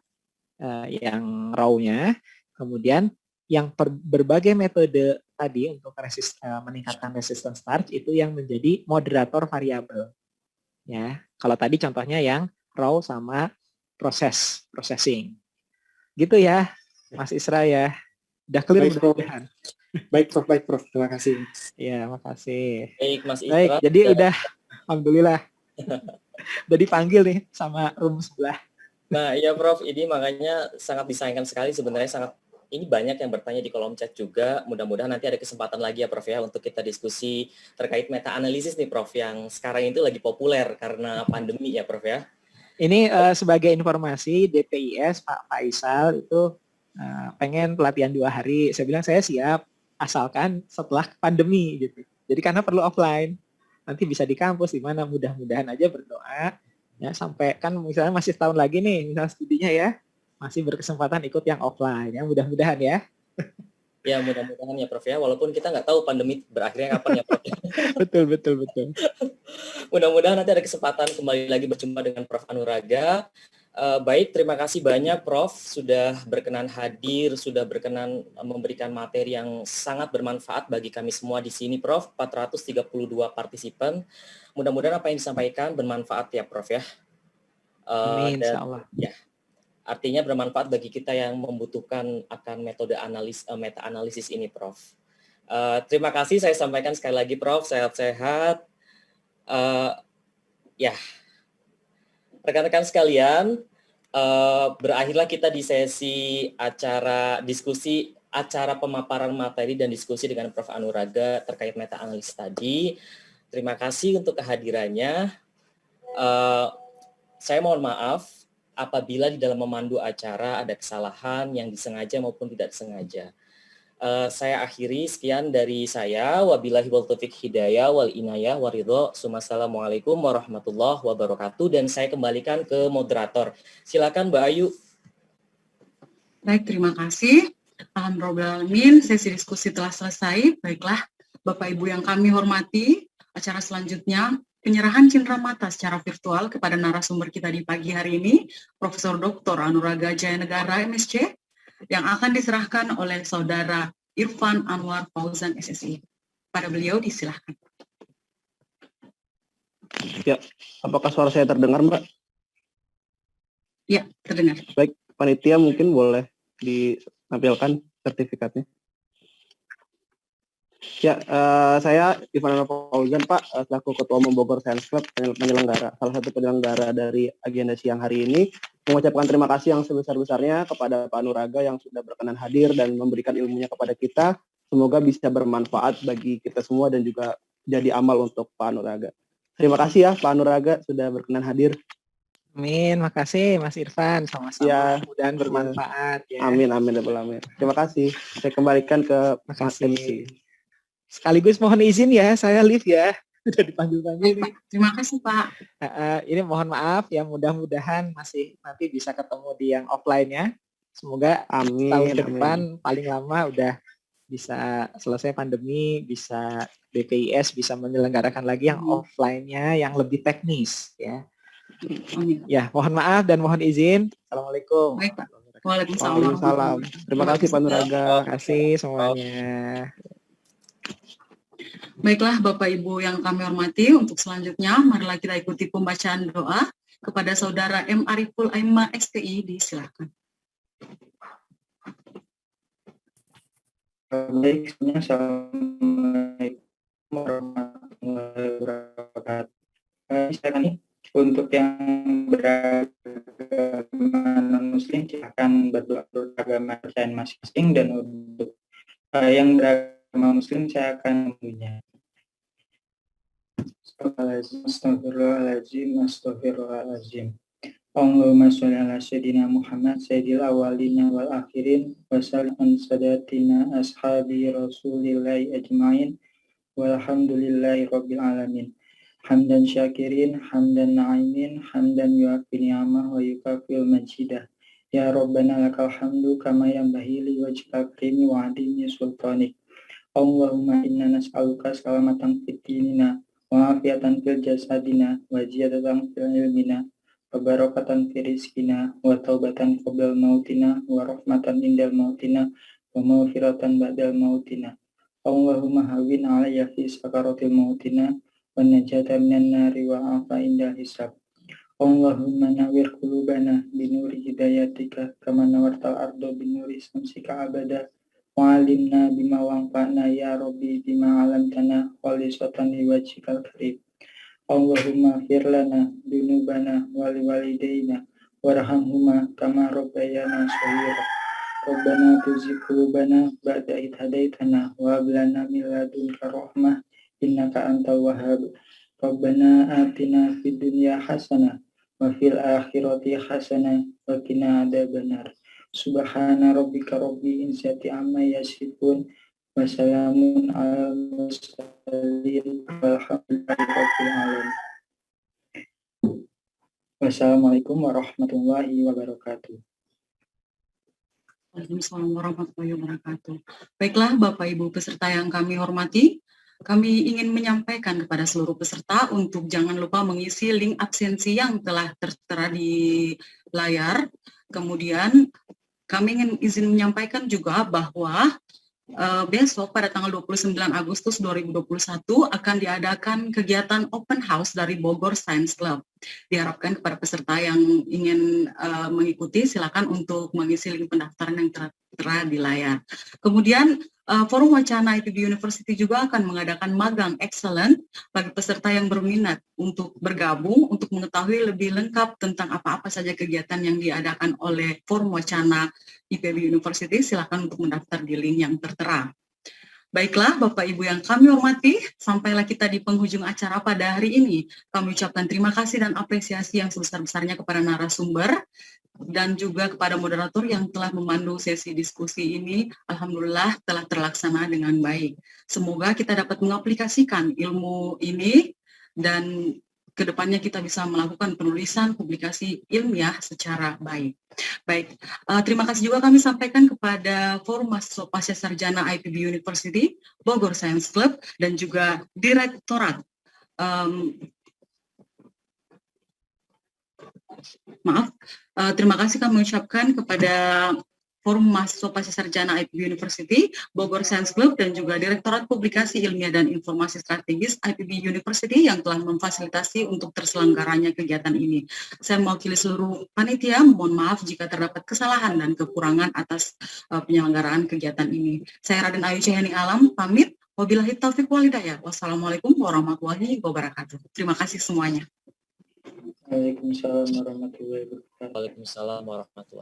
yang raw-nya. Kemudian yang berbagai metode tadi untuk meningkatkan resistance starch itu yang menjadi moderator variabel. Ya, kalau tadi contohnya yang raw sama processing. Gitu ya, Mas Isra ya. Udah clear mudah-mudahan. Baik Prof, terima kasih. Ya, makasih. Baik Mas Isra. Baik, jadi udah, alhamdulillah. Udah dipanggil nih sama room sebelah. Nah, iya Prof, ini makanya sangat disayangkan sekali sebenarnya ini banyak yang bertanya di kolom chat juga. Mudah-mudahan nanti ada kesempatan lagi ya Prof ya untuk kita diskusi terkait meta-analisis nih Prof yang sekarang itu lagi populer karena pandemi ya Prof ya. Ini sebagai informasi DPIS Pak Faisal itu pengen pelatihan 2 hari. Saya bilang saya siap asalkan setelah pandemi gitu. Jadi karena perlu offline. Nanti bisa di kampus di mana, mudah-mudahan aja berdoa ya sampai kan misalnya masih tahun lagi nih misalnya studinya ya masih berkesempatan ikut yang offline ya, mudah-mudahan ya. Ya mudah-mudahan ya Prof ya, walaupun kita nggak tahu pandemi berakhirnya kapan ya Prof. Betul. Mudah-mudahan nanti ada kesempatan kembali lagi berjumpa dengan Prof Anuraga. Baik, terima kasih banyak Prof sudah berkenan hadir, sudah berkenan memberikan materi yang sangat bermanfaat bagi kami semua di sini Prof, 432 partisipan. Mudah-mudahan apa yang disampaikan bermanfaat ya Prof ya. Amin, insya Allah. Ya, artinya bermanfaat bagi kita yang membutuhkan akan metode meta-analisis ini Prof. Terima kasih saya sampaikan sekali lagi Prof, sehat-sehat. Ya, rekan-rekan sekalian, berakhirlah kita di sesi acara pemaparan materi dan diskusi dengan Prof Anuraga terkait meta-analisis tadi. Terima kasih untuk kehadirannya. Saya mohon maaf apabila di dalam memandu acara ada kesalahan yang disengaja maupun tidak disengaja. Saya akhiri, sekian dari saya. Wabillahi wal taufiq hidayah wal inayah waridho. Assalamualaikum warahmatullahi wabarakatuh. Dan saya kembalikan ke moderator. Silakan Mbak Ayu. Baik, terima kasih. Alhamdulillah, sesi diskusi telah selesai. Baiklah, Bapak Ibu yang kami hormati, acara selanjutnya penyerahan cindera mata secara virtual kepada narasumber kita di pagi hari ini, Profesor Dr. Anuraga Jayanegara MSc, yang akan diserahkan oleh Saudara Irfan Anwar Fauzan SSI. Pada beliau disilahkan. Ya, apakah suara saya terdengar, Mbak? Ya, terdengar. Baik, panitia mungkin boleh ditampilkan sertifikatnya. Ya, saya Irfan Anwar Fauzan, Pak, selaku Ketua Umum Bogor Science Club, penyelenggara, salah satu penyelenggara dari agenda siang hari ini, mengucapkan terima kasih yang sebesar-besarnya kepada Pak Anuraga yang sudah berkenan hadir dan memberikan ilmunya kepada kita. Semoga bisa bermanfaat bagi kita semua dan juga jadi amal untuk Pak Anuraga. Terima kasih ya Pak Anuraga sudah berkenan hadir. Amin, makasih Mas Irfan, sama-sama. Ya. Mudah-mudahan bermanfaat ya. Amin, amin, amin. Terima kasih. Saya kembalikan ke Mas Makasih. MC. Sekaligus mohon izin ya, saya live ya. Udah dipanggil-panggil nih. Terima kasih Pak. Ini mohon maaf ya, mudah-mudahan masih nanti bisa ketemu di yang offline-nya. Semoga Amin, tahun amin. depan paling lama udah bisa selesai pandemi, bisa BPIS bisa menyelenggarakan lagi yang offline-nya yang lebih teknis ya. Amin. Ya, mohon maaf dan mohon izin. Assalamualaikum. Baik Pak. Waalaikumsalam. Waalaikumsalam. Terima kasih Pak Anuraga. Terima kasih semuanya. Baiklah Bapak Ibu yang kami hormati, untuk selanjutnya marilah kita ikuti pembacaan doa kepada Saudara M. Ariful Aima XPI, disilakan. Baik, semuanya assalamualaikum warahmatullahi wabarakatuh. Silakan nih untuk yang beragama non-muslim silakan berdoa agama percayaan masing-masing, dan untuk yang beragama muslim saya akan mempunyai. Astagfirullahaladzim. Allahumma sholli ala sayyidina Muhammad sayyidil awwalina wal akhirin wa sallim sadatina ashabi rasulillahi ajmain walhamdulillahi rabbil alamin. Hamdan syakirin, hamdan na'imin, hamdan yuafi ni'amah wa yukafil majidah. Ya Rabbana lakal hamdu kama yanbaghi li wajhika karimi wa adimi sultanik. Allahumma inna nas'aluka salamatan fid dinina wa afiatan fil jasadina wa ziyadatan fil ilmina wa barakatan fi rizqina wa taubatan qabla mautina wa rahmatan indal mautina wa maghfiratan ba'dal mautina. Allahumma hawwin 'alayya fi sakaratil mautina wa najata minan nari wa afa indal hisab. Allahumma nawwir qulubana binuri hidayatika kama nawartal ardo binuri samsika abada wa alimna bima wanfa'na ya Rabbi bima alamtana khalisatan liwajhikal karim. Allahumma fir lana dunubana wa liwalidayna warhamhuma kama rabbayana shaghira. Rabbana tuzigh qulubana ba'da idh hadaitana wa hab lana min ladunka rahmah innaka antal wahhab. Rabbana atina fid dunya hasanah wa fil akhirati hasanah wa qina adzabannar. Subhana rabbika rabbil izzati amma yasifun wa salamun alal mursalin walhamdulillahi rabbil alamin. Wassalamualaikum warahmatullahi wabarakatuh. Waalaikumsalam warahmatullahi wabarakatuh. Baiklah Bapak Ibu peserta yang kami hormati, kami ingin menyampaikan kepada seluruh peserta untuk jangan lupa mengisi link absensi yang telah tertera di layar. Kemudian kami ingin izin menyampaikan juga bahwa besok pada tanggal 29 Agustus 2021 akan diadakan kegiatan open house dari Bogor Science Club. Diharapkan kepada peserta yang ingin mengikuti silakan untuk mengisi link pendaftaran yang tertera di layar. Kemudian Forum Wacana IPB University juga akan mengadakan magang excellent bagi peserta yang berminat untuk bergabung untuk mengetahui lebih lengkap tentang apa-apa saja kegiatan yang diadakan oleh Forum Wacana IPB University. Silakan untuk mendaftar di link yang tertera. Baiklah Bapak Ibu yang kami hormati, sampailah kita di penghujung acara pada hari ini. Kami ucapkan terima kasih dan apresiasi yang sebesar-besarnya kepada narasumber dan juga kepada moderator yang telah memandu sesi diskusi ini. Alhamdulillah telah terlaksana dengan baik. Semoga kita dapat mengaplikasikan ilmu ini dan kedepannya kita bisa melakukan penulisan publikasi ilmiah secara baik. Baik, terima kasih juga kami sampaikan kepada Forum Mahasiswa Pasca Sarjana IPB University, Bogor Science Club, dan juga Direktorat terima kasih kami ucapkan kepada Forum Mahasiswa Pasca Sarjana IPB University, Bogor Science Club, dan juga Direktorat Publikasi Ilmiah dan Informasi Strategis IPB University yang telah memfasilitasi untuk terselenggaranya kegiatan ini. Saya mewakili seluruh panitia, mohon maaf jika terdapat kesalahan dan kekurangan atas penyelenggaraan kegiatan ini. Saya Raden Ayu Cahyani Alam, pamit. Wabillahi taufiq wal hidayah. Wassalamualaikum warahmatullahi wabarakatuh. Terima kasih semuanya. Waalaikumsalam warahmatullahi wabarakatuh. Waalaikumsalam warahmatullahi wabarakatuh.